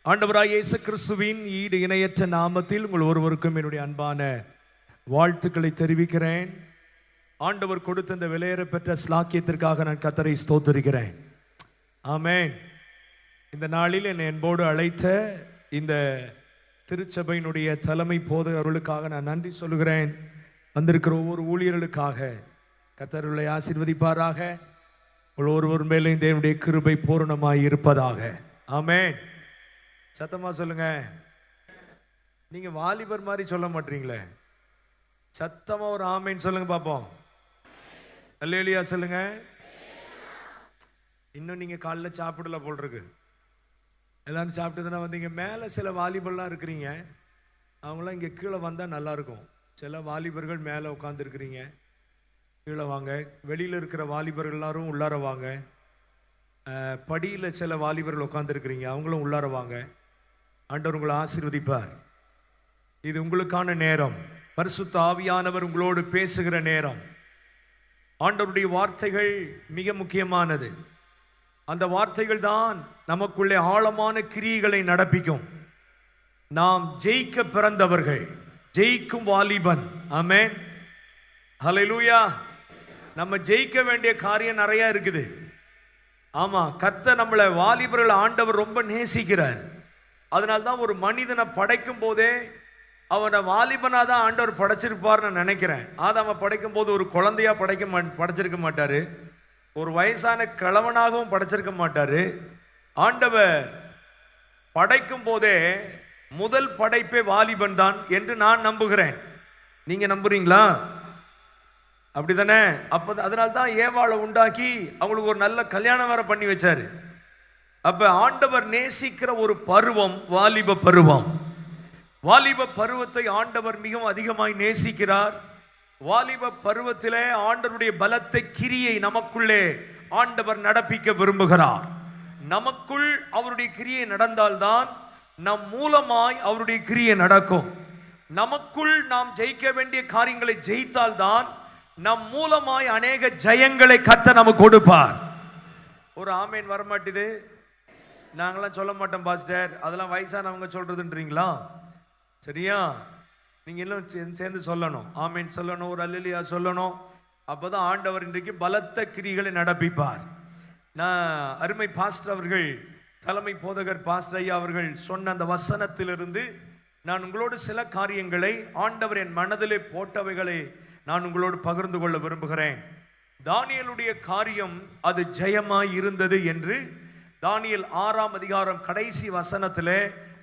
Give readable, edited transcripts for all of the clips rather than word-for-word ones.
ஆண்டவராகிய இயேசு கிறிஸ்துவின் ஈடு இணையற்ற நாமத்தில் உங்கள் ஒருவருக்கும் என்னுடைய அன்பான வாழ்த்துக்களை தெரிவிக்கிறேன். ஆண்டவர் கொடுத்த இந்த விலையேற பெற்ற ஸ்லாக்கியத்திற்காக நான் கர்த்தரை ஸ்தோத்திரிக்கிறேன். ஆமென். இந்த நாளில் என்னை அன்போடு அழைத்த இந்த திருச்சபையினுடைய தலைமை போதகர்களுக்காக நான் நன்றி சொல்கிறேன். வந்திருக்கிற ஒவ்வொரு ஊழியர்களுக்காக கர்த்தரை ஆசீர்வதிப்பாராக. உங்கள் ஒருவர் மேலே தேவனுடைய கிருபை பூரணமாய் இருப்பதாக. ஆமென். சத்தமா சொல்லுங்க. நீங்க வாலிபர் மாதிரி சொல்ல மாட்டீங்களே, சத்தமா ஒரு ஆமேன் சொல்லுங்க பாப்போம். அல்லேலூயா சொல்லுங்க. இன்னும் நீங்க காலைல சாப்பிடல போல் இருக்கு. எல்லாரும் சாப்பிட்டதுன்னா வந்தீங்க. மேலே சில வாலிபர்லாம் இருக்கிறீங்க, அவங்களாம் இங்கே கீழே வந்தால் நல்லா இருக்கும். சில வாலிபர்கள் மேலே உட்காந்துருக்கிறீங்க, கீழே வாங்க. வெளியில் இருக்கிற வாலிபர்கள் எல்லாரும் உள்ளார வாங்க. படியில் சில வாலிபர்கள் உட்காந்துருக்கிறீங்க, அவங்களும் உள்ளார வாங்க. ஆண்டவர் உங்களை ஆசீர்வதிப்பார். இது உங்களுக்கான நேரம். பரிசுத்த ஆவியானவர் உங்களோடு பேசுகிற நேரம். ஆண்டவருடைய வார்த்தைகள் மிக முக்கியமானது. அந்த வார்த்தைகள் தான் நமக்குள்ளே ஆழமான கிரியைகளை நடப்பிக்கும். நாம் ஜெயிக்க பிறந்தவர்கள், ஜெயிக்கும் வாலிபன். ஆமென். ஹல்லேலூயா. நம்ம ஜெயிக்க வேண்டிய காரியம் நிறைய இருக்குது. ஆமா, கர்த்தர் நம்மளை வாலிபர்கள் ஆண்டவர் ரொம்ப நேசிக்கிறார். அதனால்தான் ஒரு மனிதனை படைக்கும் போதே அவனை வாலிபனா தான் ஆண்டவர் படைச்சிருப்பார்னு நினைக்கிறேன். ஆதாம படைக்கும் போது ஒரு குழந்தையா படைச்சிருக்க மாட்டாரு, ஒரு வயசான கிழவனாகவும் படைச்சிருக்க மாட்டாரு. ஆண்டவர் படைக்கும் போதே முதல் படைப்பே வாலிபன் தான் என்று நான் நம்புகிறேன். நீங்க நம்புறீங்களா? அப்படிதானே? அதனால்தான் ஏவாளை உண்டாக்கி அவங்களுக்கு ஒரு நல்ல கல்யாணம் வேற பண்ணி வச்சாரு. அப்ப ஆண்டவர் நேசிக்கிற ஒரு பருவம் வாலிப பருவம். வாலிப பருவத்தை ஆண்டவர் மிகவும் அதிகமாய் நேசிக்கிறார். வாலிப பருவத்திலே ஆண்டவருடைய பலத்தை கிரியை நமக்குள்ளே ஆண்டவர் நடப்பிக்க விரும்புகிறார். நமக்குள் அவருடைய கிரியை நடந்தால்தான் நம் மூலமாய் அவருடைய கிரியை நடக்கும். நமக்குள் நாம் ஜெயிக்க வேண்டிய காரியங்களை ஜெயித்தால்தான் நம் மூலமாய் அநேக ஜெயங்களை கர்த்தர் நமக்கு கொடுப்பார். ஒரு ஆமேன் வரமாட்டுது. நாங்களாம் சொல்ல மாட்டோம் பாஸ்டர், அதெல்லாம் வயசானவங்க சொல்றதுன்றீங்களா? சரியா? நீங்க எல்லாம் சேர்ந்து சொல்லணும். ஆமேன் சொல்லணும், ஒரு அல்லேலூயா சொல்லணும். அப்பதான் ஆண்டவர் இன்றைக்கு பலத்த கிரிகளை நடப்பிப்பார். நான் அருமை பாஸ்டர் அவர்கள், தலைமை போதகர் பாஸ்டர் ஐயா அவர்கள் சொன்ன அந்த வசனத்திலிருந்து நான் உங்களோடு சில காரியங்களை ஆண்டவர் என் மனதிலே போட்டவைகளை நான் உங்களோடு பகிர்ந்து கொள்ள விரும்புகிறேன். தானியேலுடைய காரியம் அது ஜெயமாய் இருந்தது என்று தானியேல் 6ஆம் அதிகாரம் கடைசி வசனத்திலே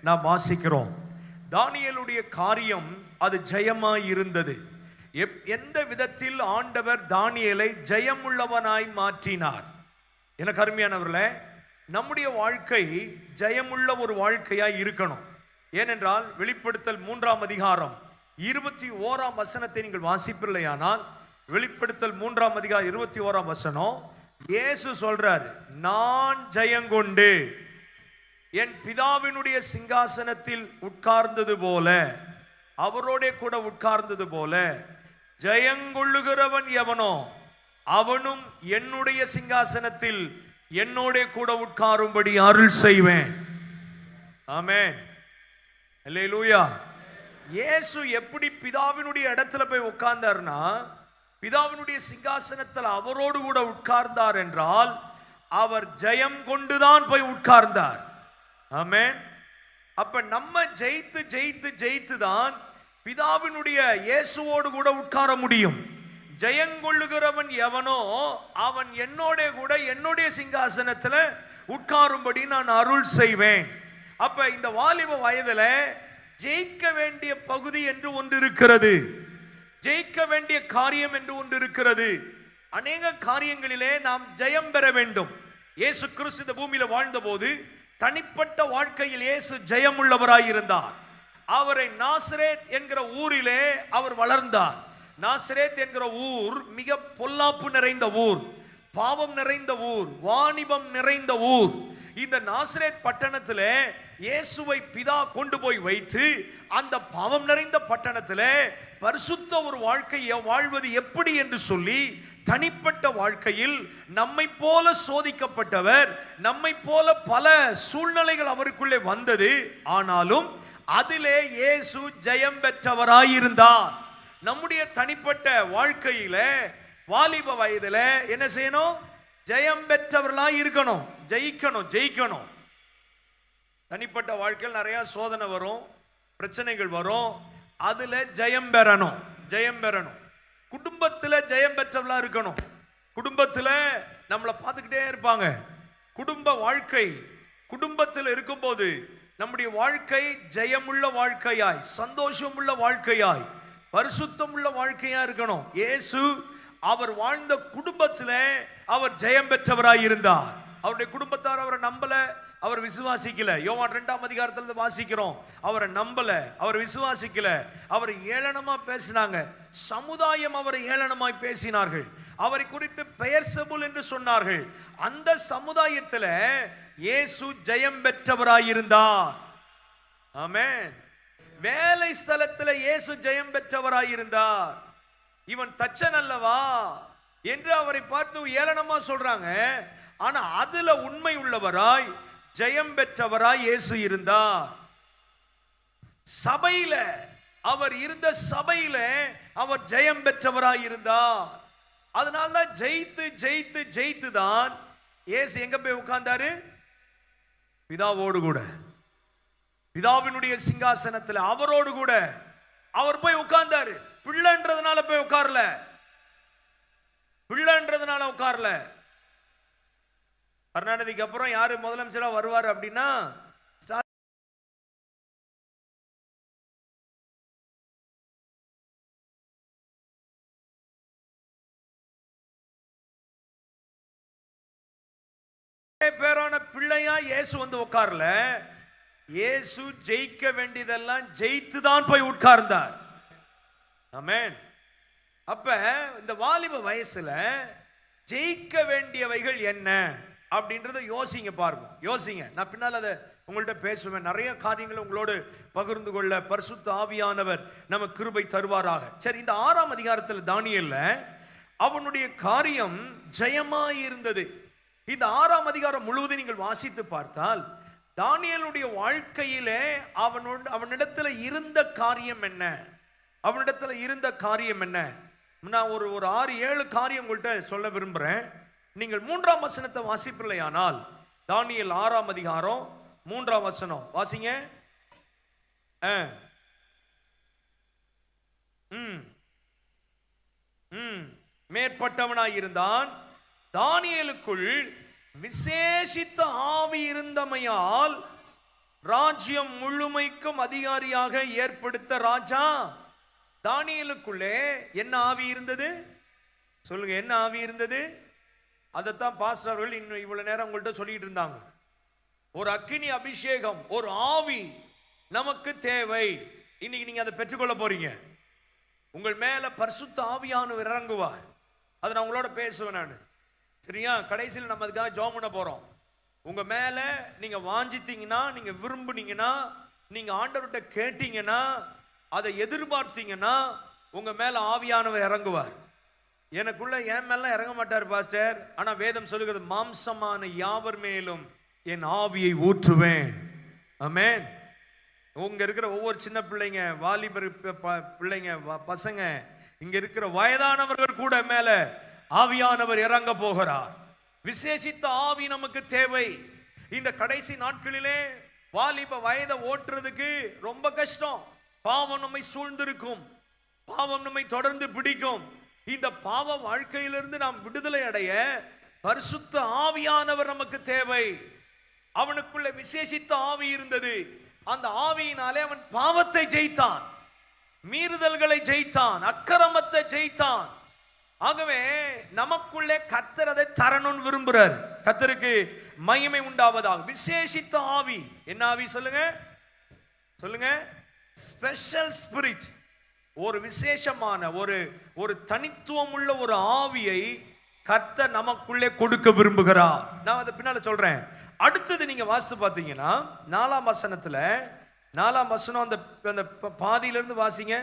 நாம் வாசிக்கிறோம். தானியேலுடைய காரியம் அது ஜெயமாய் இருந்தது. எந்த விதத்தில் ஆண்டவர் தானியேலை ஜெயமுள்ளவனாய் மாற்றினார்? எனக்கு அருமையானவர்களே, நம்முடைய வாழ்க்கை ஜெயமுள்ள ஒரு வாழ்க்கையாய் இருக்கணும். ஏனென்றால் வெளிப்படுத்தல் 3ஆம் அதிகாரம் 21ஆம் வசனத்தை நீங்கள் வாசிப்பில்லையானால், வெளிப்படுத்தல் 3ஆம் அதிகாரம் 21ஆம் வசனம், இயேசு சொல்றார், நான் ஜெயங்கொண்டு என் பிதாவினுடைய சிங்காசனத்தில் உட்கார்ந்தது போல, அவரோட கூட உட்கார்ந்தது போல, ஜெயங்கொள்ளுகிறவன் எவனோ அவனும் என்னுடைய சிங்காசனத்தில் என்னோட கூட உட்காரும்படி அருள் செய்வேன். ஆமென். அல்லேலூயா. இயேசு எப்படி பிதாவினுடைய இடத்துல போய் உட்கார்ந்தார்னா, பிதாவினுடைய சிங்காசனத்தில் அவரோடு கூட உட்கார்ந்தார் என்றால் அவர் ஜெயம் கொண்டுதான் போய் உட்கார்ந்தார். ஆமென். அப்ப நம்ம ஜெயித்து ஜெயித்து ஜெயித்து தான் பிதாவினுடைய இயேசுவோடு கூட உட்கார முடியும். ஜெயங்கொள்ளுகிறவன் எவனோ அவன் என்னோட கூட என்னுடைய சிங்காசனத்தில் உட்காரும்படி நான் அருள் செய்வேன். அப்ப இந்த வாலிப வயதுல ஜெயிக்க வேண்டிய பகுதி என்று ஒன்று இருக்கிறது, ஜெயிக்க வேண்டிய காரியம் என்று ஒன்று இருக்கிறது. அநேக காரியங்களிலே நாம் ஜெயம் பெற வேண்டும். இயேசு கிறிஸ்து இந்த பூமியில வாழ்ந்த போது தனிப்பட்ட வாழ்க்கையில் இயேசு ஜெயம் உள்ளவராய் இருந்தார். அவரை நாசரேத் என்கிற ஊரிலே அவர் வளர்ந்தார். நாசரேத் என்கிற ஊர் மிக பொல்லாப்பு நிறைந்த ஊர், பாவம் நிறைந்த ஊர், வாணிபம் நிறைந்த ஊர். இந்த நாசரேத் பட்டணத்திலே இயேசுவை பிதா கொண்டு போய் வைத்து அந்த பாவம் நிறைந்த பட்டணத்திலே பரிசுத்த ஒரு வாழ்க்கையை வாழ்வது எப்படி என்று சொல்லி தனிப்பட்ட வாழ்க்கையில் நம்மை போல சோதிக்கப்பட்டவர், நம்மை போல பல சூழ்நிலைகள் அவருக்குள்ளே வந்தது. ஆனாலும் அதிலே இயேசு ஜெயம் பெற்றவராயிருந்தார். நம்முடைய தனிப்பட்ட வாழ்க்கையில வாலிப வயதுல என்ன செய்யணும்? ஜெயம் பெற்றவர்களாய் இருக்கணும். ஜெயிக்கணும். தனிப்பட்ட வாழ்க்கையில் நிறைய சோதனை வரும், பிரச்சனைகள் வரும். அதுல ஜெயம் பெறணும். குடும்பத்துல ஜெயம் பெற்றவர்களா இருக்கணும். குடும்பத்துல நம்மளை பார்த்துக்கிட்டே இருப்பாங்க. குடும்ப வாழ்க்கை, குடும்பத்தில் இருக்கும்போது நம்முடைய வாழ்க்கை ஜெயமுள்ள வாழ்க்கையாய், சந்தோஷமுள்ள வாழ்க்கையாய், பரிசுத்தமுள்ள வாழ்க்கையா இருக்கணும். இயேசு அவர் வாழ்ந்த குடும்பத்தில் அவர் ஜெயம் பெற்றவராய் இருந்தார். அவருடைய குடும்பத்தார் அவரை நம்பல, அவர் விசுவாசிக்கல. யோவான் 2ஆம் அதிகாரத்தில் வாசிக்கிறோம், அவரை நம்பல, அவர் விசுவாசிக்கல, அவர் ஏளனமா பேசினாங்க. சமுதாயம் அவரை ஏளனமாய் பேசினார்கள். அவரை குறித்து பெயர் செபுல் என்று சொன்னார்கள். அந்த சமுதாயத்தில் இயேசு ஜெயம் பெற்றவராயிருந்தார். ஆமென். வேலை ஸ்தலத்தில் இயேசு ஜெயம் பெற்றவராயிருந்தார். இவன் தச்சன் அல்லவா என்று அவரை பார்த்து ஏளனமா சொல்றாங்க. ஆனா அதுல உண்மை உள்ளவராய் ஜெயம் பெற்றவராய் இயேசு இருந்தார். சபையில அவர் இருந்த சபையில அவர் ஜெயம் பெற்றவராய் இருந்தார். அதனால ஜெயித்து தான் இயேசு எங்க போய் உட்கார்ந்தாரு? பிதாவோடு கூட, பிதாவினுடைய சிங்காசனத்தில் அவரோடு கூட அவர் போய் உட்கார்ந்தாரு. பிள்ளைன்றதுனால போய் உட்கார்ல, பிள்ளைன்றதுனால உட்கார்ல. கருணாநிதிக்கு அப்புறம் யாரு முதலமைச்சரா வருவார் அப்படின்னா பேரான பிள்ளையா இயேசு வந்து உட்கார்ல. இயேசு ஜெயிக்க வேண்டியதெல்லாம் ஜெயித்து தான் போய் உட்கார்ந்தார். ஆமென். அப்ப இந்த வாலிப வயசுல ஜெயிக்க வேண்டியவைகள் என்ன அப்படின்றத யோசிங்க, பாருங்க, யோசிங்க. நான் பின்னால் அதை உங்கள்கிட்ட பேசுவேன். நிறைய காரியங்களை உங்களோடு பகிர்ந்து கொள்ள பரிசுத்த ஆவியானவர் நமக்கு கிருபை தருவாராக. சரி, இந்த 6ஆம் அதிகாரத்தில் தானியேல்ல அவனுடைய காரியம் ஜெயமாய் இருந்தது. இந்த 6ஆம் அதிகாரம் முழுவதும் நீங்கள் வாசித்து பார்த்தால் தானியேலுடைய வாழ்க்கையிலே அவனிடத்தில் இருந்த காரியம் என்ன, அவனிடத்தில் இருந்த காரியம் என்ன? நான் ஒரு 6-7 காரியம் உங்கள்கிட்ட சொல்ல விரும்புகிறேன். நீங்கள் 3ஆம் வசனத்தை வாசிப்பில்லையானால் தானியேல் 6ஆம் அதிகாரம் 3ஆம் வசனம் வாசிங்க. மேற்பட்டவனாய் இருந்தான். தானியேலுக்குள் விசேஷித்த ஆவி இருந்தமையால் ராஜ்யம் முழுமைக்கும் அதிகாரியாக ஏற்படுத்த ராஜா. தானியேலுக்குள்ளே என்ன ஆவி இருந்தது? சொல்லுங்க, என்ன ஆவி இருந்தது? அதைத்தான் பாஸ்டர்கள் இன்னும் இவ்வளவு நேரம் உங்கள்கிட்ட சொல்லிட்டு இருந்தாங்க. ஒரு அக்கினி அபிஷேகம், ஒரு ஆவி நமக்கு தேவை. இன்னைக்கு நீங்க அதை பெற்றுக்கொள்ள போறீங்க. உங்கள் மேல பரிசுத்த ஆவியானவர் இறங்குவார். அதை நான் உங்களோட பேசுவேன் நான். சரியா? கடைசியில் நம்ம அதுக்காக ஜெபம் பண்ண போறோம். உங்க மேல நீங்க வாஞ்சித்தீங்கன்னா, நீங்க விரும்புனீங்கன்னா, நீங்க ஆண்டவர்கிட்ட கேட்டீங்கன்னா, அதை எதிர்பார்த்தீங்கன்னா உங்க மேல ஆவியானவர் இறங்குவார். எனக்குள்ள என் மேல இறங்க மாட்டார் பாஸ்டர். ஆனா வேதம் சொல்லுகிறது, மாம்சமான யாவர் மேலும் என் ஆவியை ஊற்றுவேன். ஆமென். உங்க இருக்கிற ஒவ்வொரு சின்ன பிள்ளைங்க, வாலிபர் பிள்ளைங்க, பசங்க, இங்க இருக்கிற வயதானவர்கள் கூட மேல ஆவியானவர் இறங்க போகிறார். விசேஷித்த ஆவி நமக்கு தேவை. இந்த கடைசி நாட்களிலே வாலிப வயதை ஓட்டுறதுக்கு ரொம்ப கஷ்டம். பாவம் நம்மை சூழ்ந்திருக்கும், பாவம் நம்மை தொடர்ந்து பிடிக்கும். இந்த பாவ வாழ்க்கையிலிருந்து நாம் விடுதலை அடைய பரிசுத்த ஆவியானவர் நமக்கு தேவை. அவனுக்குள்ள விசேஷித்த ஆவி இருந்தது. அந்த ஆவியினாலே அவன் பாவத்தை ஜெயித்தான், மீறுதல்களை ஜெயித்தான், அக்கிரமத்தை ஜெயித்தான். ஆகவே நமக்குள்ளே கர்த்தர் அதை தரணும்னு விரும்புறார். கர்த்தருக்கு மகிமை உண்டாவதாக. விசேஷித்த ஆவி என்ன ஆவி? சொல்லுங்க, சொல்லுங்க. Special spirit. ஒரு விசேஷமான ஒரு தனித்துவம் உள்ள ஒரு ஆவியை கர்த்தர் நமக்குள்ளே கொடுக்க விரும்புகிறார். நான் அதை பின்னால சொல்றேன். அடுத்தது நீங்க வாசித்து பார்த்தீங்கன்னா 4ஆம் வசனத்துல, 4ஆம் வசனம் அந்த பாதியிலிருந்து வாசிங்க.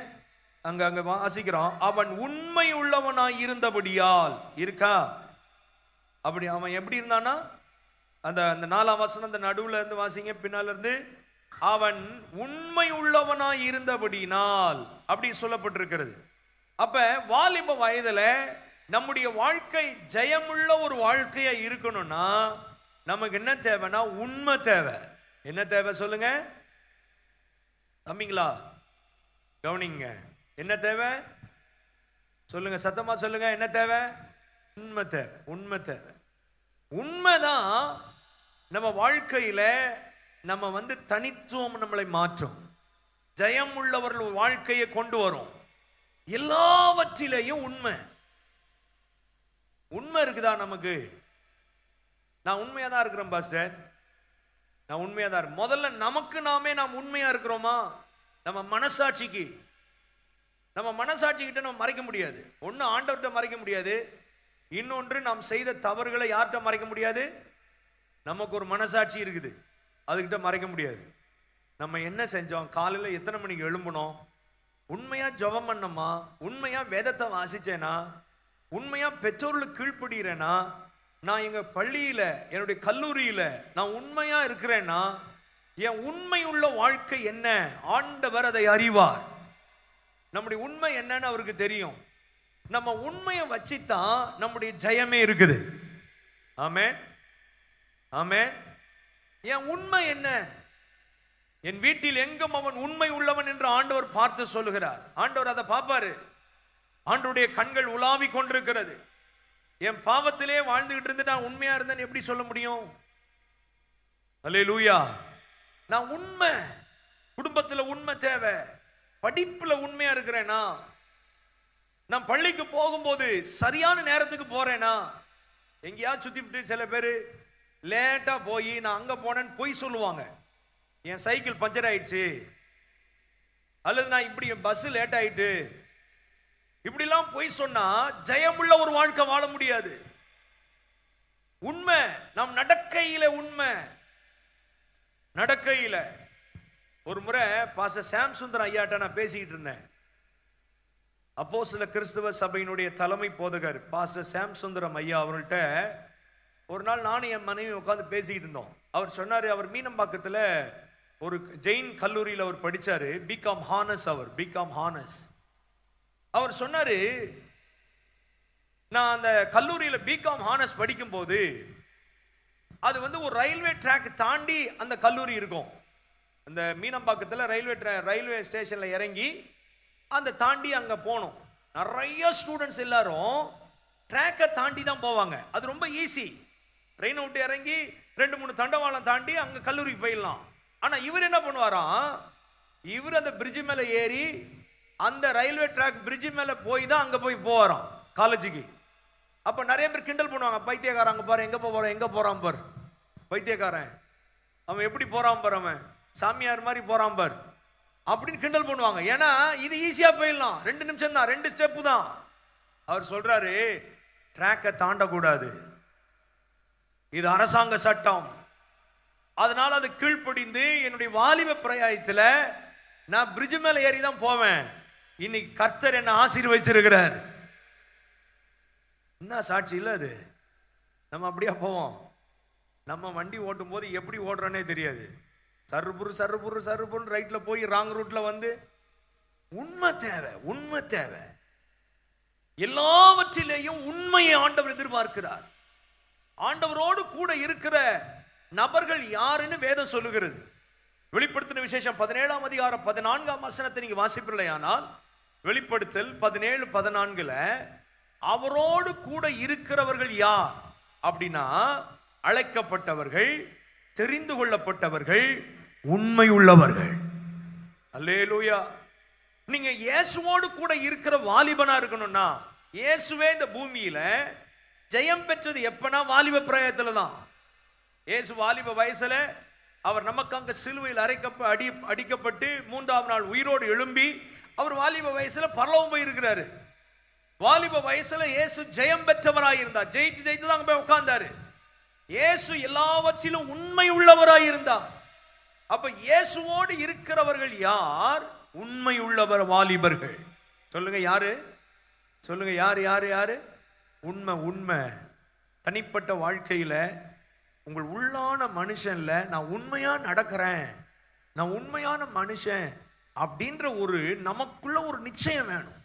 அங்க அங்க வாசிக்கிறோம், அவன் உண்மை உள்ளவனாய் இருந்தபடியால். இருக்கா? அப்படி அவன் எப்படி இருந்தானா? அந்த அந்த 4ஆம் வசனம் அந்த நடுவுல இருந்து வாசிங்க, பின்னால இருந்து. அவன் உண்மை உள்ளவனாய் இருந்தபடினால் அப்படி சொல்லப்பட்டிருக்கிறது. அப்ப வாலிப வயதுல நம்முடைய வாழ்க்கை ஜெயமுள்ள ஒரு வாழ்க்கையா இருக்கணும்னா நமக்கு என்ன தேவைன்னா உண்மை தேவை. என்ன தேவை சொல்லுங்க தம்பிங்களா, கவனிங்க. என்ன தேவை சொல்லுங்க, சத்தமா சொல்லுங்க. என்ன தேவை? உண்மை தேவை. உண்மை தேவை. உண்மைதான் நம்ம வாழ்க்கையில நம்ம தனித்துவம் நம்மளை மாற்றும், ஜெயம் உள்ளவர்கள் வாழ்க்கையை கொண்டு வரும். எல்லாவற்றிலேயும் உண்மை. உண்மை இருக்குதா நமக்கு? நான் உண்மையா தான் இருக்கிறேன் பாஸ்டர், நான் உண்மையா தான். முதல்ல நமக்கு நாமே நாம் உண்மையா இருக்கிறோமா? நம்ம மனசாட்சிக்கு, நம்ம மனசாட்சிக்கிட்ட நம்ம மறைக்க முடியாது. ஒன்னு ஆண்டவர்கிட்ட மறைக்க முடியாது, இன்னொன்று நாம் செய்த தவறுகளை யார்கிட்ட மறைக்க முடியாது? நமக்கு ஒரு மனசாட்சி இருக்குது, அதுகிட்ட மறைக்க முடியாது. நம்ம என்ன செஞ்சோம், காலையில் எத்தனை மணிக்கு எழும்பணும், உண்மையா ஜெபம் பண்ணமா, உண்மையா வேதத்தை வாசிச்சேனா, உண்மையா பெற்றோர்களுக்கு கீழ்ப்படுகிறேனா, நான் எங்க பள்ளியில என்னுடைய கல்லூரியில நான் உண்மையா இருக்கிறேன்னா, என் உண்மை உள்ள வாழ்க்கை என்ன, ஆண்டவர் அதை அறிவார். நம்முடைய உண்மை என்னன்னு அவருக்கு தெரியும். நம்ம உண்மையை வச்சுதான் நம்முடைய ஜெயமே இருக்குது. ஆமென், ஆமென். என் உண்மை என்ன? என் வீட்டில் எங்கும் அவன் உண்மை உள்ளவன் என்று ஆண்டவர் பார்த்து சொல்லுகிறார். ஆண்டவர் அதை பார்ப்பாரு. ஆண்டவருடைய கண்கள் உலாவி கொண்டிருக்கிறது. என் பாவத்திலே வாழ்ந்துகிட்டு இருந்து நான் உண்மையா இருந்தேன்னு எப்படி சொல்ல முடியும்? அல்லேலூயா. நான் உண்மை, குடும்பத்தில் உண்மை தேவை, படிப்புல உண்மையா இருக்கிறேனா, நான் பள்ளிக்கு போகும்போது சரியான நேரத்துக்கு போறேனா, எங்கேயா சுத்திவிட்டு சில பேர் லேட்டா போய் நான் அங்க போனேன்னு பொய் சொல்லுவாங்க. என் சைக்கிள் பஞ்சர் ஆயிடுச்சு, அல்லது நான் இப்படி பஸ் லேட் ஆயிட்டு, இப்படிலாம் பொய் சொன்னா ஜெயமுள்ள ஒரு வாழ்க்கை வாழ முடியாது. உண்மை, நாம் நடக்கையில உண்மை. நடக்கையில ஒரு முறை பாஸ்டர் சாம் சுந்தரம் ஐயாட்ட நான் பேசிக்கிட்டு இருந்தேன். அப்போஸ்தல கிறிஸ்தவ சபையினுடைய தலைமை போதகர் பாஸ்டர் சாம் சுந்தரம் ஐயா அவர்கள்ட்ட ஒரு நாள் நானும் என் மனைவி உட்காந்து பேசிக்கிட்டு இருந்தோம். அவர் சொன்னாரு, அவர் மீனம்பாக்கத்தில் ஒரு ஜெயின் கல்லூரியில் அவர் படிச்சாரு, பிகாம் ஹானஸ். அவர் பிகாம் ஹானஸ். அவர் சொன்னாரு, நான் அந்த கல்லூரியில் பிகாம் ஹானஸ் படிக்கும் போது அது ஒரு ரயில்வே ட்ராக் தாண்டி அந்த கல்லூரி இருக்கும். அந்த மீனம்பாக்கத்தில் ரயில்வே ஸ்டேஷன்ல இறங்கி அந்த தாண்டி அங்க போனோம். நிறைய ஸ்டூடெண்ட்ஸ் எல்லாரும் ட்ராக்கை தாண்டி தான் போவாங்க. அது ரொம்ப ஈஸி. ட்ரெயினை விட்டு இறங்கி 2-3 தண்டவாளம் தாண்டி அங்க கல்லூரிக்கு போயிடலாம். ஆனா இவர் என்ன பண்ணுவாராம், இவர் அந்த பிரிட்ஜ் மேல ஏறி அந்த ரயில்வே ட்ராக் பிரிட்ஜ் மேல போய் தான் அங்க போய் போவாராம் காலேஜுக்கு. அப்ப நிறைய பேர் கிண்டல் பண்ணுவாங்க, பைத்தியக்காரன் அங்க பாரு, எங்க போறான், எங்க போறான் பார், பைத்தியக்காரன் அவன் எப்படி போறான் பார், அவன் சாமியார் மாதிரி போறான் பார் அப்படின்னு கிண்டல் பண்ணுவாங்க. ஏன்னா இது ஈஸியா போயிடலாம், 2 நிமிஷம் தான், 2 ஸ்டெப் தான். அவர் சொல்றாரு, ட்ராக்கை தாண்டக்கூடாது, இது அரசாங்க சட்டம். அதனால அது கீழ்ப்படிந்து என்னுடைய வாலிப பிரயாயத்தில் நான் பிரிட்ஜ் மேல ஏறி தான் போவேன். இன்னைக்கு கர்த்தர் என்ன ஆசீர்வதிச்சிருக்கிறார். என்ன சாட்சி இல்லை அது? நம்ம அப்படியே போவோம். நம்ம வண்டி ஓட்டும் போது எப்படி ஓடுறோன்னே தெரியாது. சர்புரு சர்புரு சர்புரு ரைட்ல போய் ராங் ரூட்ல உண்மை தேவை, உண்மை தேவை. எல்லாவற்றிலேயும் உண்மையை ஆண்டவர் எதிர்பார்க்கிறார். ஆண்டவரோடு கூட இருக்கிற நபர்கள் யாருன்னு வேதம் சொல்லுகிறது. வெளிப்படுத்தின விசேஷம் 17ஆம் அதிகாரம் 14ஆம் வசனத்தை நீங்க வாசிப்பில்லையானால், வெளிப்படுத்தல் 17:14 அவரோடு கூட இருக்கிறவர்கள் யார் அப்படின்னா, அழைக்கப்பட்டவர்கள், தெரிந்து கொள்ளப்பட்டவர்கள், உண்மை உள்ளவர்கள். அல்லேலூயா. நீங்க இயேசுவோடு கூட இருக்கிற வாலிபனா இருக்கணும்னா, இயேசுவே இந்த பூமியில ஜெயம் பெற்றது எப்பனா வாலிப பிராயத்துல தான். இயேசு வாலிப வயசுல அவர் நமக்காக சிலுவையில் அடிக்கப்பட்டு 3ஆம் நாள் உயிரோடு எழும்பி அவர் வாலிப வயசுல பரலோகம் போய் இருக்கிறாரு. வாலிப வயசுல இயேசு ஜெயம் பெற்றவராய் இருந்தார். ஜெயித்து தான் போய் உட்கார்ந்தாரு. இயேசு எல்லாவற்றிலும் உண்மை உள்ளவராய் இருந்தார். அப்ப இயேசுவோடு இருக்கிறவர்கள் யார்? உண்மை உள்ளவர் வாலிபர்கள். சொல்லுங்க யாரு? சொல்லுங்க யாரு யாரு யாரு? உண்மை. உண்மை. தனிப்பட்ட வாழ்க்கையில உங்கள் உள்ளான மனுஷன்ல நான் உண்மையா நடக்கிறேன், நான் உண்மையான மனுஷன் அப்படின்ற ஒரு நமக்குள்ள ஒரு நிச்சயம் வேணும்.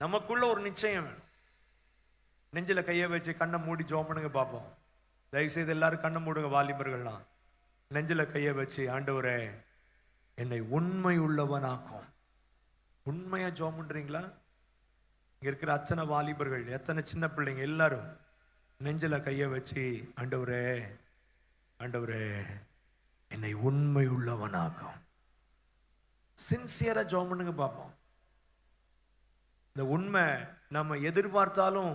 நமக்குள்ள ஒரு நிச்சயம் வேணும். நெஞ்சில கையை வச்சு கண்ணை மூடி ஜெபம் பண்ணுங்க பார்ப்போம். தயவு செய்து எல்லாரும் கண்ணை மூடுங்க. வாலிபர்கள்லாம் நெஞ்சில கையை வச்சு, ஆண்டவரே என்னை உண்மை உள்ளவனாக்கும். உண்மையா ஜெபம் பண்றீங்களா? இங்க இருக்கிற அத்தனை வாலிபர்கள், எத்தனை சின்ன பிள்ளைங்க எல்லாரும் நெஞ்சில கையை வச்சு, ஆண்டவரே ஆண்டவரே என்னை உண்மை உள்ளவனாக்கும். சின்சியரா ஜெபம் பண்ணுங்க பார்ப்போம். இந்த உண்மை நம்ம எதிர்பார்த்தாலும்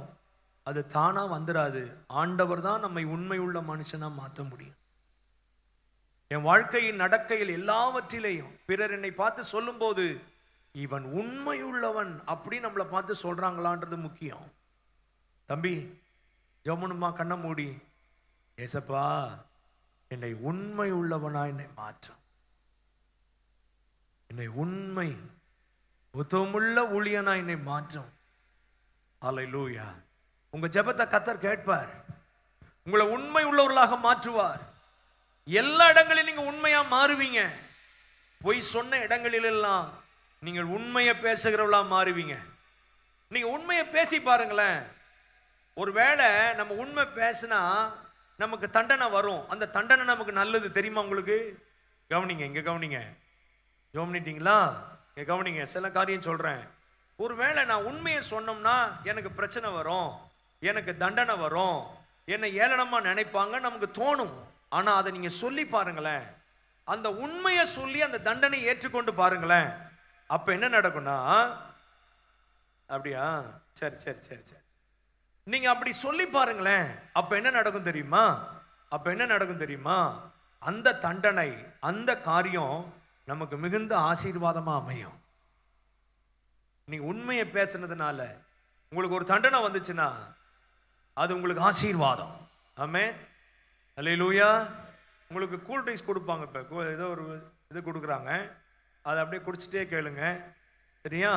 அது தானா வந்துடாது. ஆண்டவர் தான் நம்மை உண்மை உள்ள மனுஷனா மாற்ற முடியும். என் வாழ்க்கையின் நடக்கையில் எல்லாவற்றிலேயும் பிறர் என்னை பார்த்து சொல்லும் போது இவன் உண்மையுள்ளவன் அப்படி நம்மளை பார்த்து சொல்றாங்களான்றது முக்கியம். தம்பி ஜெபம்மா, கண்ணை மூடி, ஏசப்பா என்னை உண்மை உள்ளவனா என்னை மாற்றும், என்னை உண்மை உத்தமுள்ள ஊழியனா என்னை மாற்றும். அல்லேலூயா. உங்க ஜெபத்தை கர்த்தர் கேட்பார். உங்களை உண்மை உள்ளவர்களாக மாற்றுவார். எல்லா இடங்களிலும் நீங்க உண்மையா மாறுவீங்க. பொய் சொன்ன இடங்களிலெல்லாம் நீங்கள் உண்மையை பேசுகிறவளா மாறுவீங்க. நீங்க உண்மையை பேசி பாருங்களேன். ஒருவேளை நம்ம உண்மை பேசினா நமக்கு தண்டனை வரும். அந்த தண்டனை நமக்கு நல்லது தெரியுமா உங்களுக்கு? கவனிங்க, இங்க கவனிங்க. கவனிட்டீங்களா? இங்க கவனிங்க. சில காரியம் சொல்றேன். ஒருவேளை நான் உண்மையை சொன்னோம்னா எனக்கு பிரச்சனை வரும், எனக்கு தண்டனை வரும், என்னை ஏளனமா நினைப்பாங்க நமக்கு தோணும். ஆனா அதை நீங்க சொல்லி பாருங்களேன். அந்த உண்மையை சொல்லி அந்த தண்டனை ஏற்றுக்கொண்டு பாருங்களேன். அப்ப என்ன நடக்கும்னா, அப்படியா, சரி சரி சரி சரி, நீங்க அப்படி சொல்லி பாருங்களேன். அப்ப என்ன நடக்கும் தெரியுமா? அப்ப என்ன நடக்கும் தெரியுமா? அந்த தண்டனை, அந்த காரியம் நமக்கு மிகுந்த ஆசீர்வாதமா அமையும். நீங்க உண்மையை பேசுனதுனால உங்களுக்கு ஒரு தண்டனை வந்துச்சுன்னா அது உங்களுக்கு ஆசீர்வாதம். ஆமென். அல்லேலூயா. உங்களுக்கு கூல் ட்ரிங்க்ஸ் கொடுப்பாங்க. இப்போ ஏதோ ஒரு இது கொடுக்குறாங்க, அதை அப்படியே குடிச்சிட்டே கேளுங்க, சரியா?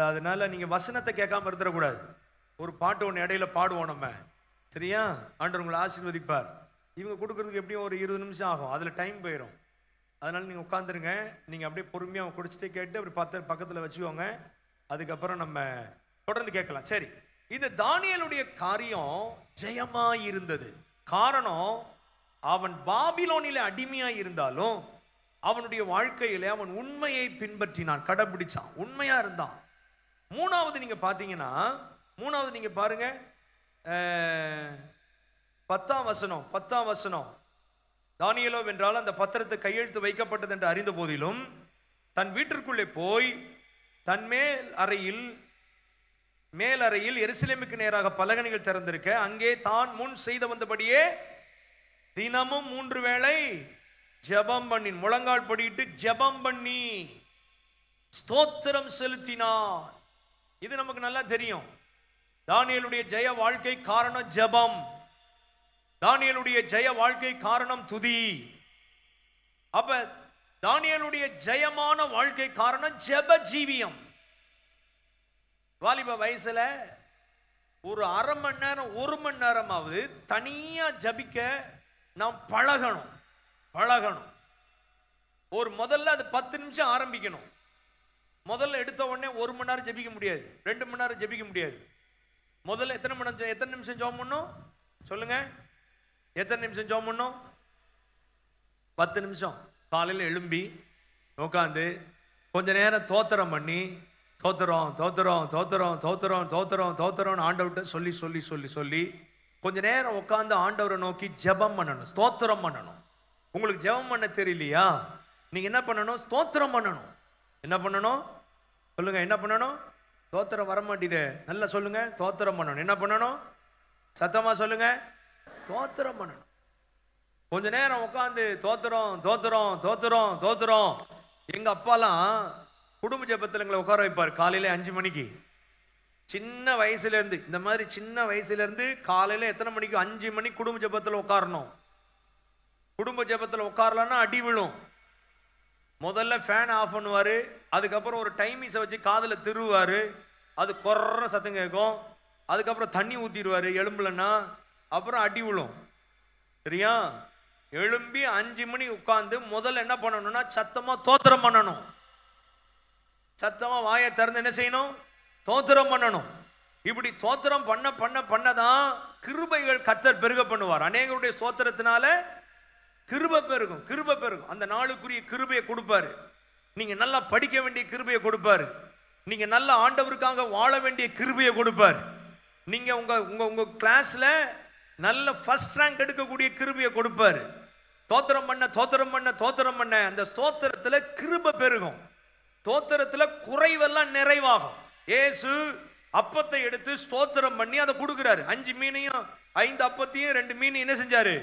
அதனால நீங்க வசனத்தை கேட்காம இருந்துடக்கூடாது. ஒரு பாட்டு ஒன்று இடையில பாடுவோம் நம்ம, சரியா? ஆண்டவர் உங்களை ஆசீர்வதிப்பார். இவங்க கொடுக்கறதுக்கு எப்படியும் ஒரு 20 நிமிஷம் ஆகும், அதில் டைம் போயிடும். அதனால நீங்கள் உட்காந்துருங்க. நீங்கள் அப்படியே பொறுமையாக குடிச்சிட்டே கேட்டு அப்படி பக்கத்தில் வச்சுக்கோங்க. அதுக்கப்புறம் நம்ம தொடர்ந்து கேட்கலாம். சரி, இது தானியேலுடைய காரியம் ஜெயமாய் இருந்தது. காரணம், அவன் பாபிலோனிலே அடிமையாய் இருந்தாலும் அவனுடைய வாழ்க்கையிலே அவன் உண்மையை பின்பற்றினான், கடைபிடிச்சான், உண்மையா இருந்தான். மூணாவது நீங்க பாத்தீங்கன்னா, மூணாவது நீங்க பாருங்க, 10ஆம் வசனம். தானியேலோ வென்றால் அந்த பத்திரத்தை கையெழுத்து வைக்கப்பட்டது என்று அறிந்த போதிலும் தன் வீட்டிற்குள்ளே போய் தன் மேல் அறையில் எருசலேமுக்கு நேராக பலகணிகள் திறந்திருக்க அங்கே தான் முன் செய்து வந்தபடியே தினமும் 3 வேளை ஜெபம் பண்ணி, முழங்கால் படிட்டு ஜெபம் பண்ணி ஸ்தோத்திரம் செலுத்தினான். இது நமக்கு நல்லா தெரியும். தானியேலுடைய ஜெய வாழ்க்கை காரணம் ஜெபம். தானியேலுடைய ஜெய வாழ்க்கை காரணம் துதி. அப்ப தானியேலுடைய ஜெயமான வாழ்க்கை காரணம் ஜெப ஜீவியம். வாலிப வயசுல ஒரு அரை மணி நேரம் 1 மணி நேரமாவது தனியா ஜபிக்க நாம் பழகணும். ஒரு முதல்ல அது 10 நிமிஷம் ஆரம்பிக்கணும். முதல்ல எடுத்த உடனே 1 மணி நேரம் ஜபிக்க முடியாது, 2 மணி நேரம் ஜபிக்க முடியாது. முதல்ல எத்தனை நிமிஷம் ஜெபம் பண்ணணும் சொல்லுங்க? எத்தனை நிமிஷம் ஜெபம் பண்ணணும்? 10 நிமிஷம். காலையில் எழும்பி உட்காந்து கொஞ்ச நேரம் தோத்திரம் பண்ணி தோத்திரம் ஆண்டவர்கிட்ட சொல்லி கொஞ்ச நேரம் உட்காந்து ஆண்டவரை நோக்கி ஜெபம் பண்ணணும், ஸ்தோத்திரம் பண்ணணும். உங்களுக்கு ஜெபம் பண்ண தெரியலையா? நீங்க என்ன பண்ணணும்? ஸ்தோத்திரம் பண்ணணும். என்ன பண்ணணும் சொல்லுங்க? என்ன பண்ணணும்? ஸ்தோத்திரம் வர மாட்டேங்குது, நல்லா சொல்லுங்க. ஸ்தோத்திரம் பண்ணணும். என்ன பண்ணணும்? சத்தமா சொல்லுங்க. ஸ்தோத்திரம் பண்ணணும். கொஞ்ச நேரம் உட்காந்து தோத்திரம். எங்க அப்பாலாம் குடும்ப ஜெபத்தில் எங்களை உட்கார வைப்பார் காலையில 5 மணிக்கு. சின்ன வயசுல இருந்து, இந்த மாதிரி சின்ன வயசுல இருந்து காலையில எத்தனை மணிக்கு? 5 மணிக்கு குடும்ப ஜெபத்தில் உட்காரணும். குடும்ப ஜெபத்தில் உட்காரலன்னா அடி விழும். முதல்ல ஃபேன் ஆஃப் பண்ணுவார், அதுக்கப்புறம் ஒரு டைமிஸை வச்சு காதில் திருவார், அது கொர்ற சத்தம் கேட்கும். அதுக்கப்புறம் தண்ணி ஊற்றிடுவார் எலும்புலன்னா, அப்புறம் அடி விழும். சரியா? எழும்பி 5 மணி உட்காந்து முதல்ல என்ன பண்ணணும்னா சத்தமாக தோத்திரம் பண்ணணும். சத்தமாக வாயை திறந்து என்ன செய்யணும்? தோத்திரம் பண்ணணும். இப்படி தோத்திரம் பண்ண பண்ண பண்ணதான் கிருபைகள் கர்த்தர் பெருக பண்ணுவார். அநேகருடைய ஸ்தோத்திரத்தினால கிருபை பெருகும், கிருபை பெருகும். அந்த நாளுக்குரிய கிருபையை கொடுப்பாரு. நீங்க நல்லா படிக்க வேண்டிய கிருபையை கொடுப்பாரு. நீங்க நல்ல ஆண்டவருக்காக வாழ வேண்டிய கிருபையை கொடுப்பார். நீங்க உங்க உங்க உங்க கிளாஸ்ல நல்ல ஃபர்ஸ்ட் ரேங்க் எடுக்கக்கூடிய கிருபையை கொடுப்பாரு. தோத்திரம் பண்ண தோத்திரம் பண்ண தோத்திரம் பண்ண அந்த ஸ்தோத்திரத்துல கிருபை பெருகும். தோத்திரத்துல குறைவெல்லாம் நிறைவாகும். இயேசு அப்பத்தை எடுத்து ஸ்தோத்திரம் பண்ணி அதை கொடுக்கிறாரு. 5 மீனையும் 5 அப்பத்தையும் 2 மீனையும் என்ன செஞ்சாரு?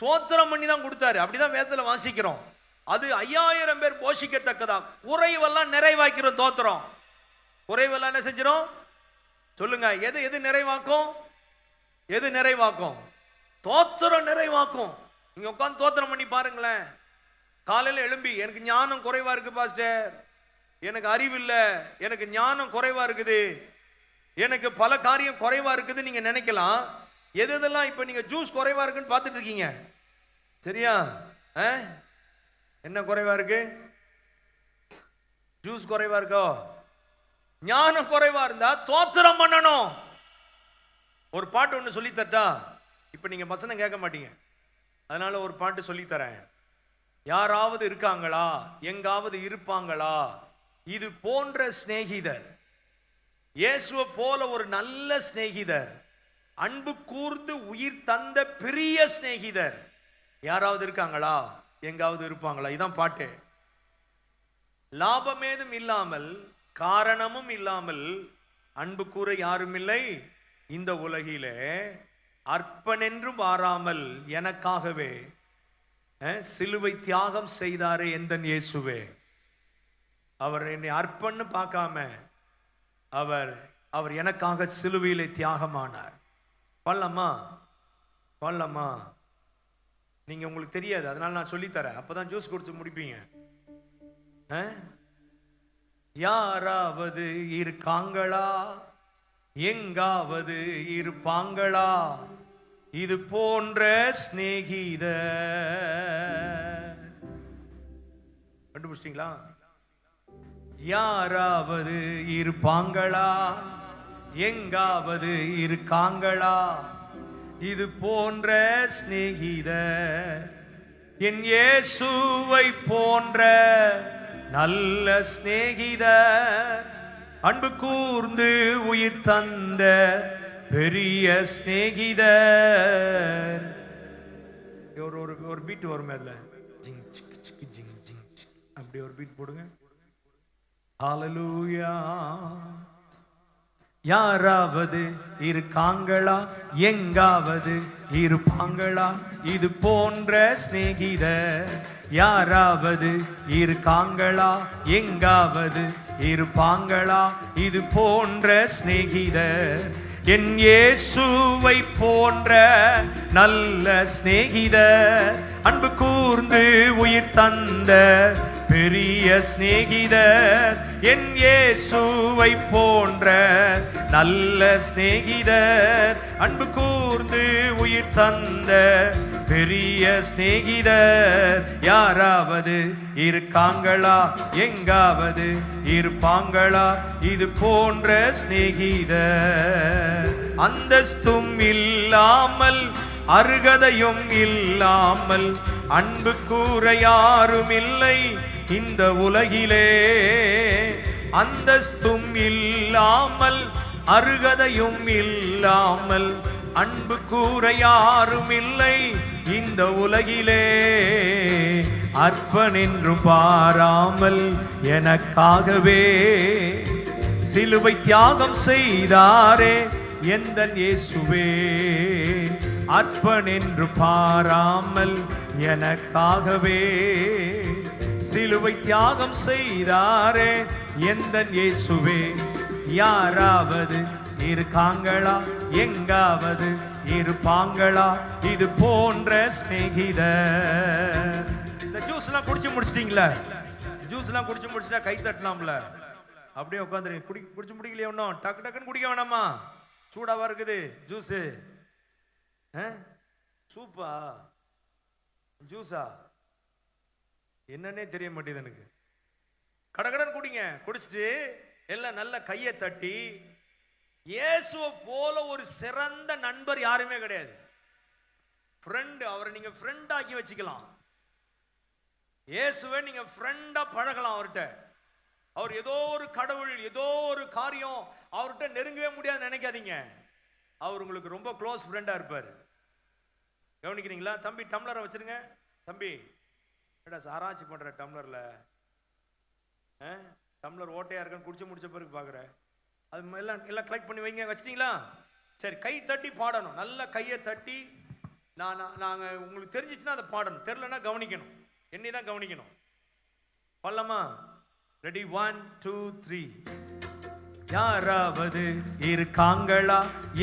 தோத்திரம் பண்ணி தான் கொடுத்தாரு. அப்படிதான் வேதத்துல வாசிக்கிறோம். அது 5000 பேர் போஷிக்கத்தக்கதா. குறைவெல்லாம் நிறைவாக்கிறோம். தோத்திரம் குறைவெல்லாம் என்ன செஞ்சிடும்? சொல்லுங்க. எது எது நிறைவாக்கும்? எது நிறைவாக்கும்? தோத்திரம் நிறைவாக்கும். நீங்க உட்காந்து தோத்திரம் பண்ணி பாருங்களேன். காலையில் எழும்பி எனக்கு ஞானம் குறைவா இருக்கு பாஸ்டர், எனக்கு அறிவு இல்லை, எனக்கு ஞானம் குறைவா இருக்குது, எனக்கு பல காரியம் குறைவா இருக்குது நீங்க நினைக்கலாம். எது எதெல்லாம் இப்ப நீங்க ஜூஸ் குறைவா இருக்குன்னு பார்த்துட்டு இருக்கீங்க. சரியா? என்ன குறைவா இருக்கு? ஜூஸ் குறைவா இருக்கோ? ஞானம் குறைவா இருந்தா தோத்திரம் பண்ணணும். ஒரு பாட்டு ஒன்று சொல்லித்தட்டா? இப்ப நீங்க வசனம் கேட்க மாட்டீங்க, அதனால ஒரு பாட்டு சொல்லித்தரேன். யாராவது இருக்காங்களா, எங்காவது இருப்பாங்களா இது போன்ற சிநேகிதர், இயேசுவை போல ஒரு நல்ல சிநேகிதர், அன்பு கூர்ந்து உயிர் தந்த பெரிய சிநேகிதர் யாராவது இருக்காங்களா, எங்காவது இருப்பாங்களா? இதான் பாட்டு. லாபமேதும் இல்லாமல் காரணமும் இல்லாமல் அன்பு கூற யாரும் இல்லை இந்த உலகிலே, அற்பனென்று வாராமல் எனக்காகவே சிலுவை தியாகம் செய்தாரே எந்தன் இயேசுவே. அவர் என்னை அற்பன்னு பார்க்காம அவர் அவர் எனக்காக சிலுவையிலே தியாகமானார். பாடலாமா? பாடலாமா? நீங்க உங்களுக்கு தெரியாது, அதனால நான் சொல்லித்தரேன், அப்பதான் ஜூஸ் குடிச்சு முடிப்பீங்க. யாராவது இருக்காங்களா, எங்காவது இருப்பாங்களா இது போன்ற சிநேகித? கண்டுபிடிச்சிட்டீங்களா? யாராவது இருப்பாங்களா, எங்காவது இருக்காங்களா இது போன்ற சிநேகித? என் இயேசுவை போன்ற நல்ல சிநேகித, அன்பு கூர்ந்து உயிர் தந்த பெரிய சிநேகிதர். ஒரு பீட் வரும், அதுல ஜிங் சிக் சிக் ஜிங் ஜிங் அப்படி ஒரு பீட் போடுங்க. ஹல்லேலூயா. யாராவது இருக்காங்களா, எங்காவது இருப்பாங்களா இது போன்ற சிநேகிதர்? யாராவது இருக்காங்களா, எங்காவது இருப்பாங்களா இது போன்ற சிநேகிதர்? என் இயேசுவை போன்ற நல்ல சிநேகிதர், அன்பு கூர்ந்து உயிர் தந்த பெரிய சிநேகிதர். என் இயேசுவை போன்ற நல்ல சிநேகிதர், அன்பு கூர்ந்து உயிர் தந்த பெரிய சிநேகிதர். யாராவது இருக்காங்களா, எங்காவது இருப்பாங்களா இது போன்ற சிநேகிதர்? அந்தஸ்தும் இல்லாமல் அருகதையும் இல்லாமல் அன்பு கூற யாரும் இல்லை இந்த உலகிலே. அந்தஸ்தும் இல்லாமல் அருகதையும் இல்லாமல் அன்பு கூற யாரும் இல்லை இந்த உலகிலே. அற்பனென்று பாராமல் எனக்காகவே சிலுவை தியாகம் செய்தாரே எந்தன் இயேசுவே. அற்பனென்று பாராமல் எனக்காகவே சிலுவை தியாகம் செய்தாரே எந்தன் இயேசுவே. யாராவது இருக்காங்களா, எங்காவது இருப்பாங்களா இது போன்ற சிநேகிதர்? இந்த ஜூஸ் எல்லாம் குடிச்சு முடிச்சிட்டீங்களா? ஜூஸ்லாம் குடிச்சு முடிச்சுட்டா கை தட்டலாம்ல, அப்படியே உட்காந்துருங்க. குடிச்சு முடிக்கலையே ஒன்றும், டக்கு டக்குன்னு குடிக்க வேணாமா? சூடாவா இருக்குது ஜூஸு, சூப்பா ஜூஸா என்னன்னே தெரிய மாட்டேது எனக்கு. கடகடன் குடிங்க. குடிச்சிட்டு எல்லாம் நல்ல கையை தட்டி, இயேசுவை போல ஒரு சிறந்த நண்பர் யாருமே கிடையாது. ஃப்ரெண்ட், அவரை நீங்க ஃப்ரெண்ட் ஆக்கி வச்சுக்கலாம். இயேசுவை நீங்க ஃப்ரெண்டா பழகலாம் அவர்கிட்ட. அவர் ஏதோ ஒரு கடவுள், ஏதோ ஒரு காரியம், அவர்கிட்ட நெருங்கவே முடியாது நினைக்காதீங்க. அவர் உங்களுக்கு ரொம்ப க்ளோஸ் ஃப்ரெண்டா இருப்பார். கவனிக்கிறீங்களா? தம்பி டம்ளரை வச்சிருங்க. தம்பி ஆராய்ச்சி பண்ற டம்ளர்ல, டம்ளர் ஓட்டையா இருக்குன்னு குடிச்சு முடிச்ச பிறகு பாக்குற, அது எல்லாம் கலெக்ட் பண்ணி வைங்க. வச்சிட்டீங்களா? சரி, கை தட்டி பாடணும். நல்ல கையை தட்டி, நாங்க உங்களுக்கு தெரிஞ்சிச்சுன்னா அதை பாடணும், தெரியலன்னா கவனிக்கணும், என்னை தான் கவனிக்கணும். பாடலாமா? ரெடி, 1 2 3. யாராவது இருக்காங்களா,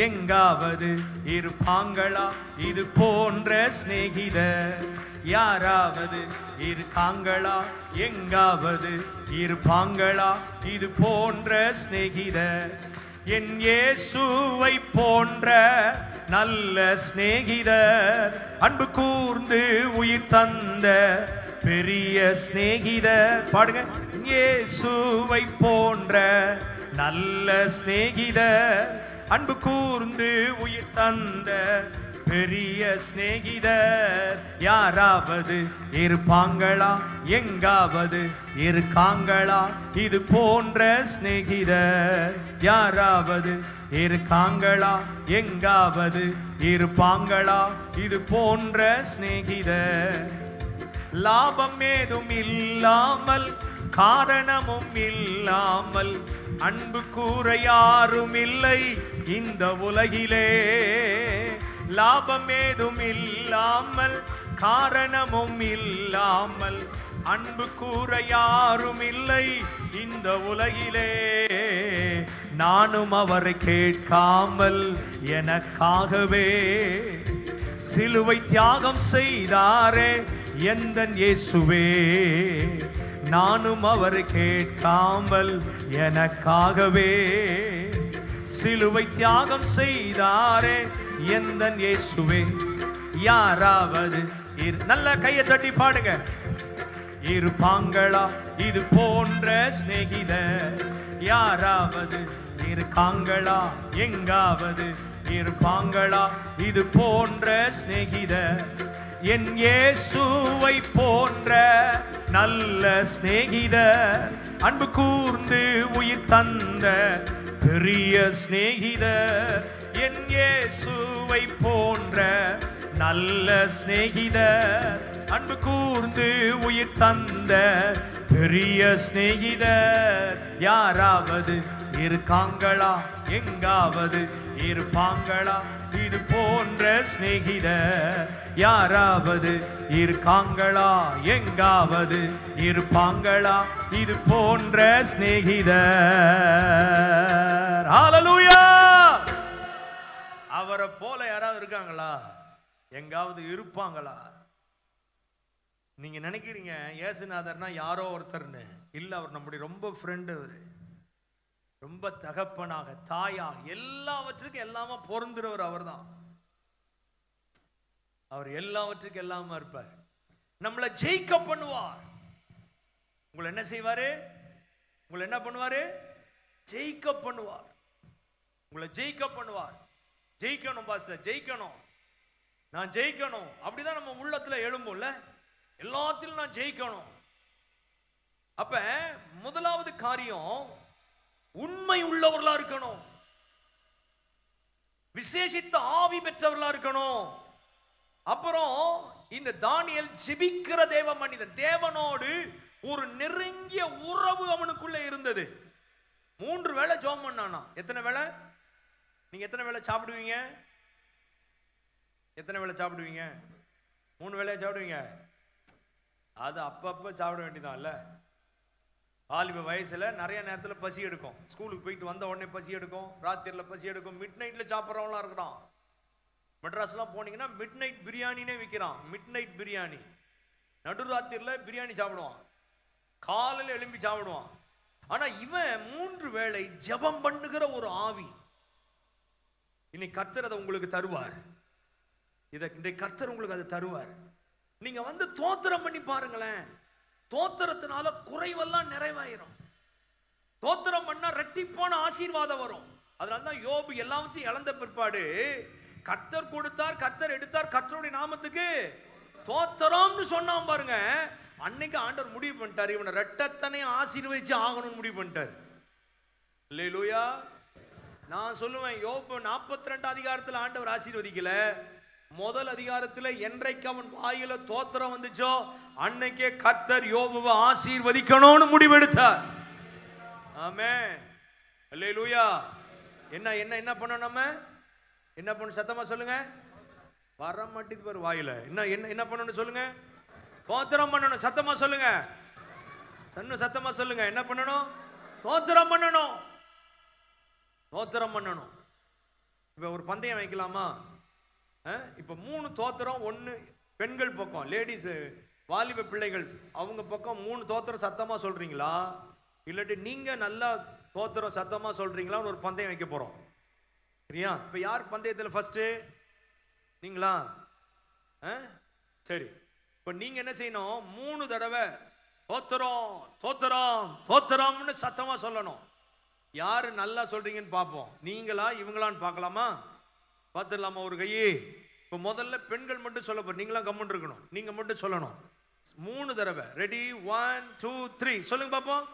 எங்காவது இருப்பாங்களா இது போன்ற சிநேகிதர்? யாராவது இருக்காங்களா, எங்காவது இருப்பாங்களா இது போன்ற சிநேகிதர்? என் இயேசுவை போன்ற நல்ல சிநேகிதர், அன்பு கூர்ந்து உயிர் தந்த பெரிய சிநேகிதர். பாடுங்க. இயேசுவை போன்ற நல்ல சிநேகிதர், அன்பு கூர்ந்து உயிர் தந்த பெரிய சிநேகிதர். யாராவது இருப்பாங்களா, எங்காவது இருக்காங்களா இது போன்ற சிநேகிதர்? யாராவது இருக்காங்களா, எங்காவது இருப்பாங்களா இது போன்ற சிநேகிதர்? லாபம் ஏதும் இல்லாமல், காரணமும் இல்லாமல் அன்பு கூற யாரும் இல்லை இந்த உலகிலே. லாபம் ஏதும் இல்லாமல், காரணமும் இல்லாமல் அன்பு கூற யாரும் இல்லை இந்த உலகிலே. நானும் அவரை கேட்காமல் எனக்காகவே சிலுவை தியாகம் செய்தாரே எந்தன் இயேசுவே. நானும் அவரை கேட்காமல் எனக்காகவே சிலுவை தியாகம் செய்தாரே எந்தன் இயேசுவே. யாராவது நல்ல கையை தட்டி பாடுங்க. இருப்பாங்களா இது போன்ற சிநேகிதர்? யாராவது இருக்காங்களா, எங்காவது இருப்பாங்களா இது போன்ற சிநேகிதர்? என் இயேசுவை போன்ற நல்ல சிநேகிதர், அன்பு கூர்ந்து உயிர் தந்த பெரிய சிநேகிதர். என் இயேசுவை போன்ற நல்ல சிநேகிதர், அன்பு கூர்ந்து உயிர் தந்த பெரிய சிநேகிதர். யாராவது இருக்காங்களா, எங்காவது இருப்பாங்களா இது போன்ற சிநேகிதர்? யாராவது இருக்காங்களா, எங்காவது இருப்பாங்களா இது போன்ற சிநேகிதர்? ஹல்லேலூயா! அவரை போல யாராவது இருக்காங்களா, எங்காவது இருப்பாங்களா? நீங்க நினைக்கிறீங்க இயேசுநாதர்னா யாரோ ஒருத்தர்னு. இல்ல, அவர் நம்முடைய ரொம்ப ஃப்ரெண்டு. அவரு ரொம்ப தகப்பனாக, தாயாக, எல்லாவற்றுக்கும் எல்லாமே பொருந்துறவர் அவர்தான். அவர் எல்லாவற்றுக்கும் எல்லாமா இருப்பார். நம்மளை ஜெயிக்க பண்ணுவார். உங்களை என்ன செய்வாரு? உங்களை என்ன பண்ணுவாரு? ஜெயிக்க பண்ணுவார். உங்களை ஜெயிக்க பண்ணுவார். ஜெயிக்கணும் பாஸ்டர், ஜெயிக்கணும், நான் ஜெயிக்கணும், அப்படிதான் நம்ம உள்ளத்துல எழும்பும்ல. எல்லாத்திலும் நான் ஜெயிக்கணும். அப்ப முதலாவது காரியம், உண்மை உள்ளவர்களா இருக்கணும், விசேஷித்த ஆவி பெற்றவர்களா இருக்கணும். அப்புறம் இந்த தானியேல் ஜெபிக்கிற தேவ மனிதன், தேவனோடு ஒரு நெருங்கிய உறவு அவனுக்குள்ள இருந்தது. 3 வேளை ஜெபம் பண்ணானா. எத்தனை வேளை? நீங்க எத்தனை வேளை சாப்பிடுவீங்க? எத்தனை வேளை சாப்பிடுவீங்க? 3 வேளையா சாப்பிடுவீங்க? அது அப்பப்ப சாப்பிட வேண்டியதான் இல்ல. வாலிப வயசுல நிறைய நேரத்துல பசி எடுக்கும். ஸ்கூலுக்கு போயிட்டு வந்த உடனே பசி எடுக்கும், ராத்திரில பசி எடுக்கும், மிட் நைட்ல சாப்பிட்றவங்களாம் இருக்கிறான். மெட்ராஸ்லாம் போனீங்கன்னா மிட் நைட் பிரியாணினே விற்கிறான். மிட் நைட் பிரியாணி, நடுராத்திரில பிரியாணி சாப்பிடுவான். காலையில் எழும்பி சாப்பிடுவான். ஆனா இவன் 3 வேளை ஜெபம் பண்ணுகிற ஒரு ஆவி. இன்னைக்கு கர்த்தர் அதை உங்களுக்கு தருவார். இன்றைக்கு கர்த்தர் உங்களுக்கு அதை தருவார். நீங்க வந்து தோத்திரம் பண்ணி பாருங்களேன். தோத்திரத்தினால குறைவெல்லாம் நிறைவாயிரும். தோத்திரம் பண்ணா ரெட்டிப்பான ஆசீர்வாதம் வரும். அதனால்தான் யோபு எல்லாத்தையும் இழந்த பிற்பாடு கர்த்தர் கொடுத்தார், கர்த்தர் எடுத்தார், கர்த்தருடைய நாமத்துக்கு தோத்திரம்னு சொன்னான் பாருங்க. அன்னைக்கு ஆண்டவர் முடிவு பண்ணிட்டார், இவனை ரெட்டத்தனை ஆசீர்வதிச்சு ஆகணும்னு முடிவு பண்ணிட்டார். அல்லேலூயா. நான் சொல்லுவேன், யோபு 42 அதிகாரத்தில் ஆண்டவர் ஆசீர்வதிக்கல. முதல் அதிகாரத்தில் என்றைக்கு அவன் வாயில தோத்திரம் வந்துச்சோ அன்னைக்கே கர்த்தர் யோபுவை ஆசீர்வதிக்கணும்னு முடிவெடுத்தார். ஆமென். அல்லேலூயா. என்ன என்ன என்ன பண்ணணும்? நம்ம என்ன பண்ணணும்? சத்தமா சொல்லுங்க. வர மாட்டேது பாரு வாயில. என்ன என்ன என்ன பண்ணணும் சொல்லுங்க. தோத்திரம் பண்ணணும். சத்தமா சொல்லுங்க. சத்தமா சொல்லுங்க. என்ன பண்ணணும்? தோத்திரம் பண்ணணும். தோத்திரம் பண்ணணும். இப்ப ஒரு பந்தயம் வைக்கலாமா? இப்ப 3 தோத்திரம், 1 பெண்கள் பக்கம், லேடிஸ் வாலிப பிள்ளைகள் அவங்க பக்கம் 3 தோத்திரம் சத்தமா சொல்றீங்களா, இல்லாட்டி நீங்க நல்லா தோத்திரம் சத்தமா சொல்றீங்களா? ஒரு பந்தயம் வைக்க போறோம். சரியா? இப்ப யார் பந்தயத்தில் ஃபர்ஸ்ட்? நீங்களா? சரி. இப்ப நீங்க என்ன செய்யணும்? 3 தடவை தோத்திரம் தோத்திரம் தோத்திரம்னு சத்தமா சொல்லணும். யாரு நல்லா சொல்றீங்கன்னு பார்ப்போம். நீங்களா இவங்களான்னு பார்க்கலாமா? பார்த்துடலாமா? ஒரு கையே. இப்போ முதல்ல பெண்கள் மட்டும் சொல்ல போறோம். நீங்களாம் கம்முன்னு இருக்கணும். நீங்க மட்டும் சொல்லணும் 3 தடவை. ரெடி? 1 2 3 சொல்லுங்க பார்ப்போம்.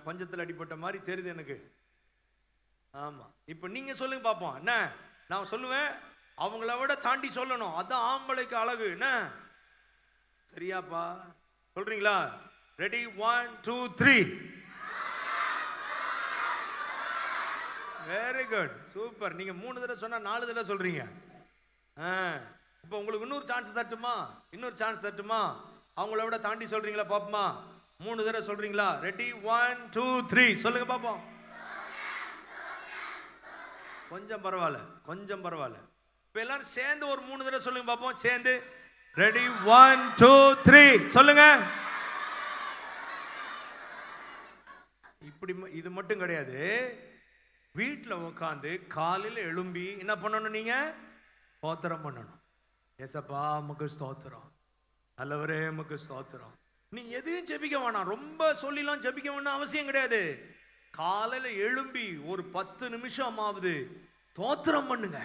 பஞ்சத்தில் அடிப்பட்ட மாதிரி தெரியுது எனக்கு. ஆமா. இப்போ நீங்க சொல்லுங்க பார்ப்போம். என்ன நான் சொல்லுவேன், அவங்கள விட தாண்டி சொல்லணும். அதான் ஆம்பளைக்கு அழகு. என்ன சரியாப்பா? சொல்றீங்களா? ரெடி? 1 2 3. Very good, super. நீங்க 3 தடவை சொன்னா 4 தடவை சொல்றீங்க. இப்போ உங்களுக்கு இன்னொரு சான்ஸ் தட்டுமா? இன்னொரு சான்ஸ் தட்டுமா? அவங்கள விட தாண்டி சொல்றீங்களா பாப்போமா? 3 தடவை சொல்றீங்களா? ரெடி? 1 2 3 சொல்லுங்க பாப்போம். கொஞ்சம் பரவாயில்ல, கொஞ்சம் பரவாயில்ல. இப்போ எல்லாரும் சேர்ந்து ஒரு 3 தடவை சொல்லுங்க பாப்போம். சேர்ந்து ரெடி? 1 2 3 சொல்லுங்க. இப்படி இது மட்டும் கிடையாது. வீட்டில் உட்காந்து காலையில் எழும்பி என்ன பண்ணணும்? நீங்க ஸ்தோத்திரம் பண்ணணும். ஏசப்பா உமக்கு ஸ்தோத்திரம், நல்லவரே உமக்கு ஸ்தோத்திரம். நீங்க எதையும் ஜெபிக்க வேணாம், ரொம்ப சொல்லிலாம் ஜெபிக்க வேணாம் அவசியம் கிடையாது. காலையில் எழும்பி ஒரு 10 நிமிஷமாவது ஸ்தோத்திரம் பண்ணுங்க.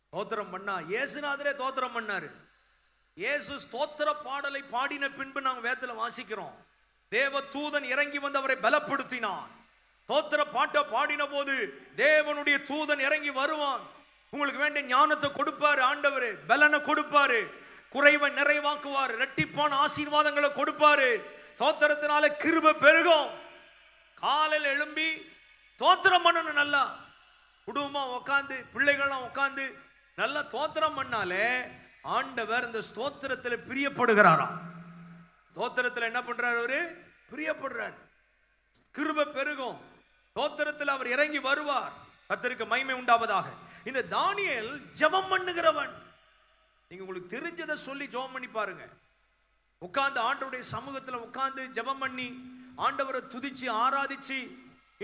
ஸ்தோத்திரம் பண்ணா இயேசுநாதரே ஸ்தோத்திரம் பண்ணாரு. இயேசு ஸ்தோத்திர பாடலை பாடின பின்பு நாங்கள் வேதத்தில் வாசிக்கிறோம், தேவ தூதன் இறங்கி வந்து அவரை பலப்படுத்தினான். ஸ்தோத்திர பாட்டை பாடின போது தேவனுடைய தூதன் இறங்கி வருவான். உங்களுக்கு வேண்டிய ஞானத்தை கொடுப்பாரு ஆண்டவர், பலனை கொடுப்பாரு, குறைவை நிறைவாக்குவார், இரட்டிப்பான ஆசீர்வாதங்களை கொடுப்பாரு. ஸ்தோத்திரத்தினால கிருபை பெருகும். காலையில் எழும்பி ஸ்தோத்திரம் பண்ணணும். நல்லா குடும்பமா உட்காந்து பிள்ளைகள்லாம் உட்காந்து நல்லா ஸ்தோத்திரம் பண்ணாலே ஆண்டவர் இந்த ஸ்தோத்திரத்தில் பிரியப்படுகிறாராம். ஸ்தோத்திரத்தில் என்ன பண்றாரு? அவரு பிரியப்படுறார். கிருபை பெருகும். ஸ்தோத்திரத்தில் அவர் இறங்கி வருவார். கர்த்தருக்கு மகிமை உண்டாவதாக. இந்த தானியேல் ஜெபம் பண்ணுகிறவன். நீங்க உங்களுக்கு தெரிஞ்சதை சொல்லி ஜெபம் பண்ணி பாருங்க. உட்கார்ந்து ஆண்டவருடைய சமூகத்தில் உட்கார்ந்து ஜெபம் பண்ணி ஆண்டவரை துதிச்சு ஆராதிச்சு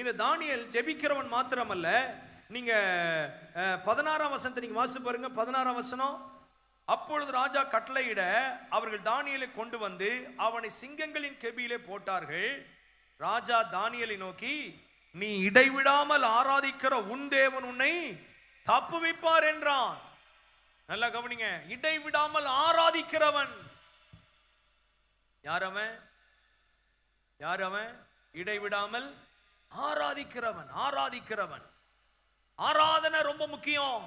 இந்த தானியேல் ஜெபிக்கிறவன் மாத்திரமல்ல. நீங்க 16ஆம் வசனத்தை நீங்க வாசிச்சு பாருங்க. 16ஆம் வசனம். அப்பொழுது ராஜா கட்டளையிட அவர்கள் தானியேலை கொண்டு வந்து அவனை சிங்கங்களின் கெபியிலே போட்டார்கள். ராஜா தானியேலை நோக்கி, நீ இடைவிடாமல் ஆராதிக்கிற உன் தேவன் உன்னை தப்புவிப்பார் என்றான். நல்லா கவனிங்க. இடைவிடாமல் ஆராதிக்கிறவன் யார் அவன்? யார் அவன்? இடைவிடாமல் ஆராதிக்கிறவன். ஆராதிக்கிறவன். ஆராதனை ரொம்ப முக்கியம்.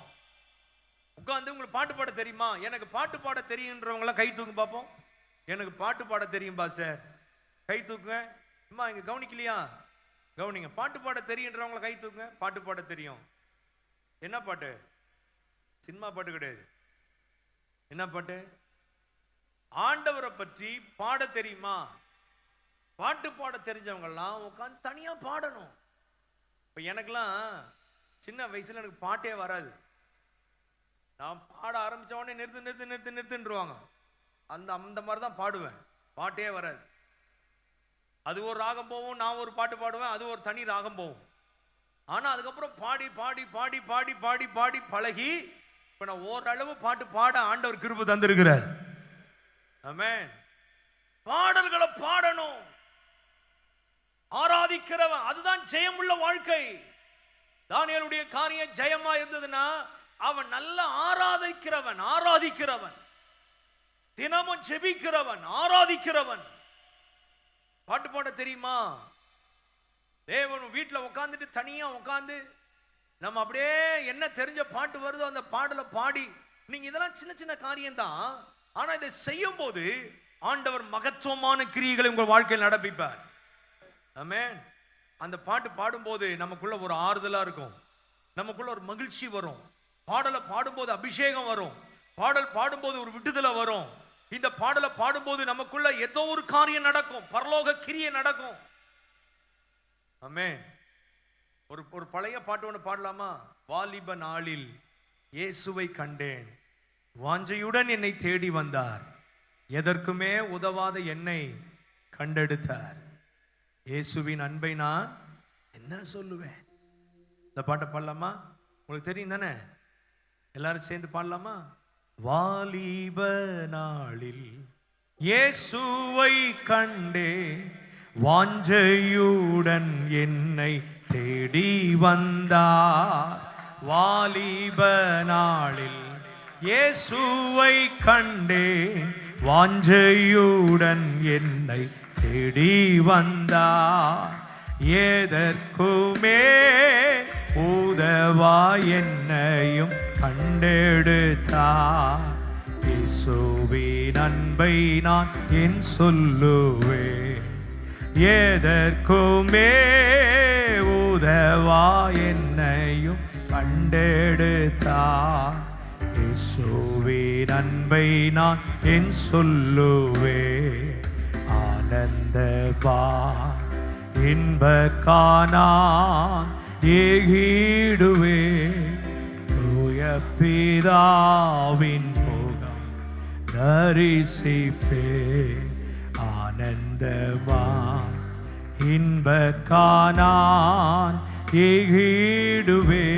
உட்கார்ந்து உங்களுக்கு பாட்டு பாட தெரியுமா? எனக்கு பாட்டு பாட தெரியுன்றவங்களாம் கை தூக்கு பார்ப்போம். எனக்கு பாட்டு பாட தெரியும் பாஸ்டர், கை தூக்குங்க. அம்மா இங்க கவனிக்கலையா? கவனிங்க. பாட்டு பாட தெரியுன்றவங்கள கை தூக்குங்க. பாட்டு பாட தெரியும். என்ன பாட்டு? சினிமா பாட்டு கிடையாது. என்ன பாட்டு? ஆண்டவரை பற்றி பாட தெரியுமா? பாட்டு பாட தெரிஞ்சவங்கெல்லாம் உட்காந்து தனியா பாடணும். இப்ப எனக்கெல்லாம் சின்ன வயசுல எனக்கு பாட்டே வராது. நான் பாட ஆரம்பிச்ச உடனே நிறுத்து நிறுத்து நிறுத்து நிறுத்துன்றுவாங்க. அந்த அந்த மாதிரி தான் பாடுவேன், பாட்டே வராது. அது ஒரு ராகம் போகும், நான் ஒரு பாட்டு பாடுவேன், அது ஒரு தனி ராகம் போகும். ஆனா அதுக்கப்புறம் பாடி பாடி பாடி பாடி பாடி பாடி பழகி இப்ப நான் ஓரளவு பாட்டு பாட ஆண்டவர் கிருபை தந்திருக்கிறார். ஆமென். பாடல்களை பாடணும், ஆராதிக்கிறவன், அதுதான் ஜெயமுள்ள வாழ்க்கை. தானியேலுடைய காரியம் ஜெயமா இருந்ததுன்னா அவன் நல்ல ஆராதிக்கிறவன், தினமும் ஜெபிக்கிறவன், ஆராதிக்கிறவன். பாட்டு பாட தெரியுமா? தேவன் வீட்டில் உட்காந்துட்டு தனியா உட்காந்து நம்ம அப்படியே என்ன தெரிஞ்ச பாட்டு வருதோ அந்த பாடலை பாடி, நீங்க இதெல்லாம் சின்ன சின்ன காரியம் தான், ஆனா இதை செய்யும் போது ஆண்டவர் மகத்துவமான கிரியைகளை உங்கள் வாழ்க்கையில் நடப்பிப்பார். ஆமென். அந்த பாட்டு பாடும்போது நமக்குள்ள ஒரு ஆறுதலா இருக்கும், நமக்குள்ள ஒரு மகிழ்ச்சி வரும். பாடலை பாடும்போது அபிஷேகம் வரும், பாடல் பாடும்போது ஒரு விடுதலை வரும். இந்த பாடலை பாடும்போது நமக்குள்ள ஏதோ ஒரு காரியம் நடக்கும், பரலோக கிரியை நடக்கும். ஆமென். ஒரு பழைய பாட்டு ஒன்று பாடலாமா? வாலிப நாளில் இயேசுவை கண்டேன், வாஞ்சையுடன் என்னை தேடி வந்தார், எதற்குமே உதவாத என்னை கண்டெடுத்தார், இயேசுவின் அன்பை நான் என்ன சொல்லுவேன். இந்த பாட்டை பாடலாமா? உங்களுக்கு தெரியும் தானே? எல்லாரும் சேர்ந்து பாடலாமா? வாலிப நாளில் இயேசுவை கண்டே, வாஞ்சையுடன் என்னை தேடி வந்தார், வாலிப நாளில் இயேசுவை கண்டே, வாஞ்சையுடன் என்னை தேடி வந்தார், எதற்குமே உதவா என்னையும் கண்டெடுத்தார், இயேசுவின் அன்பை நான் என் சொல்லுவேன், எதற்குமே உதவா என்னையும் கண்டெடுத்தார், இயேசுவின் அன்பை நான் என் சொல்லுவேன், ஆனந்தபா இன்ப காணான் ஏகிடுவே, தூய பிதாவின் முகம் தரிசிப்பே, ஆனந்தமா இன்ப காணான் ஏகிடுவே,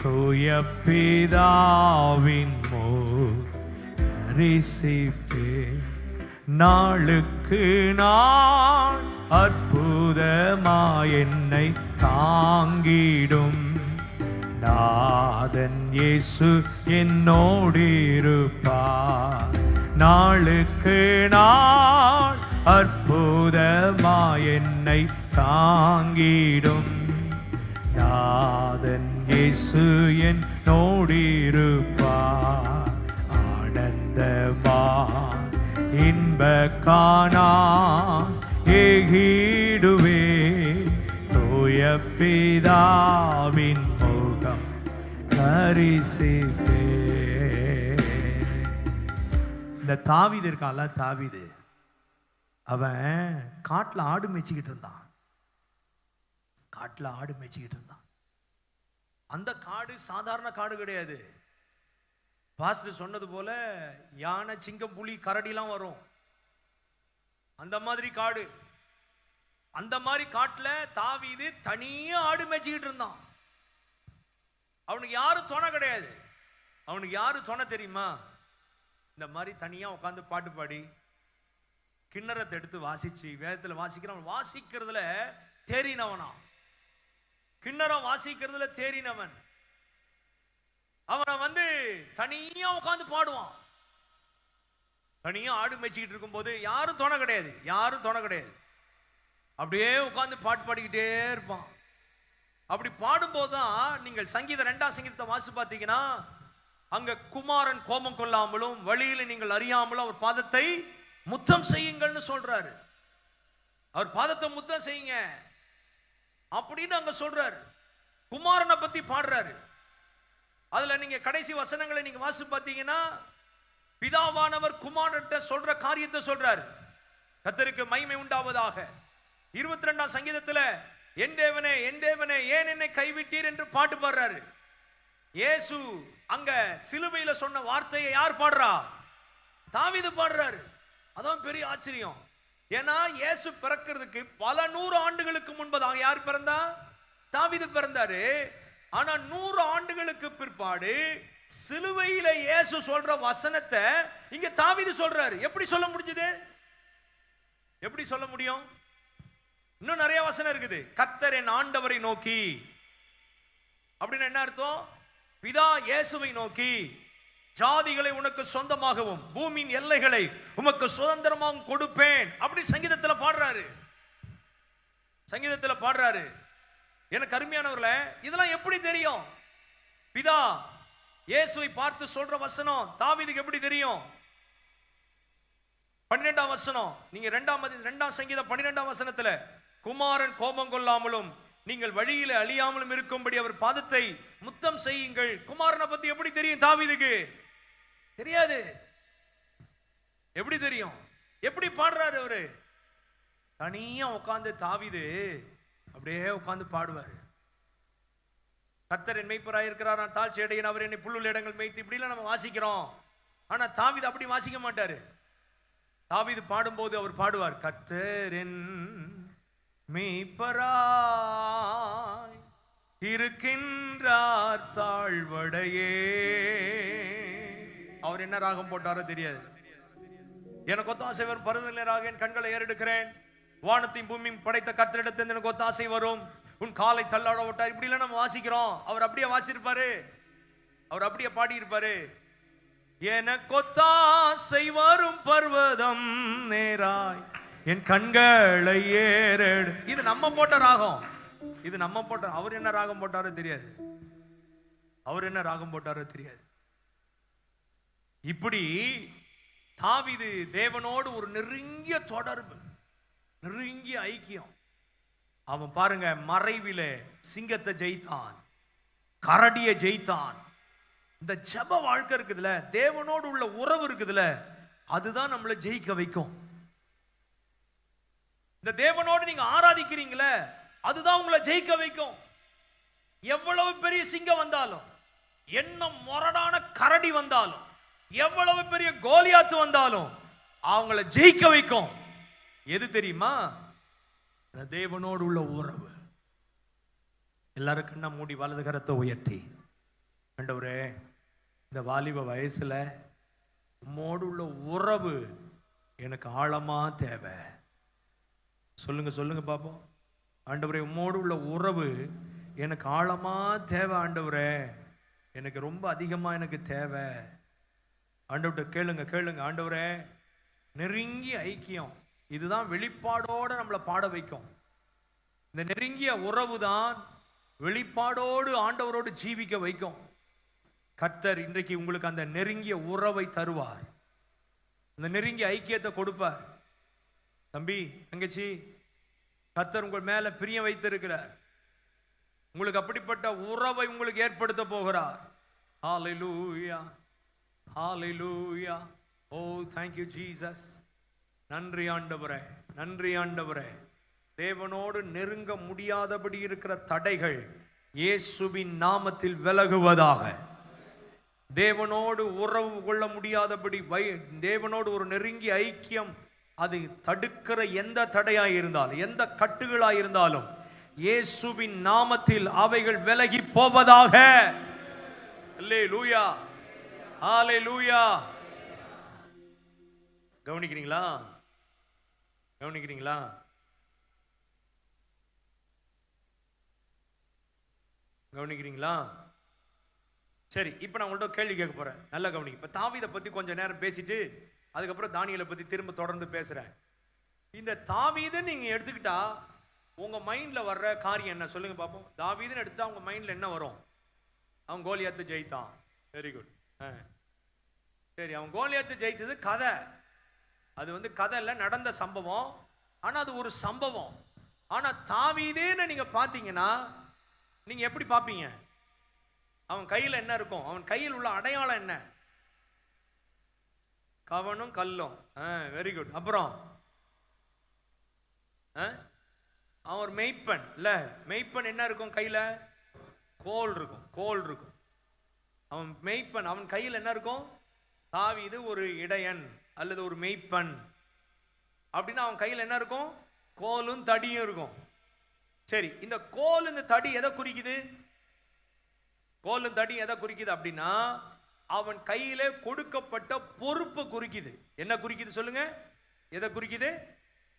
தூய பிதாவின் முகம் தரிசிப்பே, நாளுக்கு நாள் அற்புதமாய் என்னை தாங்கிடும், நாதன் இயேசு என்னோடிருப்பார், நாளுக்கு நாள் அற்புதமாய் என்னை தாங்கிடும், நாதன் இயேசு என்னோடிருப்பார், ஆனந்தமா இன்ப காணான் ஏகிடுவே, தூய பிதாவின் முகம் தரிசிப்பே. இந்த தாவீது இருக்கான்ல, தாவீது அவன் காட்டுல ஆடு மேய்ச்சிக்கிட்டு இருந்தான், காட்டுல ஆடு மேய்ச்சிக்கிட்டு இருந்தான். அந்த காடு சாதாரண காடு கிடையாது. பாஸ்டர் சொன்னது போல யானை, சிங்கம், புலி, கரடிலாம் வரும், அந்த மாதிரி காடு. அந்த மாதிரி காட்டுல தாவீது தனியா ஆடு மேய்ச்சிக்கிட்டு இருந்தான். அவனுக்கு யாரும் துணை கிடையாது. அவனுக்கு யாரு துணை தெரியுமா? இந்த மாதிரி தனியா உட்காந்து பாட்டு பாடி கிண்ணறத்தை எடுத்து வாசிச்சு, வேதத்துல வாசிக்கிறான், வாசிக்கிறதுல தேறினவனா, கிண்ணறம் வாசிக்கிறதுல தேறினவன். அவனை தனியா உட்காந்து பாடுவான். தனியா ஆடு மேய்ச்சிக்கிட்டு இருக்கும் போது யாரும் துணை கிடையாது, யாரும் துணை கிடையாது. அப்படியே உட்காந்து பாட்டு பாடிக்கிட்டே இருப்பான். அப்படி பாடும்போதுதான் நீங்கள் சங்கீதம் 2ஆம் சங்கீதத்தை வாசி பார்த்தீங்கன்னா, அங்க குமாரன் கோபம் கொள்ளாமலும் வழியில நீங்கள் அறியாமலும் அவர் பாதத்தை முத்தம் செய்யுங்கள்னு சொல்றாரு. அவர் பாதத்தை முத்தம் செய்யுங்க அப்படின்னு அங்க சொல்றாரு. குமாரனை பத்தி பாடுறாரு. அதுல நீங்க கடைசி வசனங்களை நீங்க வாசி பார்த்தீங்கன்னா, பிதாவானவர் குமாரன்ட்ட சொல்ற காரியத்தை சொல்றாரு. கர்த்தருக்கு மகிமை உண்டாவதாக. 22ஆம் சங்கீதத்துல என் தேவனே என் தேவனே ஏன் என்னை கைவிட்டீர் என்று பாட்டு பாடுறாரு. இயேசு அங்க சிலுவையில சொன்ன வார்த்தையை யார் பாடுறா? தாவீது பாடுறாரு. அதான் பெரிய ஆச்சரியம். ஏன்னா இயேசு பிறக்கிறதுக்கு பல 100 ஆண்டுகளுக்கு முன்பதாக யார் பிறந்தா? தாவீது பிறந்தாரு. ஆனா 100 ஆண்டுகளுக்கு பிற்பாடு சிலுவையில இயேசு சொல்ற வசனத்தை இங்க தாவீது சொல்றாரு. எப்படி சொல்ல முடிஞ்சது? எப்படி சொல்ல முடியும்? இன்னும் நிறைய வசனம் இருக்குது. கர்த்தர் என் ஆண்டவரை நோக்கி, அப்படின்னு என்ன அர்த்தம்? பிதா இயேசுவை நோக்கி, ஜாதிகளை உனக்கு சொந்தமாகவும் பூமியின் எல்லைகளை உமக்கு சுதந்திரமாகவும் கொடுப்பேன் அப்படி சங்கீதத்தில் பாடுறாரு. சங்கீதத்தில் பாடுறாரு. எனக்கு அருமையானவர்களே, இதெல்லாம் எப்படி தெரியும்? பிதா இயேசுவை பார்த்து சொல்ற வசனம் தாவீதுக்கு எப்படி தெரியும்? 12ஆம் வசனம், நீங்க 2ஆம் சங்கீதம் 12ஆம் வசனத்துல, குமாரன் கோபம் கொள்ளாமலும் நீங்கள் வழியில அழியாமலும் இருக்கும்படி அவர் பாதத்தை முத்தம் செய்யுங்கள். குமாரனை பத்தி எப்படி தெரியும் தாவீதுக்கு? தெரியாது. எப்படி தெரியும்? எப்படி பாடுறாரு அவரு? தனியா உட்கார்ந்து தாவீது அப்படியே உட்கார்ந்து பாடுவாரு. கர்த்தர் என் மேய்ப்பராய் இருக்கிறார், நான் தாழ்ச்சி அடையேன், அவர் என்னை புல்லுள்ள இடங்கள் மேய்த்து, இப்படிலாம் நம்ம வாசிக்கிறோம். ஆனா தாவீது அப்படி வாசிக்க மாட்டாரு. தாவீது பாடும்போது அவர் பாடுவார், கர்த்தர் என் மேய்ப்பராய் இருக்கின்றார் தாழ்வடையே. அவர் என்ன ராகம் போட்டாரோ தெரியாது. எனக்கு ஒத்தாசை வரும் பருவநிலையாக என் கண்களை ஏறெடுக்கிறேன், வானத்தையும் பூமியும் படைத்த கர்த்தரிடத்தில் எனக்கு ஒத்தாசை வரும், உன் காலை தள்ளாட விட்டார். இப்படி எல்லாம் நம்ம வாசிக்கிறோம். அவர் அப்படியே வாசிருப்பாரு, அவர் அப்படியே பாடி இருப்பாரு. எனக்கு ஒத்தாசை வரும் பர்வதம் நேராய் என் கண்களை ஏறெடு. இது நம்ம போட்ட ராகம். இது நம்ம போட்ட. அவர் என்ன ராகம் போட்டாரோ தெரியாது. அவர் என்ன ராகம் போட்டாரோ தெரியாது. இப்படி தாவீது தேவனோடு ஒரு நெருங்கிய தொடர்பு, நெருங்கிய ஐக்கியம். அவன் பாருங்க, மறைவிலே சிங்கத்தை ஜெயித்தான், கரடியை ஜெயித்தான். இந்த ஜெப வாழ்க்கை இருக்குதுல, தேவனோடு உள்ள உறவு இருக்குதுல, அதுதான் நம்மளை ஜெயிக்க வைக்கும். இந்த தேவனோடு நீங்க ஆராதிக்கிறீங்களே, அதுதான் உங்களை ஜெயிக்க வைக்கும். எவ்வளவு பெரிய சிங்கம் வந்தாலும், என்ன முரடான கரடி வந்தாலும், எவ்வளவு பெரிய கோலியாத்து வந்தாலும் அவங்கள ஜெயிக்க வைக்கும். எது தெரியுமா? தேவனோடு உள்ள உறவு. எல்லாரும் கண்ணை மூடி வலது கரத்தை உயர்த்தி, ஆண்டவரே இந்த வாலிப வயசுல உம்மோடு உள்ள உறவு எனக்கு ஆழமா தேவை. சொல்லுங்க சொல்லுங்க பாப்போம். ஆண்டவரே உம்மோடு உள்ள உறவு எனக்கு ஆழமா தேவை. ஆண்டவரே எனக்கு ரொம்ப அதிகமா எனக்கு தேவை. ஆண்டவர்கிட்ட கேளுங்க கேளுங்க. ஆண்டவரே நெருங்கிய ஐக்கியம், இதுதான் வெளிப்பாடோட நம்மளை பாட வைக்கும். இந்த நெருங்கிய உறவு தான் வெளிப்பாடோடு ஆண்டவரோடு ஜீவிக்க வைக்கும். கர்த்தர் இன்றைக்கு உங்களுக்கு அந்த நெருங்கிய உறவை தருவார், அந்த நெருங்கிய ஐக்கியத்தை கொடுப்பார். தம்பி தங்கச்சி, கர்த்தர் உங்கள் மேல பிரியம் வைத்திருக்கிறார். உங்களுக்கு அப்படிப்பட்ட உறவை உங்களுக்கு ஏற்படுத்த போகிறார். ஹalleluya ஹalleluya. ஓ thank you Jesus. நன்றி ஆண்டவரே, நன்றி ஆண்டவரே. தேவனோடு நெருங்க முடியாதபடி இருக்கிற தடைகள் இயேசுவின் நாமத்தில் விலகுவதாக. தேவனோடு உறவு கொள்ள முடியாதபடி, தேவனோடு ஒரு நெருங்கிய ஐக்கியம் அது தடுக்கிற எந்த தடையாய் இருந்தாலும், எந்த கட்டுகளாய் இருந்தாலும் இயேசுவின் நாமத்தில் அவைகள் விலகி போவதாக. அல்லேலூயா ஹalleluya. கவனிக்கிறீங்களா? கவனிக்கிறீங்களா? கவனிக்கிறீங்களா? சரி, இப்போ நான் உங்கள்கிட்ட கேள்வி கேட்க போறேன். நல்லா கவனிங்க. இப்போ தாவீதை பத்தி கொஞ்சம் நேரம் பேசிட்டு அதுக்கப்புறம் தானியேலை பத்தி திரும்ப தொடர்ந்து பேசுறேன். இந்த தாவீதுன்னு நீங்க எடுத்துக்கிட்டா உங்க மைண்ட்ல வர்ற காரியம் என்ன சொல்லுங்க பாப்போம். தாவீதுன்னு எடுத்துட்டா உங்க மைண்ட்ல என்ன வரும்? அவன் கோலியாத்தை ஜெயித்தான். Very good. சரி, அவன் கோலியாத்தை ஜெயிச்சது கதை. அது கதையில நடந்த சம்பவம். ஆனா அது ஒரு சம்பவம். ஆனா தாவீதுன்னு நீங்க பாத்தீங்கன்னா நீங்க எப்படி பாப்பீங்க? அவன் கையில் என்ன இருக்கும்? அவன் கையில் உள்ள அடையாளம் என்ன? கவனும் கல்லும். Very good. அப்புறம் அவன் ஒரு மெய்ப்பன் இல்ல? மெய்ப்பன் என்ன இருக்கும் கையில? கோல் இருக்கும். கோல் இருக்கும். அவன் மெய்ப்பன், அவன் கையில் என்ன இருக்கும்? தாவீது ஒரு இடையன் அல்லது ஒரு மெய்ப்பன் அப்படின்னா அவன் கையில் என்ன இருக்கும்? கோலும் தடியும் இருக்கும். சரி, இந்த கோல் இந்த தடி எதை குறிக்குது? கோலும் தடி எதை குறிக்குது அப்படின்னா அவன் கையில கொடுக்கப்பட்ட பொறுப்பு குறிக்குது. என்ன குறிக்குது சொல்லுங்க? எதை குறிக்குது?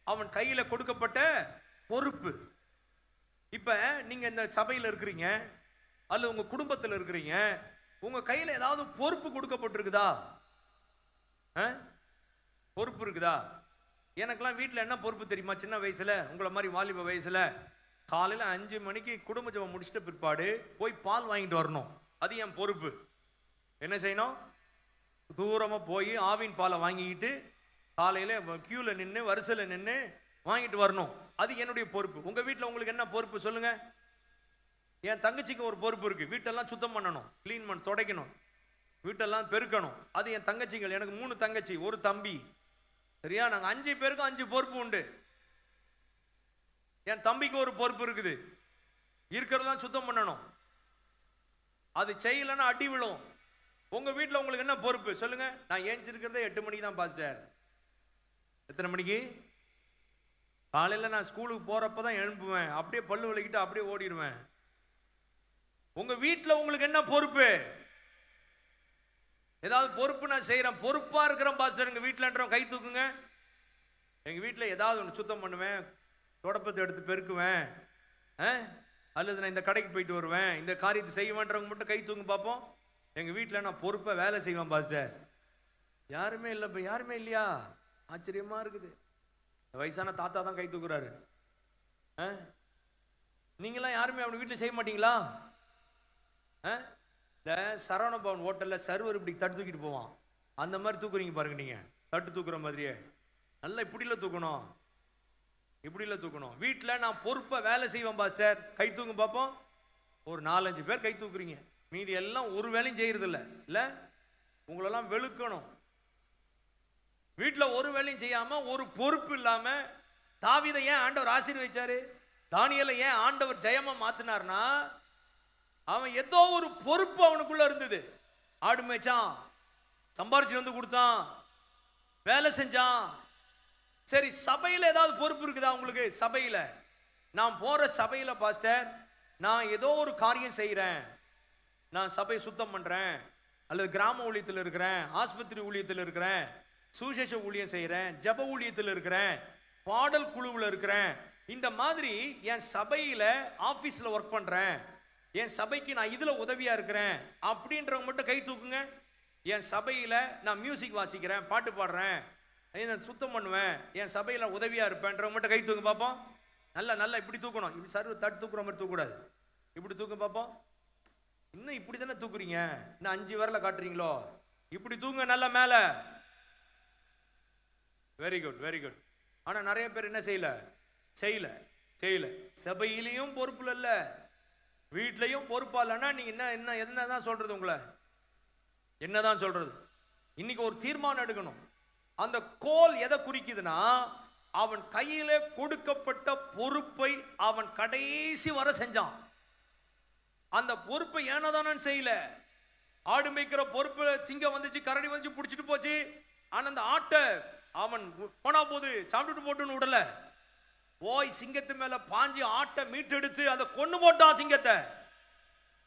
அவன் கையில கொடுக்கப்பட்ட பொறுப்பு. இப்ப நீங்க இந்த சபையில் இருக்கிறீங்க அல்லது உங்க குடும்பத்தில் இருக்கிறீங்க, உங்க கையில ஏதாவது பொறுப்பு கொடுக்கப்பட்டிருக்குதா? பொறுப்பு இருக்குதா? எனக்கெல்லாம் வீட்டில் என்ன பொறுப்பு தெரியுமா? சின்ன வயசுல, உங்களை மாதிரி வாலிப வயசுல, காலையில் 5 மணிக்கு குடும்ப ஜெபம் முடிச்சிட்ட பிற்பாடு போய் பால் வாங்கிட்டு வரணும். அது என் பொறுப்பு. என்ன செய்யணும்? தூரமாக போய் ஆவின் பாலை வாங்கிக்கிட்டு காலையில் கியூல நின்று வரிசையில் நின்று வாங்கிட்டு வரணும். அது என்னுடைய பொறுப்பு. உங்கள் வீட்டில் உங்களுக்கு என்ன பொறுப்பு சொல்லுங்க? என் தங்கச்சிக்கு ஒரு பொறுப்பு இருக்கு. வீட்டெல்லாம் சுத்தம் பண்ணணும், கிளீன் பண்ண, துடைக்கணும், வீட்டெல்லாம் பெருக்கணும். அது என் தங்கச்சிகள். எனக்கு 3 தங்கச்சி, ஒரு தம்பி. சரியா? நாங்கள் 5 பேருக்கும் 5 பொறுப்பு உண்டு. என் தம்பிக்கு ஒரு பொறுப்பு இருக்குது, இருக்கிறதெல்லாம் சுத்தம் பண்ணணும். அது செய்யலன்னா அடி விழும். உங்க வீட்டில் உங்களுக்கு என்ன பொறுப்பு சொல்லுங்க? நான் ஏஞ்சிருக்கிறதே 8 மணிக்கு தான் பாஸ்டர். எத்தனை மணிக்கு? காலையில் நான் ஸ்கூலுக்கு போறப்ப தான் எழுப்புவேன். அப்படியே பல்லு விளக்கிட்டு அப்படியே ஓடிடுவேன். உங்க வீட்டில் உங்களுக்கு என்ன பொறுப்பு? ஏதாவது பொறுப்பு நான் செய்யறேன், பொறுப்பா இருக்கிறேன் பாஸ்டர் எங்க வீட்டில் கை தூக்குங்க. எங்க வீட்டில் ஏதாவது ஒன்று சுத்தம் பண்ணுவேன், தொடப்பத்தை எடுத்து பெருக்குவேன், அல்லது நான் இந்த கடைக்கு போயிட்டு வருவேன், இந்த காரியத்தை செய்வேன்றவங்க மட்டும் கை தூங்க பார்ப்போம். எங்க வீட்டில் நான் பொறுப்பை வேலை செய்வேன் பாஸ்டர். யாருமே இல்லை. இப்போ யாருமே இல்லையா? ஆச்சரியமா இருக்குது. வயசான தாத்தா தான் கை தூக்குறாரு. நீங்களாம் யாருமே அவன் வீட்டில் செய்ய மாட்டீங்களா? இந்த சரவண பவன் ஹோட்டலில் சர்வர் இப்படி தட்டு தூக்கிட்டு போவான், அந்த மாதிரி தூக்குறீங்க பாருங்க. நீங்க தட்டு தூக்குற மாதிரியே நல்லா இப்படில தூக்கணும், இப்படில தூக்கணும். வீட்டில் நான் பொறுப்பை வேலை செய்வேன் பாஸ்டர், கை தூங்க பார்ப்போம். ஒரு 4-5 பேர் கை தூக்குறீங்க, மீதி எல்லாம் ஒரு வேலையும் செய்யறது இல்லை. உங்களெல்லாம் வெளுக்கணும். வீட்டில் ஒரு வேலையும் செய்யாம ஒரு பொறுப்பு இல்லாம தாவீதை ஏன் ஆண்டவர் ஆசீர்வதிச்சாரு? தானியேலை ஏன் ஆண்டவர் ஜெயமா மாத்தினார்னா அவன் ஏதோ ஒரு பொறுப்பு அவனுக்குள்ள இருந்தது. ஆடு மேய்ச்சான், சம்பாரிச்சு வந்து கொடுத்தான், வேலை செஞ்சான். சரி, சபையில் ஏதாவது பொறுப்பு இருக்குதா உங்களுக்கு? சபையில் நான் போற சபையில் பாஸ்டர் நான் ஏதோ ஒரு காரியம் செய்கிறேன், நான் சபையை சுத்தம் பண்றேன், அல்லது கிராம ஊழியத்தில் இருக்கிறேன், ஆஸ்பத்திரி ஊழியத்தில் இருக்கிறேன், சுவிசேஷ ஊழியம் செய்கிறேன், ஜப ஊழியத்தில் இருக்கிறேன், பாடல் குழுவில் இருக்கிறேன், இந்த மாதிரி என் சபையில் ஆஃபீஸில் ஒர்க் பண்ணுறேன், என் சபைக்கு நான் இதில் உதவியாக இருக்கிறேன் அப்படின்றவங்க மட்டும் கை தூக்குங்க. என் சபையில் நான் மியூசிக் வாசிக்கிறேன், பாட்டு பாடுறேன், சுத்தம் பண்ணுவேன், என் சபையில் உதவியாக இருப்பேன்றவங்க மட்டும் கை தூக்கு பார்ப்போம். நல்லா நல்லா இப்படி தூக்கணும். இப்படி சர்வ தட்டு தூக்குற மாதிரி தூக்கக்கூடாது. இப்படி தூக்க பார்ப்போம். இன்னும் இப்படி தானே தூக்குறீங்க, இன்னும் 5 விரல காட்டுறீங்களோ? இப்படி தூங்க நல்லா மேலே. Very good, very good. ஆனா நிறைய பேர் என்ன செய்யல. சபையிலையும் பொறுப்புல இல்ல, வீட்லயும் பொறுப்பா இல்லைன்னா நீங்க என்னதான் சொல்றது? உங்களை என்னதான் சொல்றது? இன்னைக்கு ஒரு தீர்மானம் எடுக்கணும். அந்த கோல் எதை குறிக்குதுன்னா அவன் கையில கொடுக்கப்பட்ட பொறுப்பை அவன் கடைசி வர செஞ்சான். அந்த பொறுப்பை ஏனதானு செய்யல. ஆடு மேய்க்கிற பொறுப்பு, சிங்கம் வந்துச்சு, கரடி வந்துச்சு, பிடிச்சிட்டு போச்சு. ஆனா அந்த ஆட்டை அவன் போனா போது சாப்பிட்டுட்டு போட்டுன்னு விடல. போய் சிங்கத்து மேல பாஞ்சி ஆட்டை மீட்டெடுத்து அதை கொண்டு போட்டான் சிங்கத்தை.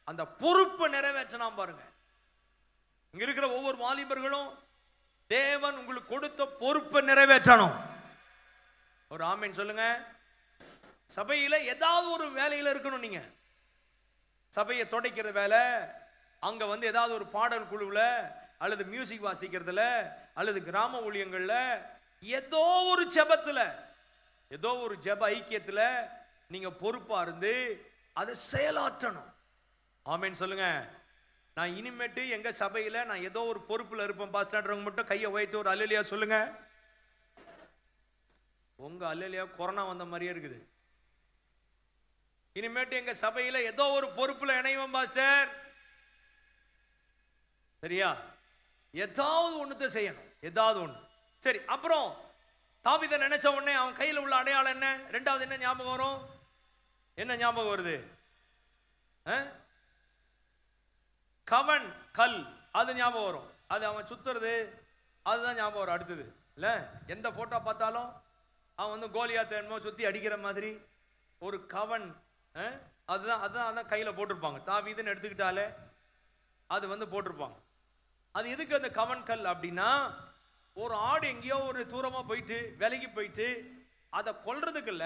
அந்த பொறுப்பை நிறைவேற்றினான் பாருங்க. இங்க இருக்கிற ஒவ்வொரு வாலிபர்களும் தேவன் உங்களுக்கு கொடுத்த பொறுப்பை நிறைவேற்றணும். ஒரு ஆமீன் சொல்லுங்க. சபையில ஏதாவது ஒரு வேலையில இருக்கணும். நீங்க சபையை துடைக்கிற வேலை, அங்க ஏதாவது ஒரு பாடல் குழுவில் அல்லது மியூசிக் வாசிக்கிறதுல அல்லது கிராம ஊழியங்கள்ல ஏதோ ஒரு ஜெபத்துல, ஏதோ ஒரு ஜெப ஐக்கியத்துல நீங்க பொறுப்பா இருந்து அதை செயலாற்றணும். ஆமீன் சொல்லுங்க. நான் இனிமேட்டு எங்க சபையில நான் ஏதோ ஒரு பொறுப்புல இருப்பேன் பாஸ்டர்ன்றவங்க மட்டும் கையை வைத்து ஒரு அல்லேலியா சொல்லுங்க. உங்க அல்லேலியா கொரோனா வந்த மாதிரியே இருக்குது. இனிமேட்டு எங்க சபையில ஏதோ ஒரு பொறுப்புல இணைவோம் பாஸ்டர். சரியா? ஏதாவது ஒண்ணுத்த செய்யணும், ஏதாவது ஒண்ணு. சரி, அப்புறம் தாவீதை நினைச்ச உடனே அவன் கையில் உள்ள அடையாளம் என்ன? ரெண்டாவது என்ன ஞாபகம் வரும்? என்ன ஞாபகம் வருது? கவன், கல், அது ஞாபகம் வரும். அது அவன் சுத்துறது அதுதான் ஞாபகம் வரும் அடுத்தது இல்ல. எந்த போட்டோ பார்த்தாலும் அவன் வந்து கோலியாத்தை என்னமோ சுத்தி அடிக்கிற மாதிரி ஒரு கவன், அதுதான் அதான் அதான் கையில போட்டிருப்பாங்க. தாவீதுன்னு எடுத்துக்கிட்டாலே அது வந்து போட்டிருப்பாங்க. அது எதுக்கு அந்த கவன் கல் அப்படின்னா, ஒரு ஆடு எங்கேயோ ஒரு தூரமா போயிட்டு விலகி போயிட்டு அதை கொல்றதுக்கு இல்ல,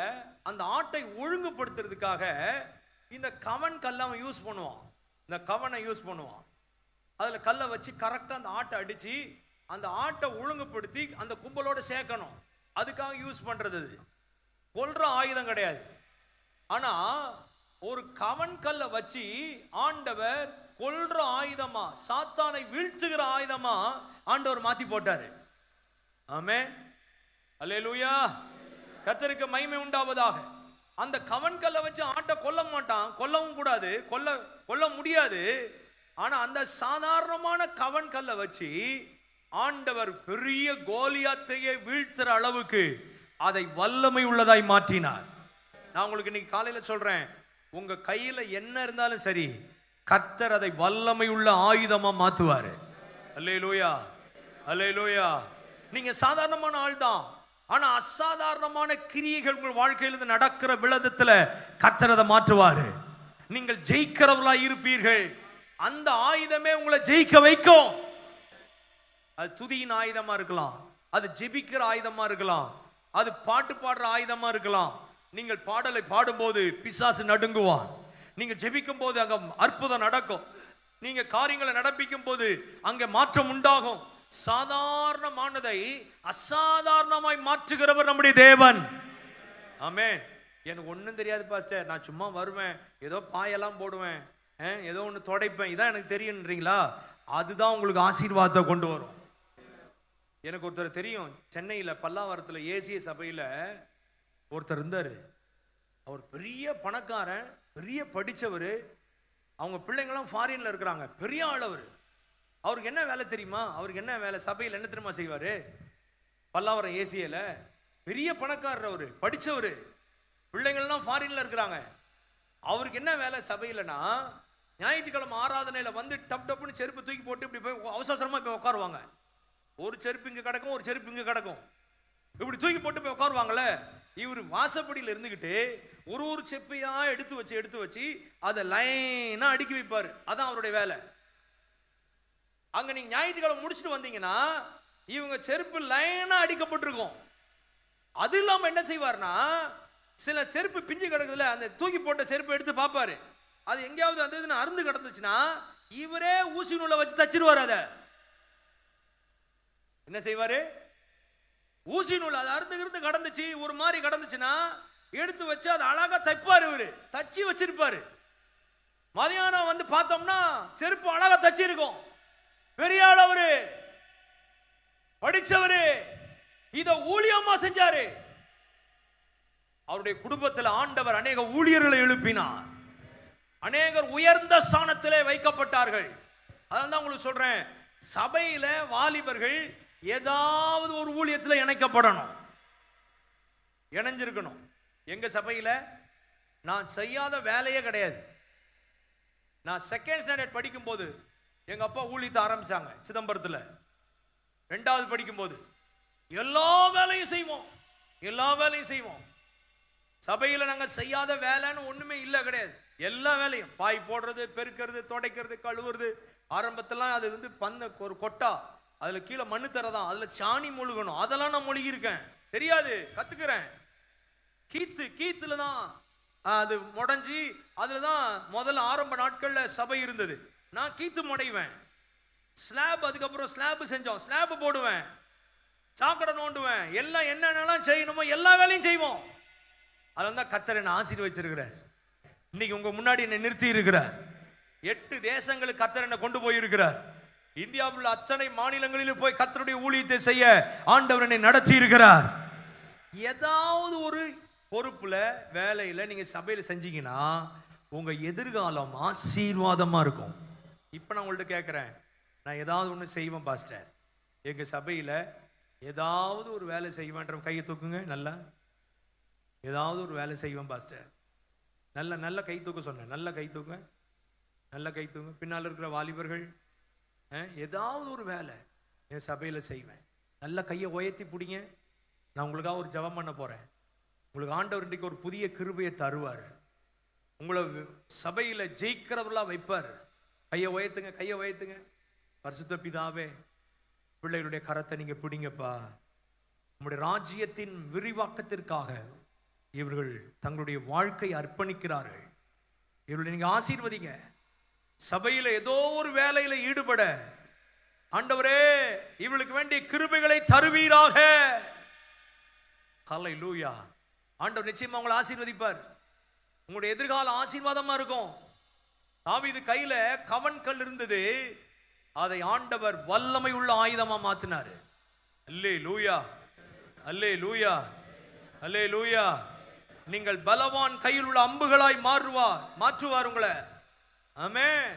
அந்த ஆட்டை ஒழுங்குபடுத்துறதுக்காக இந்த கவன் கல்லை அவன் யூஸ் பண்ணுவான். இந்த கவனை யூஸ் பண்ணுவான். அதுல கல்லை வச்சு கரெக்டா அந்த ஆட்டை அடிச்சு அந்த ஆட்டை ஒழுங்குபடுத்தி அந்த கும்பலோட சேர்க்கணும். அதுக்காக யூஸ் பண்றது. கொல்ற ஆயுதம் கிடையாது. ஆனா ஒரு கவன் கல்லை வச்சு ஆண்டவர் கொல்ற ஆயுதமா, சாத்தானை வீழ்த்துகிற ஆயுதமா ஆண்டவர் மாத்தி போட்டாரு. ஆமென், அல்லேலூயா. கர்த்தருக்கு மகிமை உண்டாவதாக. அந்த கவன் கல்லை வச்சு ஆட்டை கொல்ல மாட்டான், கொல்லவும் கூடாது, கொல்ல முடியாது. ஆனா அந்த சாதாரணமான கவன் கல்லை வச்சு ஆண்டவர் பெரிய கோலியாத்தையே வீழ்த்துற அளவுக்கு அதை வல்லமை உள்ளதாய் மாற்றினார். நான் உங்களுக்கு இன்னைக்கு காலையில சொல்றேன், உங்க கையில என்ன இருந்தாலும் சரி, கர்த்தர் அதை வல்லமை உள்ள ஆயுதமா மாத்துவாரு. அல்லேலூயா, அல்லேலூயா. நீங்க சாதாரணமான ஆள் தான், ஆனா அசாதாரணமான கிரியைகள் உங்கள் வாழ்க்கையிலிருந்து நடக்கிற விளதத்துல கர்த்தர் அதை மாற்றுவாரு. நீங்கள் ஜெயிக்கிறவர்களா இருப்பீர்கள். அந்த ஆயுதமே உங்களை ஜெயிக்க வைக்கும். அது துதியின் ஆயுதமா இருக்கலாம், அது ஜெபிக்கிற ஆயுதமா இருக்கலாம், அது பாட்டு பாடுற ஆயுதமா இருக்கலாம். நீங்கள் பாடலை பாடும்போது பிசாசு நடுங்குவான். நீங்க ஜெபிக்கும் போது அங்க அற்புதம் நடக்கும். நீங்க காரியங்களை நடப்பிக்கும் போது அங்க மாற்றம் உண்டாகும். சாதாரணமானதை அசாதாரணமாய் மாற்றுகிறவர் நம்முடைய தேவன். ஆமென். எனக்கு ஒன்றும் தெரியாது பாஸ்டர், நான் சும்மா வருவேன், ஏதோ பாயெல்லாம் போடுவேன், ஏதோ ஒன்று தொடைப்பேன், இதான் எனக்கு தெரியுன்றீங்களா? அதுதான் உங்களுக்கு ஆசீர்வாதத்தை கொண்டு வரும். எனக்கு ஒருத்தர் தெரியும், சென்னையில் பல்லாவரத்தில் ஏசிய சபையில் ஒருத்தர் இருந்தார். அவர் பெரிய பணக்காரன், பெரிய படித்தவர். அவங்க பிள்ளைங்களாம் ஃபாரின்ல இருக்கிறாங்க, பெரிய ஆள். அவருக்கு என்ன வேலை தெரியுமா? அவருக்கு என்ன வேலை? சபையில் என்ன தெரியுமா செய்வார்? பல்லாவரம் ஏசியில் பெரிய பணக்காரர், அவர் படித்தவர், பிள்ளைங்கள்லாம் ஃபாரின்ல இருக்கிறாங்க. அவருக்கு என்ன வேலை சபையிலனா, ஞாயிற்றுக்கிழமை ஆராதனையில வந்து டப் டப்புன்னு செருப்பு தூக்கி போட்டு இப்படி போய் அவசரமா போய் உட்காருவாங்க. ஒரு செருப்பு இங்க கிடக்கும், ஒரு செருப்பு இங்க கிடக்கும், இப்படி தூக்கி போட்டு போய் உட்காருவாங்கல்ல. இவர் வாசப்படியில் இருந்துகிட்டு ஒரு செப்பையா எடுத்து வச்சு அதை லைனா அடுக்கி வைப்பாரு. அதான் அவருடைய வேலை. அங்க நீங்க ஞாயிற்றுக்கிழமை முடிச்சுட்டு வந்தீங்கன்னா இவங்க செருப்பு லைனா அடிக்கப்பட்டிருக்கும். அது இல்லாம என்ன செய்வார்னா, சில செருப்பு பிஞ்சு கிடக்குதுல, அந்த தூக்கி போட்ட செருப்பு எடுத்து பார்ப்பாரு. அது எங்கேயாவது அந்த அருந்து கிடந்துச்சுன்னா இவரே ஊசி நூலை வச்சு தச்சிருவார். அதை என்ன செய்வாரு? ஊசி நூல் அது அருந்து கடந்துச்சு, ஒரு மாதிரி கடந்துச்சுன்னா எடுத்து வச்சு அதை அழகா தைப்பாரு. இவரு தச்சு வச்சிருப்பாரு. மதியானம் வந்து பார்த்தோம்னா செருப்பு அழகா தச்சு இருக்கும். பெரிய ஆள் அவரு, படிச்சவரு, இத ஊழியமா செஞ்சாரு. அவருடைய குடும்பத்தில் ஆண்டவர் அநேக ஊழியர்களை எழுப்பினார். அநேகர் உயர்ந்த ஸ்தானத்திலே வைக்கப்பட்டார்கள். அதனால்தான் உங்களுக்கு சொல்றேன், சபையில வாலிபர்கள் ஏதாவது ஒரு ஊழியத்தில் இணைக்கப்படணும், இணைஞ்சிருக்கணும். எங்க சபையில நான் செய்யாத வேலையே கிடையாது. நான் செகண்ட் ஸ்டாண்டர்ட் படிக்கும் போது எங்க அப்பா ஊழியத்தை ஆரம்பிச்சாங்க சிதம்பரத்தில். 2வது படிக்கும் போது எல்லா வேலையும் செய்வோம். சபையில் நாங்க செய்யாத வேலைன்னு ஒண்ணுமே இல்லை, கிடையாது. எல்லா வேலையும், பாய் போடுறது, பெருக்கிறது, துடைக்கிறது, கழுவுறது. ஆரம்பத்தெல்லாம் அது வந்து ஒரு கொட்டா, அதுல கீழே மண்ணு தரதான், அதுல சாணி மொழுகணும். அதெல்லாம் நான் மொழிகிருக்கேன், தெரியாது, கத்துக்கிறேன். கீத்துல தான் அது முடஞ்சி, அதுலதான் முதல்ல ஆரம்ப நாட்கள்ல சபை இருந்தது. நான் கீத்து முடைவேன். ஸ்லாப், அதுக்கப்புறம் ஸ்லாப் செஞ்சோம், ஸ்லாப் போடுவேன், சாக்கடை நோண்டுவேன், எல்லாம் என்னென்னலாம் செய்யணுமோ எல்லா வேலையும் செய்வோம். அதனால தான் கர்த்தர் என்னை ஆசீர்வதிச்சிருக்கிறார். இன்னைக்கு உங்க முன்னாடி என்னை நிறுத்தி இருக்கிறார். 8 தேசங்களுக்கு கர்த்தர் என்னை கொண்டு போயிருக்கிறார். இந்தியாவில் அத்தனை மாநிலங்களில் போய் கர்த்தருடைய ஊழியத்தை செய்ய ஆண்டவர் என்னை நடத்தி இருக்கிறார். ஏதாவது ஒரு பொறுப்புல, வேலையில நீங்க சபையில செஞ்சீங்கன்னா உங்க எதிர்காலம் ஆசீர்வாதமா இருக்கும். இப்ப நான் உங்கள்ட்ட கேட்கிறேன், நான் ஏதாவது ஒண்ணு செய்வேன் பாஸ்டர், எங்க சபையில ஏதாவது ஒரு வேலை செய்வேன்ற கையை தூக்குங்க. நல்லா, ஏதாவது ஒரு வேலை செய்வேன் பாஸ்டர். நல்ல கை தூக்க சொன்னேன். நல்ல கை தூங்க. பின்னால் இருக்கிற வாலிபர்கள் ஏதாவது ஒரு வேலை என் சபையில் செய்வேன். நல்ல கையை உயர்த்தி பிடிங்க. நான் உங்களுக்காக ஒரு ஜெபம் பண்ண போகிறேன். உங்களுக்கு ஆண்டவர் இன்றைக்கு ஒரு புதிய கிருபையை தருவார். உங்களை சபையில் ஜெயிக்கிறவர்களாக வைப்பார். கையை உயர்த்துங்க, கையை உயர்த்துங்க. பரிசுத்த பிதாவே, பிள்ளைகளுடைய கரத்தை நீங்கள் பிடிங்கப்பா. உங்களுடைய ராஜ்யத்தின் விரிவாக்கத்திற்காக இவர்கள் தங்களுடைய வாழ்க்கை அர்ப்பணிக்கிறார்கள். இவர்களை நீங்கள் ஆசீர்வதிங்க. சபையில் ஏதோ ஒரு வேலையில் ஈடுபட ஆண்டவரே இவர்களுக்கு வேண்டிய கிருபைகளை தருவீராக. ஹல்லேலூயா. ஆண்டவர் நிச்சயமா உங்களை ஆசீர்வதிப்பார். உங்களுடைய எதிர்கால ஆசீர்வாதமா இருக்கும். தாவீது கையில கவன்கல் இருந்தது, அதை ஆண்டவர் வல்லமை உள்ள ஆயுதமா மாத்தினாரு. அல்லேலூயா, அல்லேலூயா, அல்லேலூயா. நீங்கள் பலவான் கையில் உள்ள அம்புகளாய் மாற்றுவார் உங்களை. ஆமென்.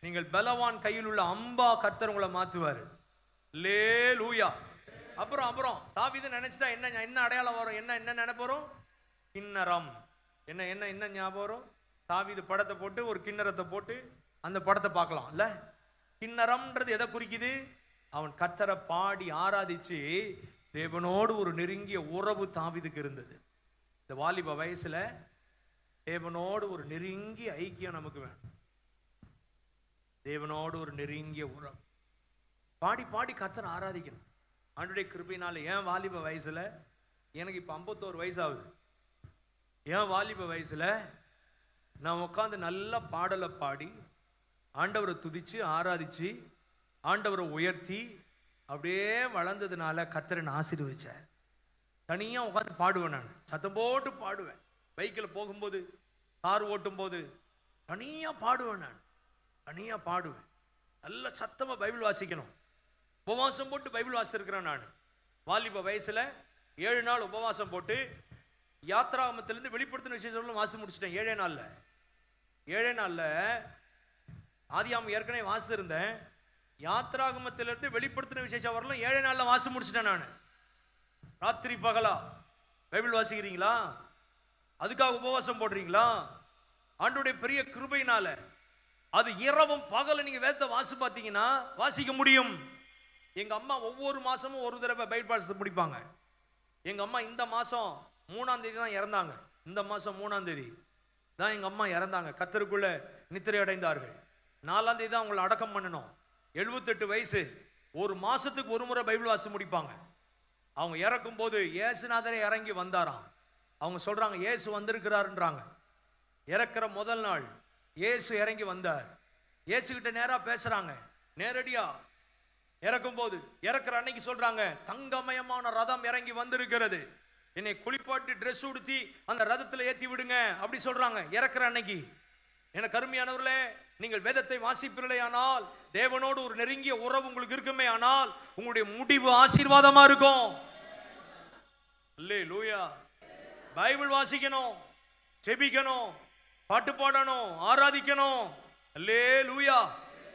நீங்கள் பலவான் கையில் உள்ள அம்பா கர்த்தர் உங்களை மாற்றுவார். அல்லேலூயா. அப்புறம் தாவீது நினைச்சிட்டா என்ன அடையாளம் வரும்? என்ன நினைப்போம்? கிண்ணறம். என்ன ஞாபகம் வரும்? தாவீது படத்தை போட்டு ஒரு கிண்ணறத்தை போட்டு அந்த படத்தை பார்க்கலாம் இல்ல? கிண்ணறம்ன்றது எதை குறிக்குது? அவன் கர்த்தரை பாடி ஆராதிச்சு தேவனோடு ஒரு நெருங்கிய உறவு தாவீதுக்கு இருந்தது. இந்த வாலிப வயசுல தேவனோடு ஒரு நெருங்கிய ஐக்கியம் நமக்கு வேணும். தேவனோடு ஒரு நெருங்கிய உறவு. பாடி பாடி கர்த்தரை ஆராதிக்கணும். ஆண்டவருடைய கிருபையினால ஏன் வாலிப வயசுல, எனக்கு இப்போ 51 வயசு ஆகுது, ஏன் வாலிப வயசுல நான் உட்காந்து நல்ல பாடலை பாடி ஆண்டவரை துதிச்சு ஆராதிச்சு ஆண்டவரை உயர்த்தி அப்படியே வளர்ந்ததுனால கர்த்தரை ஆசீர்வதிச்சார். தனியாக உட்காந்து பாடுவேன். நான் சத்தம் போட்டு பாடுவேன். பைக்கில் போகும்போது, கார் ஓட்டும் போது தனியாக பாடுவேன். நான் தனியாக பாடுவேன். நல்ல சத்தமாக பைபிள் வாசிக்கணும். உபவாசம் போட்டு பைபிள் வாசிச்சிருக்கிறேன். நான் வாலிப வயசில் 7 நாள் உபவாசம் போட்டு யாத்ராகமத்திலிருந்து வெளிப்படுத்தின விசேஷம் வாசி முடிச்சிட்டேன். 7 நாளில். 7 நாளில் ஆதியாகமம் ஏற்கனவே வாசிச்சிருந்தேன். யாத்ராகமத்திலிருந்து வெளிப்படுத்தின விசேஷம் வரலாம் 7 நாளில் வாசி முடிச்சிட்டேன். நான் ராத்திரி பகலா பைபிள் வாசிக்கிறீங்களா? அதுக்காக உபவாசம் போடுறீங்களா? ஆண்டவருடைய பெரிய கிருபையினால அது இரவும் பகல நீங்க வேதத்தை வாசி பார்த்தீங்கன்னா வாசிக்க முடியும். எங்க அம்மா ஒவ்வொரு மாசமும் ஒரு தடவை பைபிள் பாடத்தை முடிப்பாங்க. எங்க அம்மா இந்த மாசம் 3ஆம் தேதி தான் இறந்தாங்க. இந்த மாசம் 3ஆம் தேதி தான் எங்க அம்மா இறந்தாங்க. கர்த்தருக்குள்ள நித்திரை அடைந்தார்கள். 4ஆம் தேதி தான் அவங்களை அடக்கம் பண்ணணும். 78 வயசு. ஒரு மாசத்துக்கு ஒரு முறை பைபிள் வாசி முடிப்பாங்க. அவங்க இறக்கும் போது இயேசுநாதரே இறங்கி வந்தாராம். அவங்க சொல்றாங்க இயேசு வந்திருக்கிறாருன்றாங்க. இறக்குற முதல் நாள் இயேசு இறங்கி வந்தார். இயேசு கிட்ட நேரா பேசுறாங்க. நேரடியா இறக்கும் போது இறக்குற அன்னைக்கு சொல்றாங்க, தங்கமயமான ரதம் இறங்கி வந்திருக்கிறது, என்னை குளிப்பாட்டி ட்ரெஸ் உடுத்தி அந்த ரதத்துல ஏத்தி விடுங்க அப்படி சொல்றாங்க. இறக்குற அன்னைக்கு. என கருமையானவர்களே, நீங்கள் வேதத்தை வாசிப்பீர்களே ஆனால், தேவனோடு ஒரு நெருங்கிய உறவு உங்களுக்கு இருக்குமே ஆனால், உங்களுடைய முடிவு ஆசீர்வாதமா இருக்கும். அல்லேலூயா. பைபிள் வாசிக்கணும், ஜெபிக்கணும், பாட்டு பாடணும், ஆராதிக்கணும். அல்லேலூயா.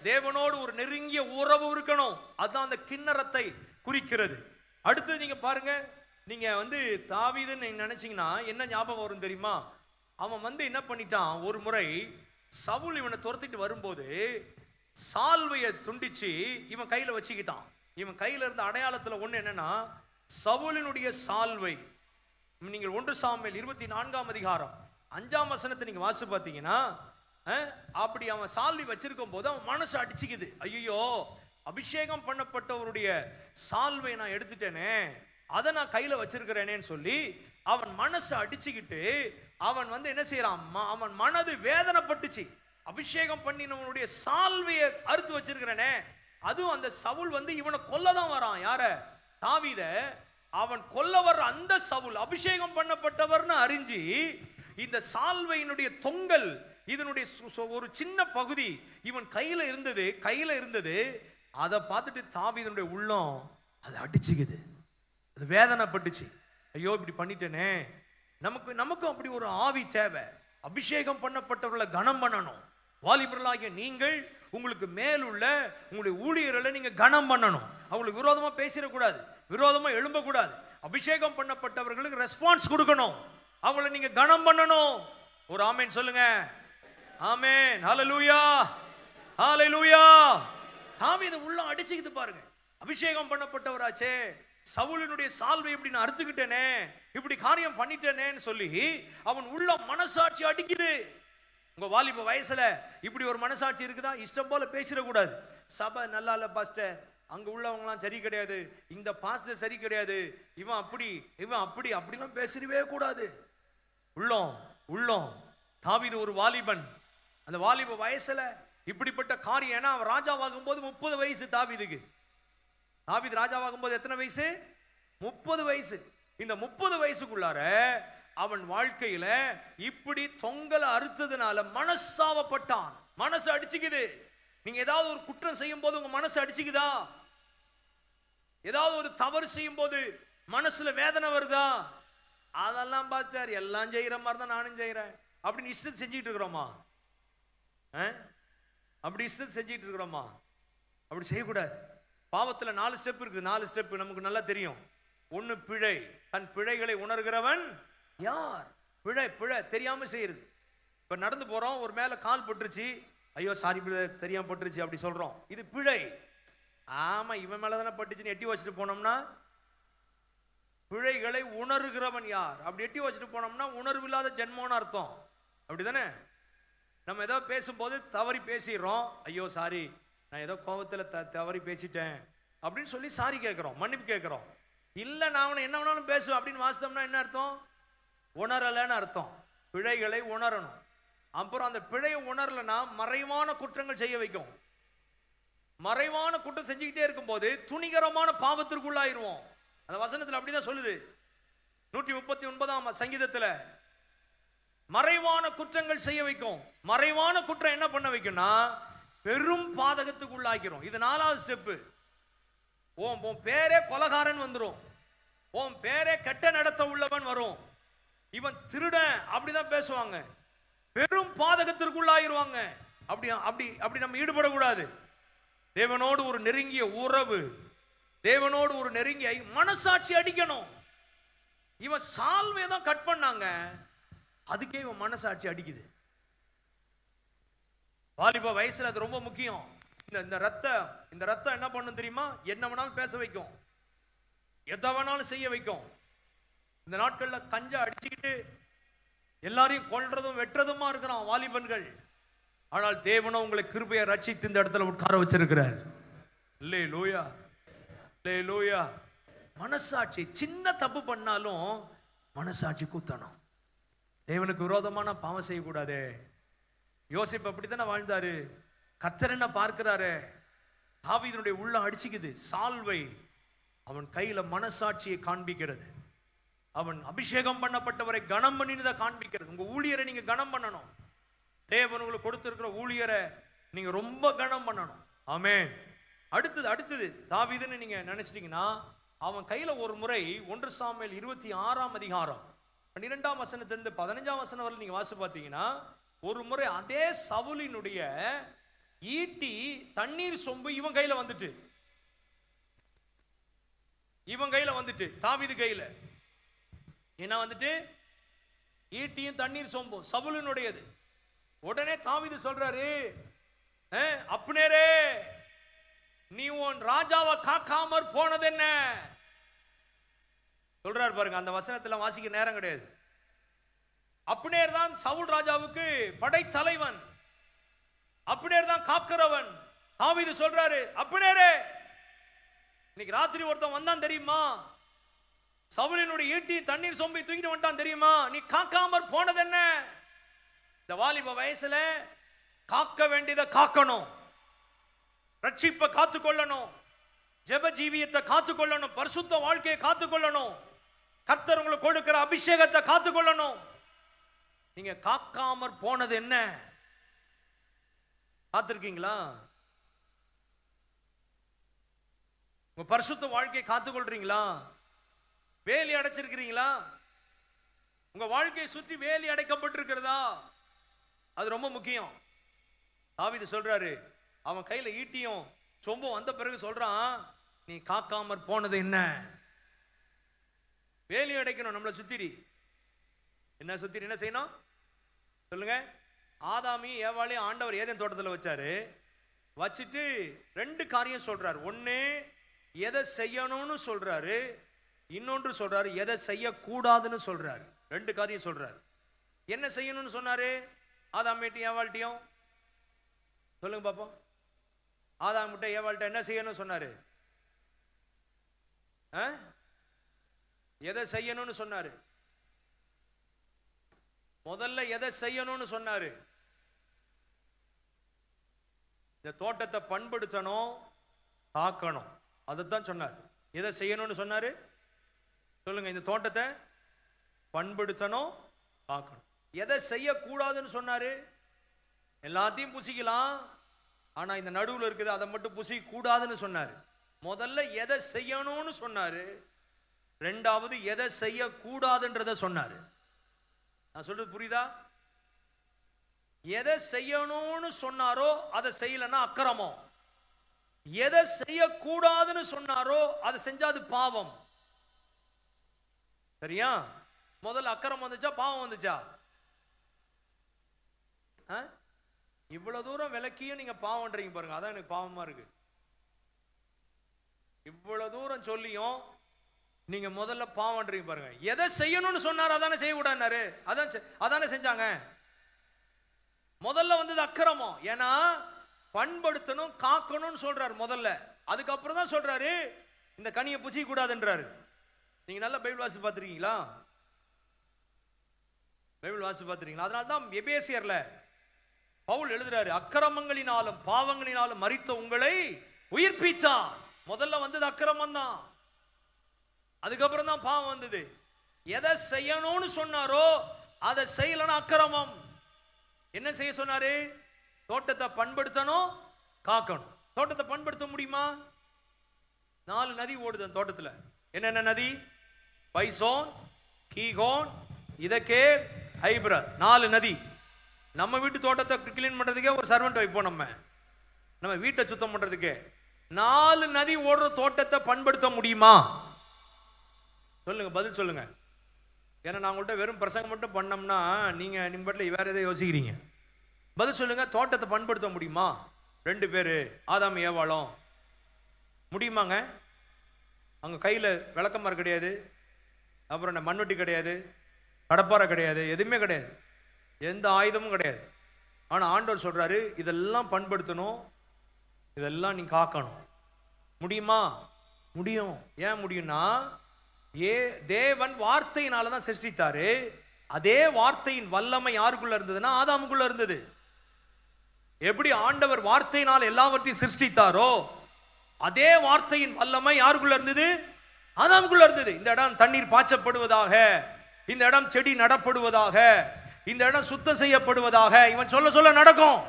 தேவனோடு ஒரு நெருங்கிய உறவு இருக்கணும். அதுதான் அந்த கிண்ணறத்தை குறிக்கிறது. அடுத்து நீங்க பாருங்க, நீங்க தாவீதுன்னு நீங்க நினைச்சீங்கன்னா என்ன ஞாபகம் வரும் தெரியுமா? அவன் என்ன பண்ணிட்டான், ஒரு முறை சவுல் இவனை துரத்திட்டு வரும்போது சால்வையை துண்டிச்சு இவன் கையில வச்சுக்கிட்டான். இவன் கையில இருந்த அடையாளத்துல ஒண்ணு என்னன்னா சவுலினுடைய சால்வை. நீங்கள் 1 சாமுவேல் 24ஆம் அதிகாரம் 5ஆம் வசனத்தை நீங்க வாசி பார்த்தீங்கன்னா, அப்படி அவன் சால்வை வச்சிருக்கும் போது அவன் மனசு அடிச்சுக்குது. ஐயோ, அபிஷேகம் பண்ணப்பட்டவருடைய சால்வை நான் எடுத்துட்டேனே, அதை நான் கையில வச்சிருக்கிறேனேன்னு சொல்லி அவன் மனசு அடிச்சுக்கிட்டு அவன் என்ன செய்யறான், அவன் மனது வேதனைப்பட்டுச்சு. அபிஷேகம் பண்ணினவனுடைய சால்வையை அறுத்து வச்சிருக்கிறேனே. அதுவும் அந்த சவுல் இவனை கொல்லதான் வரான். யார? தாவீத. அவன் கொல்ல வர்ற அந்த சவுல் அபிஷேகம் பண்ணப்பட்டவர்னு அறிஞ்சு இந்த சால்வையினுடைய தொங்கல், இதனுடைய ஒரு சின்ன பகுதி இவன் கையில இருந்தது. அதை பார்த்துட்டு தாவீதனுடைய உள்ளம் அதை அடிச்சுக்குது, அது வேதனைப்பட்டுச்சு. ஐயோ, இப்படி பண்ணிட்டேனே. நமக்கும் அப்படி ஒரு ஆவி தேவை. அபிஷேகம் பண்ணப்பட்டவர்களை கனம் பண்ணணும். வாலிபர்களாகிய நீங்கள் உங்களுக்கு மேலுள்ள உங்களுடைய ஊழியர்களை நீங்க கனம் பண்ணணும். அவங்களுக்கு விரோதமா பேசிடக்கூடாது, விரோதமா எழும்பக்கூடாது. அபிஷேகம் பண்ணப்பட்டவர்களுக்கு ரெஸ்பான்ஸ் கொடுக்கணும். அவங்களை நீங்க கனம் பண்ணணும். ஒரு ஆமேன் சொல்லுங்க. ஆமேன். ஹல்லேலூயா, ஹல்லேலூயா, தாவீது உள்ள அடிச்சுக்கிது பாருங்க. அபிஷேகம் பண்ணப்பட்டவராச்சே, சவுலினுடைய சால்வை இப்படி நான் அறுத்துக்கிட்டேனே, இப்படி காரியம் பண்ணிட்டேனேன்னு சொல்லி அவன் உள்ள மனசாட்சி அடிக்குது. உங்க வாலிப வயசுல இப்படி ஒரு மனசாட்சி இருக்குதா? இஷ்டம் போல பேசிடக்கூடாது. சபை நல்லா இல்ல பாஸ்டர், அங்க உள்ளவங்கலாம் சரி கிடையாது, இந்த பாஸ்டர் சரி கிடையாது, இவன் அப்படி இவன் அப்படி அப்படிலாம் பேசவே கூடாது. உள்ளம் உள்ளம். தாவீது ஒரு வாலிபன், அந்த வாலிப வயசுல இப்படிப்பட்ட காரியம். ஏன்னா அவன் ராஜாவாகும் போது 30 வயசு தாவீதுக்கு. தாவீது ராஜாவாகும் போது எத்தனை வயசு? 30 வயசு. இந்த 30 வயசுக்குள்ளார அவன் வாழ்க்கையில இப்படி தொங்கல அறுத்ததுனால மனசாவப்பட்டான். மனசு அடிச்சுக்குது. நீங்க ஏதாவது ஒரு குற்றம் செய்யும் போது உங்க மனசு அடிச்சுக்குதா? ஏதாவது ஒரு தவறு செய்யும் போது மனசுல வேதனை வருதா? அதெல்லாம் பாஸ்டர் எல்லாம் செய்யற மாதிரி தான் நானும் செய்யறேன் அப்படின்னு இஷ்டத்தை செஞ்சுட்டு இருக்கிறோமா? அப்படி இஷ்டத்தை செஞ்சுட்டு இருக்கிறோமா? அப்படி செய்யக்கூடாது. பாவத்துல 4 ஸ்டெப் இருக்குது. 4 ஸ்டெப் நமக்கு நல்லா தெரியும். ஒன்னு பிழை. தன் பிழைகளை உணர்கிறவன் யார்? பிழை பிழை தெரியாம செய்யறது. இப்ப நடந்து போறோம், ஒரு மேல கால் பட்டுருச்சு, ஐயோ சாரி தெரியாம பட்டுருச்சு அப்படி சொல்றோம், இது பிழை. ஆமா இவன் மேலதானே பட்டுச்சுன்னு எட்டி வச்சுட்டு போனோம்னா பிழைகளை உணர்கிறவன் யார்? அப்படி எட்டி வச்சுட்டு போனோம்னா உணர்வு இல்லாத ஜென்மோன்னு அர்த்தம். அப்படிதானே? நம்ம ஏதோ பேசும்போது தவறி பேசிடுறோம், ஐயோ சாரி நான் ஏதோ கோபத்துல தவறி பேசிட்டேன் அப்படின்னு சொல்லி சாரி கேட்கிறோம், மன்னிப்பு கேட்கிறோம். இல்ல நான் அவனை என்ன வேணாலும் பேசுவேன் அப்படின்னு வாசித்தோம்னா என்ன அர்த்தம்? உணரலன்னு அர்த்தம். பிழைகளை உணரணும். அப்புறம் அந்த பிழையை உணரலன்னா மறைவான குற்றங்கள் செய்ய வைக்கும். மறைவான குற்றம் செஞ்சுக்கிட்டே இருக்கும் போது துணிகரமான பாவத்திற்குள்ளாயிருவோம். அந்த வசனத்தில் அப்படிதான் சொல்லுது. 139ஆம் சங்கீதத்துல மறைவான குற்றங்கள் செய்ய வைக்கும். மறைவான குற்றம் என்ன பண்ண வைக்கும்னா பெரும் பாதகத்துக்குள்ளாக்கிறோம். இது 4வது ஸ்டெப். உன் பேரே கொலகாரன் வந்துரும், உன் பேரே கெட்ட நடத்த உள்ளவன் வரும், இவன் திருடன் அப்படிதான் பேசுவாங்க, பெரும் பாதகத்திற்குள்ளாயிருவாங்க. அப்படி அப்படி அப்படி நம்ம ஈடுபடக்கூடாது. தேவனோடு ஒரு நெருங்கிய உறவு, தேவனோடு ஒரு நெருங்கிய மனசாட்சி அடிக்கணும். இவன் சால்வை தான் கட் பண்ணாங்க, அதுக்கே இவன் மனசாட்சி அடிக்குது. வாலிப வயசுல அது ரொம்ப முக்கியம். இந்த ரத்தம் என்ன பண்ணும் தெரியுமா? என்ன வேணாலும் பேச வைக்கும், எதை வேணாலும் செய்ய வைக்கும். இந்த நாட்கள்ல கஞ்சா அடிச்சுக்கிட்டு எல்லாரையும் கொல்றதும் வெட்டுறதுமா இருக்கிறான் வாலிபன்கள். ஆனால் தேவனோ உங்களை கிருபையை ரட்சித்து இந்த இடத்துல உட்கார வச்சிருக்கிறார். அல்லேலூயா, அல்லேலூயா. மனசாட்சி, சின்ன தப்பு பண்ணாலும் மனசாட்சி குத்தணும். தேவனுக்கு விரோதமான பாவம் செய்யக்கூடாதே. யோசேப்பு அப்படித்தானே வாழ்ந்தாரு. கர்த்தர் என்ன பார்க்கிறாரு? தாவீதுடைய உள்ளம் அடிச்சுக்குது. சால்வை அவன் கையில மனசாட்சியை காண்பிக்கிறது. அவன் அபிஷேகம் பண்ணப்பட்டவரை கனம் பண்ணினதை காண்பிக்கிறது. உங்க ஊழியரை நீங்க கனம் பண்ணணும். தேவன் உங்களுக்கு கொடுத்திருக்கிற ஊழியரை நீங்க ரொம்ப கனம் பண்ணணும். ஆமென். அடுத்தது தாவீதுன்னு நீங்க நினைச்சிட்டீங்கன்னா, அவன் கையில ஒரு முறை 1 சாமுவேல் 26ஆம் அதிகாரம் 12ஆம் வசனத்திலிருந்து 15ஆம் வசனம் வரை நீங்க வாசி பார்த்தீங்கன்னா, ஒரு முறை அதே சவுலினுடைய ஈட்டி தண்ணீர் சொம்பு இவன் கையில வந்துட்டு தாவீது கையில என்ன வந்துட்டு? ஈட்டியும் தண்ணீர் சொம்பும் சவுலினுடையது. உடனே தாவீது சொல்றாரு, அப்னேரே நீ உன் ராஜாவை காக்காமற் போனது என்ன சொல்றாரு பாருங்க. அந்த வசனத்துல வாசிக்க நேரம் கிடையாது. அப்னேர் தான் சவுல் ராஜாவுக்கு படைத்தலைவன், அப்னேர் தான் காக்கிறவன். தாவீது சொல்றாரு, அப்னேரே இன்னைக்கு ராத்திரி ஒருத்தன் வந்தான் தெரியுமா? சவுலினுடைய ஈட்டி தண்ணீர் சொம்பி தூக்கிட்டு வந்துட்டான் தெரியுமா? நீ காக்காமற் போனது என்ன? இந்த வாலிப வயசுல காக்க வேண்டியதை காக்கணும், ரட்சிப்பை காத்துக்கொள்ளணும், ஜெப ஜீவியத்தை காத்துக்கொள்ளணும், பரிசுத்த வாழ்க்கையை காத்துக்கொள்ளணும், கர்த்தர் உங்களுக்கு கொடுக்கிற அபிஷேகத்தை காத்துக்கொள்ளணும். நீங்க காக்காமற் போனது என்ன? காத்திருக்கீங்களா? உங்க பரிசுத்த வாழ்க்கையை காத்துக்கொள்றீங்களா? வேலி அடைச்சிருக்கிறீங்களா? உங்க வாழ்க்கையை சுற்றி வேலி அடைக்கப்பட்டிருக்கிறதா? அது ரொம்ப முக்கியம். தாவீது சொல்றாரு, அவன் கையில ஈட்டியும் சொம்பும் வந்த பிறகு சொல்றான், நீ காக்காமற் போனது என்ன? வேலி அடைக்கணும். நம்மளை சுத்திரி என்ன செய்யணும் சொல்லுங்க? ஆதாமி ஏவாளையும் ஆண்டவர் ஏதேன் தோட்டத்தில் வச்சாரு. வச்சுட்டு ரெண்டு காரியம் சொல்றாரு. ஒண்ணு எதை செய்யணும்னு சொல்றாரு, இன்னொன்று சொல்றாரு எதை செய்யக்கூடாதுன்னு சொல்றாரு. ரெண்டு காரியம் சொல்றாரு. என்ன செய்யணும்னு சொன்னாரு? ஆதாம்கிட்டையும் ஏவாள்கிட்டையும் சொல்லுங்க பாப்போம். ஆதாம்கிட்ட ஏவாள்கிட்ட என்ன செய்யணும்னு சொன்னாரு? எதை செய்யணும்னு சொன்னாரு? முதல்ல எதை செய்யணும்னு சொன்னாரு? இந்த தோட்டத்தை பண்படுத்தணும், காக்கணும், அதைத்தான் சொன்னார். எதை செய்யணும்னு சொன்னாரு? சொல்லுங்க. இந்த தோட்டத்தை பண்படுத்தணும், காக்கணும். எதை செய்யக்கூடாதுன்னு சொன்னாரு? எல்லாத்தையும் புசிக்கலாம், ஆனா இந்த நடுவில் இருக்குது அதை மட்டும் புசிக்க கூடாதுன்னு சொன்னாரு. முதல்ல எதை செய்யணும்னு சொன்னாரு, ரெண்டாவது எதை செய்யக்கூடாதுன்றத சொன்னாரு. நான் சொல்றது புரியுதா? எதை செய்யணும்னு சொன்னாரோ அதை செய்யலன்னா அக்கிரமம். எதை செய்யக்கூடாதுன்னு சொன்னாரோ அதை செஞ்சா அது பாவம். சரியா? முதல்ல அக்கிரமம் வந்துச்சா பாவம் வந்துச்சா? இவ்வளவு தூரம் விளக்கியும் நீங்க பாவம்ன்றீங்க பாருங்க, அதான் எனக்கு பாவமா இருக்கு. இவ்வளவு தூரம் சொல்லியும் நீங்க முதல்ல பாவம்ன்றீங்க பாருங்க. எதை செய்யணும்னு சொன்னார் அதானே செய்யக்கூடாது, அதானே செஞ்சாங்க. முதல்ல வந்தது அக்கிரமம். ஏன்னா பண்படுத்தணும், காக்கணும்னு சொல்றாரு முதல்ல. அதுக்கப்புறம் தான் சொல்றாரு இந்த கனியை புசிக்க கூடாதுன்றாரு. நீங்க நல்ல பைபிள் வாசி பார்த்திருக்கீங்களா? பைபிள் வாசி பார்த்திருக்கீங்களா? அதனால தான் எபேசியர்ல பவுல் எழுதுறாரு, அக்கிரமங்களினாலும் பாவங்களினாலும் மரித்த உங்களை உயிர்ப்பிச்சார். முதல்ல வந்தது அக்கிரமம் தான், அதுக்கப்புறம் தான் பாவம் வந்தது. எதை செய்யணும்னு சொன்னாரோ அதை செய்யலன்னா அக்கிரமம். என்ன செய்ய சொன்னாரு? தோட்டத்தை பண்படுத்தணும், காக்கணும். தோட்டத்தை பண்படுத்த முடியுமா? 4 நதி ஓடுது தோட்டத்தில். என்னென்ன நதி? பைசோன், கீகோன், இதகேல், ஐபிரத். 4 நதி. நம்ம வீட்டு தோட்டத்தை கிளீன் பண்றதுக்கே ஒரு சர்வெண்ட் வைப்போம். நம்ம வீட்டை சுத்தம் பண்றதுக்கு 4 நதி ஓடுற தோட்டத்தை பண்படுத்த முடியுமா? சொல்லுங்க, பதில் சொல்லுங்க. ஏன்னா நான் உங்கள்கிட்ட வெறும் பிரசங்கம் மட்டும் பண்ணோம்னா நீங்க நிம்பட்டில் வேற எதை யோசிக்கிறீங்க. பதில் சொல்லுங்க. தோட்டத்தை பண்படுத்த முடியுமா? 2 பேரு ஆதாம் ஏவாளும் முடியுமாங்க? அவங்க கையில் விளக்கமாறு கிடையாது, அப்புறம் என்ன மண்வெட்டி கிடையாது, கடப்பாறை கிடையாது, எதுவுமே கிடையாது, எந்த ஆயுதமும் கிடையாது. ஆனால் ஆண்டவர் சொல்றாரு இதெல்லாம் பண்படுத்தணும், இதெல்லாம் நீ காக்கணும். முடியுமா? முடியும். ஏன் முடியும்னா தேவன் வார்த்தையினால தான் சிருஷ்டித்தாரு. அதே வார்த்தையின் வல்லமை யாருக்குள்ள இருந்ததுன்னா ஆதாமுக்குள்ள இருந்தது. எப்படி ஆண்டவர் வார்த்தையினால் எல்லாவற்றையும் சிருஷ்டித்தாரோ அதே வார்த்தையின் வல்லமை யாருக்குள்ள இருந்தது? ஆதாமுக்குள்ள இருந்தது. இந்த இடம் தண்ணீர் பாய்ச்சப்படுவதாக, இந்த இடம் செடி நடப்படுவதாக, இந்த இடம் சுத்தம் செய்யப்படுவதாக இவன் சொல்ல சொல்ல நடக்கும்.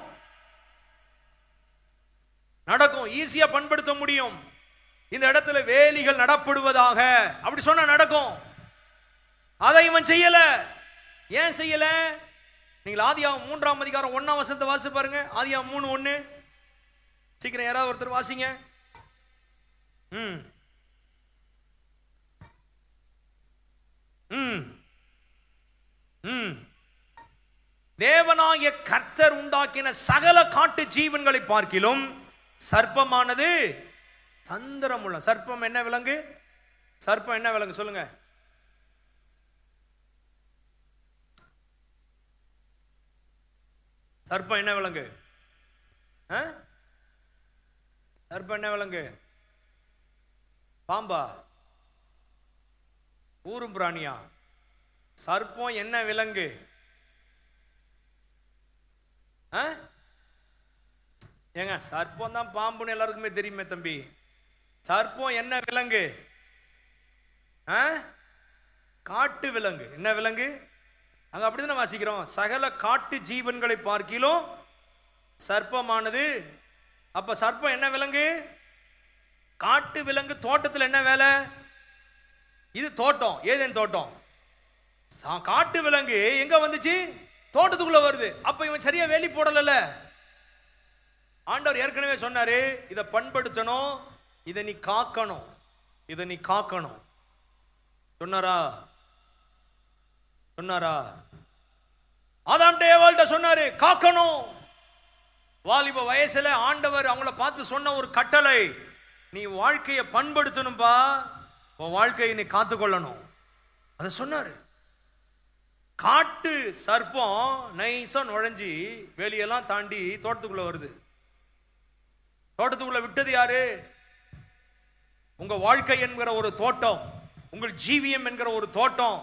நடக்கும். ஈஸியா பண்படுத்த முடியும். இந்த இடத்துல வேலிகள் நடப்படுவதாக அப்படி சொன்னா நடக்கும். அதை இவன் செய்யல. ஏன் செய்யல? நீங்கள் ஆதியாகமம் 3ஆம் அதிகாரம் 1ஆம் வசனத்தை வாசி பாருங்க. ஆதியாகமம் 3:1. சீக்கிரம் யாராவது ஒருத்தர் வாசிங்க. தேவனாகிய கர்த்தர் உண்டாக்கின சகல காட்டு ஜீவன்களை பார்க்கிலும் சர்ப்பமானது தந்திரமுள்ள. சர்ப்பம் என்ன விலங்கு? சர்ப்பம் என்ன விலங்கு சொல்லுங்க. சர்ப்பம் என்ன விலங்கு? சர்ப்பம் என்ன விலங்கு? பாம்பா? ஊரும் பிராணியா? சர்ப்பம் என்ன விலங்கு? ஏங்க சர்ப்பம் தான் பாம்புன்னு எல்லாருக்குமே தெரியுமே தம்பி. சர்ப்பம் என்ன விலங்கு? காட்டு விலங்கு. என்ன விலங்கு? அங்க அப்படிதான் வாசிக்கிறோம். சகல காட்டு ஜீவன்களை பார்க்கிலும் சர்ப்பமானது. அப்ப சர்ப்பம் என்ன விலங்கு? காட்டு விலங்கு. தோட்டத்தில் என்ன வேலை? இது தோட்டம், ஏதேன் தோட்டம். காட்டு விலங்கு எங்க வந்துச்சு? தோட்டத்துக்குள்ள வருது. அப்ப இவன் சரியா வேலி போடல. ஆண்டவர் ஏற்கனவே சொன்னாரு இதை பண்படுத்தணும், இதை நீ காக்கணும், இதை நீ காக்கணும் சொன்னாரா? சொன்னாரா? ஆதாம்கிட்ட ஏவாள்கிட்ட சொன்னாரு காக்கணும். வாலிப வயசுல ஆண்டவர் அவங்கள பார்த்து சொன்ன ஒரு கட்டளை, நீ வாழ்க்கையை பண்படுத்தணும்பா, உன் வாழ்க்கையை நீ காத்துக்கொள்ளணும். அதை சொன்னாரு. காட்டு சர்ப்பம் நைசா நுழைஞ்சி வேலியெல்லாம் தாண்டி தோட்டத்துக்குள்ள வருது. தோட்டத்துக்குள்ள விட்டது யாரு? உங்க வாழ்க்கை என்கிற ஒரு தோட்டம், உங்கள் ஜீவியம் என்கிற ஒரு தோட்டம்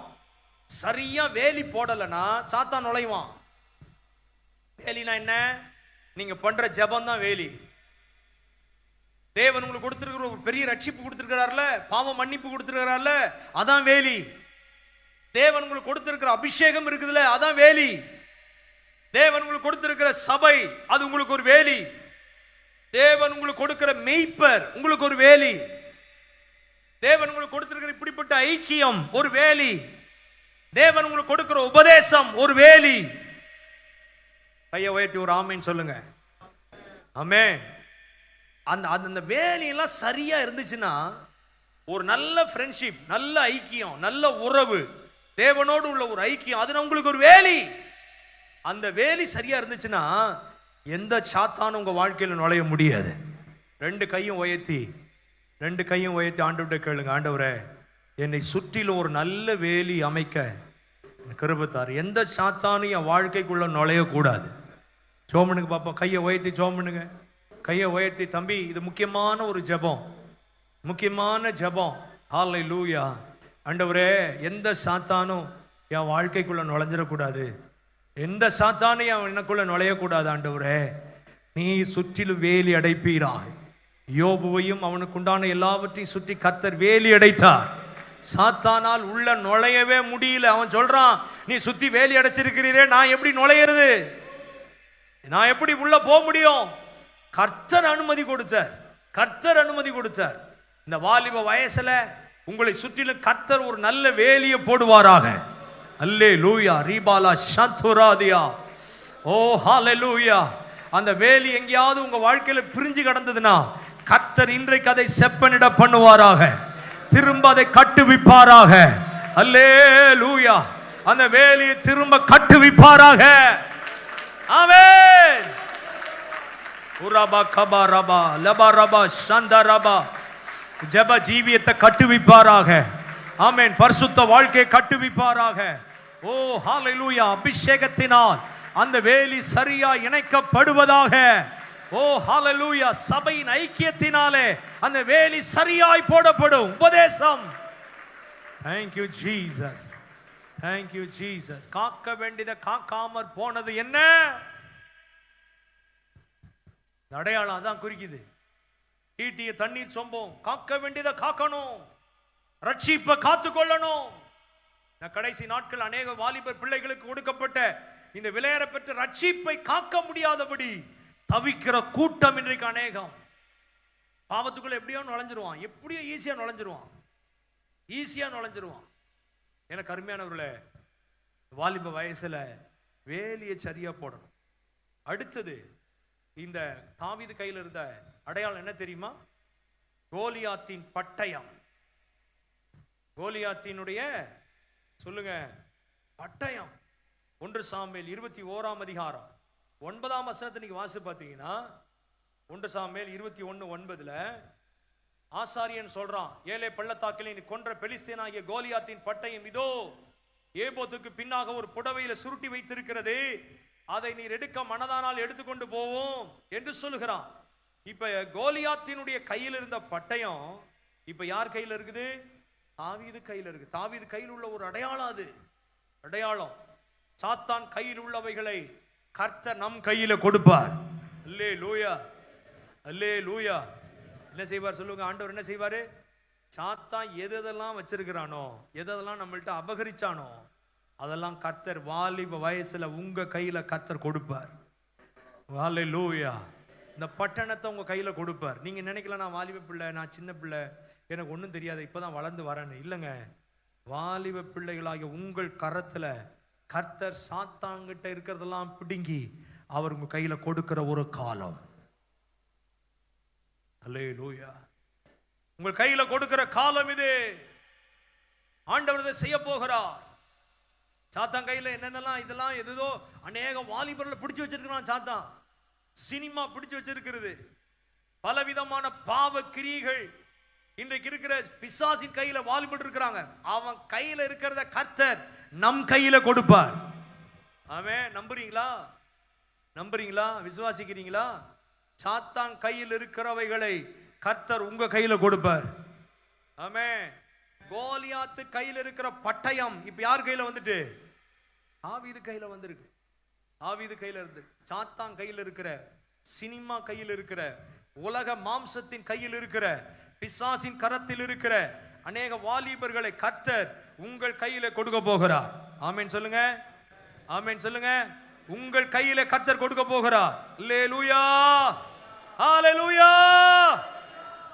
சரியா வேலி போடலைன்னா சாத்தான் நுழைவான். வேலினா என்ன? நீங்க பண்ற ஜெபம் தான் வேலி. தேவன் உங்களுக்கு கொடுத்திருக்கிற ஒரு பெரிய ரட்சிப்பு கொடுத்திருக்கிறார்ல, பாவ மன்னிப்பு கொடுத்திருக்கிறார்ல, அதான் வேலி. தேவன் உங்களுக்கு கொடுத்திருக்கிற அபிஷேகம் இருக்குதுல்ல, அதான் வேலி. தேவன் உங்களுக்கு கொடுத்திருக்கிற சபை, அது உங்களுக்கு ஒரு வேலி. தேவன் உங்களுக்கு கொடுக்கிற மெய்ப்பர் உங்களுக்கு ஒரு வேலி. தேவன் உங்களுக்கு கொடுத்திருக்கிற இப்படிப்பட்ட ஐக்கியம் ஒரு வேலி. தேவன் உங்களுக்கு கொடுக்கிற உபதேசம் ஒரு வேலி. கையை உயர்த்தி ஒரு ஆமேன்னு சொல்லுங்க. ஆமென். அந்த அந்த வேலி எல்லாம் சரியா இருந்துச்சுன்னா ஒரு நல்ல ஃப்ரெண்ட்ஷிப், நல்ல ஐக்கியம், நல்ல உறவு, தேவனோடு உள்ள ஒரு ஐக்கியம், அது உங்களுக்கு ஒரு வேலி. அந்த வேலி சரியா இருந்துச்சுன்னா எந்த சாத்தானும் உங்க வாழ்க்கையில் நுழைய முடியாது. ரெண்டு கையும் உயர்த்தி ஆண்டவர்கிட்ட கேளுங்க. ஆண்டவரே, என்னை சுற்றிலும் ஒரு நல்ல வேலி அமைக்க கிருபை தாரு. எந்த சாத்தானும் என் வாழ்க்கைக்குள்ள நுழையக்கூடாது. ஜோமனுக்கு பார்ப்போம். கையை உயர்த்தி ஜோமனுங்க. கையை உயர்த்தி, தம்பி, இது முக்கியமான ஒரு ஜெபம், முக்கியமான ஜெபம். ஹல்லேலூயா. ஆண்டவரே, எந்த சாத்தானும் என் வாழ்க்கைக்குள்ள நுழைஞ்சிடக்கூடாது. எந்த சாத்தானும் எனக்குள்ள நுழையக்கூடாது. ஆண்டவரே, நீ சுற்றிலும் வேலி அடைப்பீராக. யோபுவையும் அவனுக்கு உண்டான எல்லாவற்றையும் சுற்றி கர்த்தர் வேலி அடைத்தார். சாத்தானால் உள்ள நுழையவே முடியல. அவன் சொல்றான், நீ சுத்தி வேலி அடைச்சிருக்கிறீரே, நான் எப்படி நுழையிறது? நான் எப்படி உள்ள போக முடியும்? கர்த்தர் அனுமதி கொடுத்தார். கர்த்தர் அனுமதி கொடுத்தார். இந்த வாலிப வயசுல உங்களை சுற்றிலும் கர்த்தர் ஒரு நல்ல வேலியை போடுவாராக. அல்லேலூயா. ரீபாலா சந்துராதியா. ஓ ஹல்லேலூயா. அந்த வேலி எங்கேயாவது உங்க வாழ்க்கையில பிரிஞ்சு கிடந்ததுன்னா கர்த்தர் இன்றைக்கு அதை செப்பனிட பண்ணுவாராக. திரும்ப அதை கட்டுவிப்பாராக. அல்லேலூயா. அந்த வேலியை திரும்ப கட்டுவிப்பாராக. ஆமென். உரபா கபா ரபா லபா ரபா சந்தரபா. ஜெப ஜீவியத்தை கட்டுவிப்பாராக. ஆமென். பரிசுத்த வாழ்க்கையை கட்டுவிப்பாராக. ஓ ஹல்லேலூயா. அபிஷேகத்தினால் அந்த வேலி சரியா இணைக்கப்படுவதாக. ஓ ஹல்லேலூயா. சபையின் ஐக்கியத்தினாலே அந்த வேலி சரியாய் போடப்படும். உபதேசம். Thank you Jesus. Thank you Jesus. காக்க வேண்டியதை காக்காமற் போனது என்ன? அடையாளம் அதான் குறிக்குது. ஈட்டிய தண்ணீர் சொம்போம். காக்க வேண்டியதை காக்கணும். ரட்சிப்பை காத்துக்கொள்ளணும். கடைசி நாட்கள் அநேக வாலிபர் பிள்ளைகளுக்கு கொடுக்கப்பட்ட இந்த விலையேறப்பெற்ற ரட்சிப்பை காக்க முடியாதபடி தவிக்கிற கூட்டம் இன்றைக்கு அநேகம். பாவத்துக்குள்ள எப்படியோ நுழைஞ்சிருவான், எப்படியோ ஈஸியா நுழைஞ்சிருவான். எனக்கு அருமையானவர்களே, வாலிப வயசுல வேலியை சரியா போடணும். அடுத்தது, இந்த தாவீது கையில் இருந்த அடையாளம் என்ன தெரியுமா? கோலியாத்தின் பட்டயம். கோலியாத்தினுடைய சொல்லுங்க பட்டயம். 1 சாமுவேல் 21 அதிகாரம் 9ஆம் வசனத்தை நீங்க வாசி பார்த்தீங்கன்னா, 1 சாமுவேல் 21:9 ஆசாரியன் சொல்றான், ஏலே பள்ளத்தாக்கில் நீ கொன்ற பெலிஸ்தீனாகிய கோலியாத்தின் பட்டயம் இதோ ஏபோத்துக்கு பின்னாக ஒரு புடவையில சுருட்டி வைத்திருக்கிறது, அதை நீர் எடுக்க மனதானால் எடுத்துக்கொண்டு போவோம் என்று சொல்லுகிறான். இப்ப கோலியாத்தினுடைய கையில் இருந்த பட்டயம் இப்ப யார் கையில் இருக்குது? தாவீது கையில் இருக்கு. தாவீது கையில் உள்ள ஒரு அடையாளம். அது அடையாளம். சாத்தான் கையில் உள்ளவைகளை கர்த்தர் நம் கையில கொடுப்பார். அல்லேலூயா. அல்லேலூயா. என்ன செய்வார் சொல்லுங்க? ஆண்டவர் என்ன செய்வாரு? சாத்தான் எதெல்லாம் வச்சிருக்கிறானோ, எதெல்லாம் நம்மள்ட்ட அபகரிச்சானோ, அதெல்லாம் கர்த்தர் வாலிப வயசுல உங்க கையில கர்த்தர் கொடுப்பார். அல்லேலூயா. இந்த பட்டணத்தை உங்க கையில கொடுப்பார். நீங்க நினைக்கல, நான் வாலிப பிள்ளை, நான் சின்ன பிள்ளை, எனக்கு ஒன்றும் தெரியாது, இப்பதான் வளர்ந்து வரேன்னு. இல்லைங்க, வாலிப பிள்ளைகளாகிய உங்கள் கரத்துல கர்த்தர் சாத்தாங்கிட்ட இருக்கிறதெல்லாம் பிடுங்கி அவர் உங்க கையில கொடுக்கிற ஒரு காலம். அல்லேலூயா. உங்கள் கையில கொடுக்கிற காலம் இது. ஆண்டவர் இதை செய்ய போகிறார். சாத்தான் கையில என்னென்னலாம் இதெல்லாம் எதோ அநேக வாலிபர்களை பிடிச்சு வச்சிருக்கிறான் சாத்தான். சினிமா பிடிச்சு வச்சிருக்கிறது, பலவிதமான பாவ கிரியைகள் இன்றைக்கு இருக்கிற பிசாசின் கையில வாலிபட்டு இருக்கிறாங்க. அவன் கையில இருக்கிறத கர்த்தர் நம் கையில கொடுப்பார். ஆமென். நம்புறீங்களா? நம்புறீங்களா? விசுவாசிக்கிறீங்களா? சாத்தான் கையில் இருக்கிறவைகளை கர்த்தர் உங்க கையில கொடுப்பார். ஆமென். கோலியாத்து கையில் இருக்கிற பட்டயம் இப்ப யார் கையில வந்துட்டு? தாவீது கையில வந்திருக்கு. தாவீது கையில இருந்து, சாத்தான் கையில் இருக்கிற, சினிமா கையில் இருக்கிற, உலக மாம்சத்தின் கையில் இருக்கிற, பிசாசின் கரத்தில் இருக்கிற அநேக வாலிபர்களை கர்த்தர் உங்கள் கையில கொடுக்க போகிறார். ஆமென் சொல்லுங்க. ஆமென் சொல்லுங்க. உங்கள் கையில கர்த்தர் கொடுக்க போகிறார். அல்லேலூயா, ஹalleluya.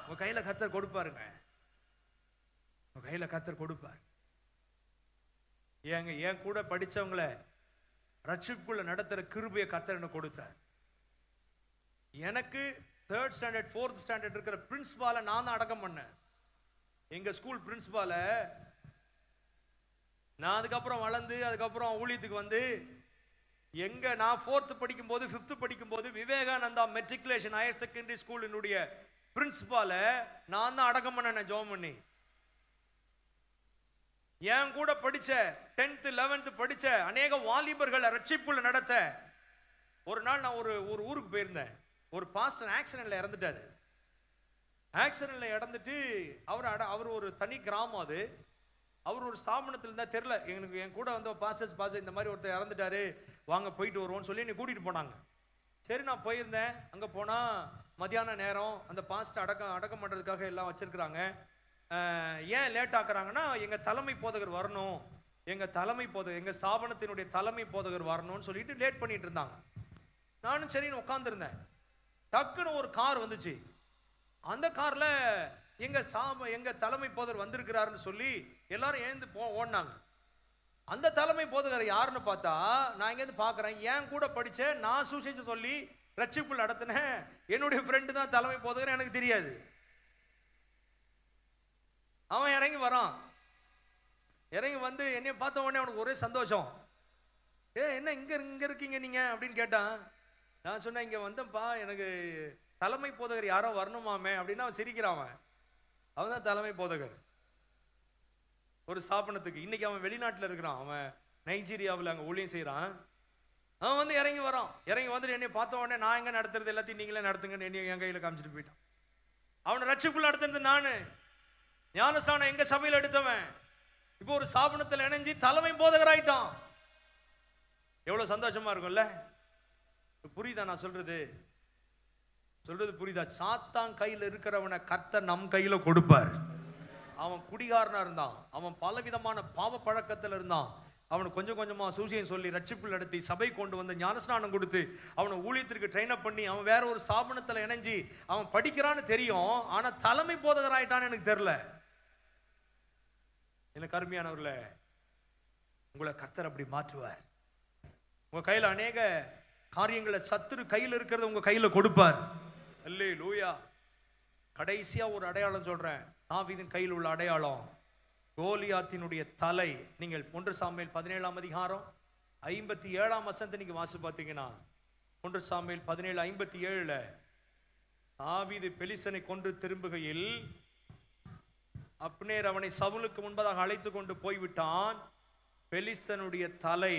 உங்க கையில கர்த்தர் கொடுப்பாருங்க. உங்க கையில கர்த்தர் கொடுப்பார். ஏங்க ஏன் கூட படிச்சவங்கள ரட்சிப்புக்குள்ள நடத்துற கிருபையை கர்த்தர் எனக்கு கொடுத்தார். எனக்கு 3rd ஸ்டாண்டர்ட் 4th ஸ்டாண்டர்ட் இருக்கிற பிரின்சிபாலை நான் தான் அடக்கம் பண்ணேன். எங்க ஸ்கூல் பிரின்சிபாலை நான் அதுக்கப்புறம் வளர்ந்து அதுக்கப்புறம் ஊழியத்துக்கு வந்து நான் 4th படிக்கும்போது 5th படிக்கும்போது விவேகானந்தா மெட்ரிகுலேஷன் ஹையர் செகண்டரி ஸ்கூலினுடைய பிரின்சிபாலை நான் தான் அடக்கம் பண்ணேன் ஜெபம் பண்ணி. என் கூட படிச்ச 10th 11th படிச்ச அநேக வாலிபர்களை ரட்சிப்புள்ள நடத்த ஒரு நாள் நான் ஒரு ஊருக்கு போயிருந்தேன். ஒரு பாஸ்டர் ஆக்சிடென்ட்ல இறந்துட்டாரு. ஆக்சிடென்ட்ல இறந்துட்டு அவர் ஒரு தனி கிராமம். அது அவர் ஒரு ஸ்தாபனத்தில் இருந்தா தெரியல. என் கூட வந்து பாஸ்டர் இந்த மாதிரி ஒருத்தர் இறந்துட்டாரு, வாங்க போயிட்டு வருவோம்னு சொல்லி என்னை கூட்டிட்டு போனாங்க. சரி நான் போயிருந்தேன். அங்க போனா மத்தியான நேரம் அந்த பாஸ்டர் அடக்கம் பண்றதுக்காக எல்லாம் வச்சிருக்கிறாங்க. ஏன் லேட் ஆக்குறாங்கன்னா, எங்க தலைமை போதகர் வரணும், எங்க ஸ்தாபனத்தினுடைய தலைமை போதகர் வரணும்னு சொல்லிட்டு லேட் பண்ணிட்டு இருந்தாங்க. நானும் சரின்னு உட்கார்ந்துருந்தேன். டக்குன்னு ஒரு கார் வந்துச்சு. அந்த கார்ல எங்க தலைமை போதகர் வந்திருக்கிறாருன்னு சொல்லி எல்லாரும் எழுந்து ஓடினாங்க. அந்த தலைமை போதகர் யாருன்னு பார்த்தா, நான் இங்கேருந்து பார்க்குறேன், ஏன் கூட படிச்ச நான் சுவிசேஷம் சொல்லி ரட்சிப்புக்குள் நடத்தினேன் என்னுடைய ஃப்ரெண்டு தான் தலைமை போதகர். எனக்கு தெரியாது. அவன் இறங்கி வரான். இறங்கி வந்து என்னை பார்த்த உடனே அவனுக்கு ஒரே சந்தோஷம். என்ன இங்க இருக்கீங்க நீங்க அப்படின்னு கேட்டான். நான் சொன்னேன், இங்க வந்தப்பா, எனக்கு தலைமை போதகர் யாரோ வரணுமாமே அப்படின்னு. அவன் சிரிக்கிறான். அவன் தான் தலைமை போதகர் ஒரு ஸ்தாபனத்துக்கு. இன்னைக்கு அவன் வெளிநாட்டில் இருக்கிறான். அவன் நைஜீரியாவில் அங்கே ஊழியம் செய்யறான். அவன் வந்து இறங்கி வரான். இறங்கி வந்துட்டு என்னை பார்த்த உடனே, நான் எங்க நடத்துறது எல்லாத்தையும் நீங்களே நடத்துங்கன்னு என்னை என் கையில காமிச்சிட்டு போயிட்டான். அவனை ரட்சிப்புக்குள்ள நடத்துறது நானு. ஞானஸ்நானம் எங்க சபையில் எடுத்தவன் இப்போ ஒரு ஸ்தாபனத்தில் இணைஞ்சி தலைமை போதகர் ஆயிட்டான். எவ்வளவு சந்தோஷமா இருக்கும்ல? புரியுதா நான் சொல்றது புரியுதா? சாத்தான் கையில் இருக்கிறவனை கர்த்தர் நம் கையில கொடுப்பார். அவன் குடிகாரனா இருந்தான், அவன் பலவிதமான பாவ பழக்கத்தில் இருந்தான். அவனுக்கு கொஞ்சம் கொஞ்சமா சூசியம் சொல்லி ரட்சிப்புள் நடத்தி சபை கொண்டு வந்து ஞானஸ்நானம் கொடுத்து அவனை ஊழியத்திற்கு ட்ரெயின் அப் பண்ணி அவன் வேற ஒரு ஸ்தாபனத்தில் இணைஞ்சி அவன் படிக்கிறான்னு தெரியும். ஆனா தலைமை போதகர் ஆயிட்டான்னு எனக்கு தெரியல. எனக்கு அருமையானவர்களே, உங்களை கர்த்தர் அப்படி மாற்றுவார். உங்க கையில அநேக காரியங்களை சத்துரு கையில் இருக்கிறத உங்க கையில கொடுப்பார். அல்லேலூயா. கடைசியா ஒரு அடையாளம் சொல்றேன். தாவீதின் கையில் உள்ள அடையாளம் கோலியாத்தினுடைய தலை. நீங்கள் 1 சாமுவேல் 17ஆம் அதிகாரம் 57ஆம் வசனத்தை நீங்க வாசி பார்த்தீங்கன்னா, 1 சாமுவேல் 17:57 தாவீது பெலிஸ்தனை கொன்று திரும்புகையில் அப்னேர் அவனை சவுலுக்கு முன்பதாக அழைத்து கொண்டு போய்விட்டான். பெலிஸ்தனுடைய தலை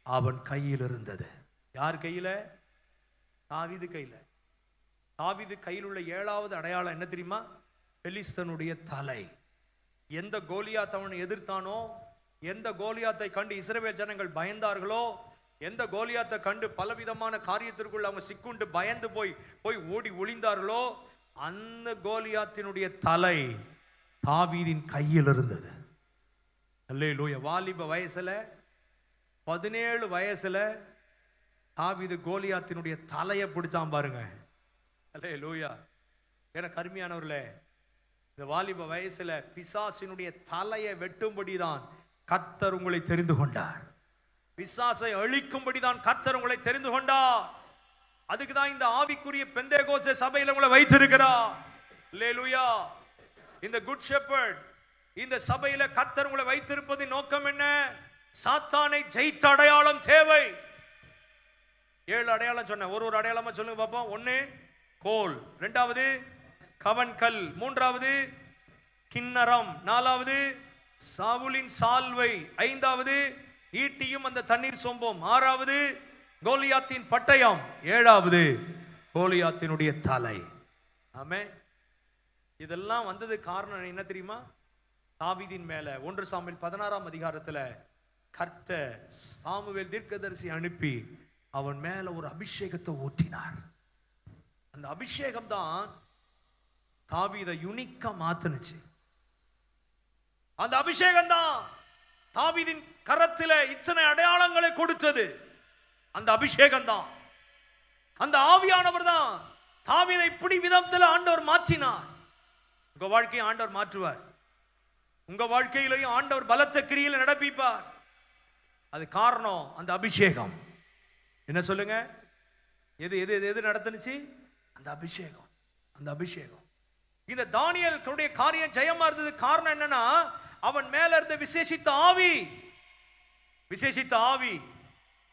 அவன் கையில் இருந்தது. யார் கையில? தாவீது கையில. தாவீது கையில் உள்ள 7வது அடையாளம் என்ன தெரியுமா? பெலிஸ்தனுடைய தலை. எந்த கோலியாத் அவனை எதிர்த்தானோ, எந்த கோலியாத்தை கண்டு இஸ்ரவேல் ஜனங்கள் பயந்தார்களோ, எந்த கோலியாத்தை கண்டு பலவிதமான காரியத்திற்குள் அவங்க சிக்குண்டு பயந்து போய் ஓடி ஒளிந்தார்களோ, அந்த கோலியாத்தினுடைய தலை தாவீதின் கையில் இருந்தது. அல்லேலூயா. வாலிப வயசுல 17 வயசுல தாவீது கோலியாத்தினுடைய தலையை பிடிச்சான் பாருங்க. அல்லேலூயா. என கருமையானவர்களே, இந்த வாலிப வயசுல பிசாசினுடைய தலையை வெட்டும்படிதான் கர்த்தர் உங்களை தெரிந்து கொண்டார். பிசாசை அழிக்கும்படிதான் கர்த்தர் உங்களை தெரிந்து கொண்டார். அதுக்கு தான் இந்த ஆவிக்குரிய பெந்தேகோஸ்தே சபையில உங்களை வைத்திருக்கிறார். அல்லேலூயா. இந்த குட் ஷெப்பர்ட் இந்த சபையில கர்த்தர் உங்களை வைத்திருப்பதின் நோக்கம் என்ன? சாத்தானை ஜெயித்த அடையாளம் தேவை. 7 அடையாளம் சொன்னேன். ஒரு அடையாளமா சொல்லுங்க பாப்போம். 1 கோல், 2வது கவன் கல், 3வது கிண்ணறம், 4வது சாவுலின் சால்வை, 5வது ஈட்டியும் அந்த தண்ணீர் சொம்பும், 6வது கோலியாத்தின் பட்டயம், 7வது கோலியாத்தினுடைய தலை. ஆமென். இதெல்லாம் வந்தது காரணம் என்ன தெரியுமா? தாவீதின் மேல 1 சாமுவேல் 16ஆம் அதிகாரத்துல கர்த்தர் சாமுவேல் தீர்க்கதரிசி அனுப்பி அவன் மேல ஒரு அபிஷேகத்தை ஊற்றினார். அந்த அபிஷேகம் தான் தாவீதை யுனிக்கா மாத்துனுச்சு. அந்த அபிஷேகம் தான் தாவீதின் கரத்தில இத்தனை அடையாளங்களை கொடுத்தது. அந்த அபிஷேகம் தான், அந்த ஆவியானவர் தான் தாவீதை இப்படி விதத்துல ஆண்டவர் மாற்றினார். உங்க வாழ்க்கையை ஆண்டவர் மாற்றுவார். உங்க வாழ்க்கையிலையும் ஆண்டவர் பலத்த கிரியில நடப்பிப்பார். அது காரணம் அந்த அபிஷேகம். என்ன சொல்லுங்க? எது எது எது நடந்துச்சு? அந்த அபிஷேகம். அந்த அபிஷேகம். இந்த தானியேலுடைய காரியம் ஜெயமா இருந்தது. காரணம் என்னன்னா, அவன் மேல இருந்த விசேஷித்த ஆவி. விசேஷித்த ஆவி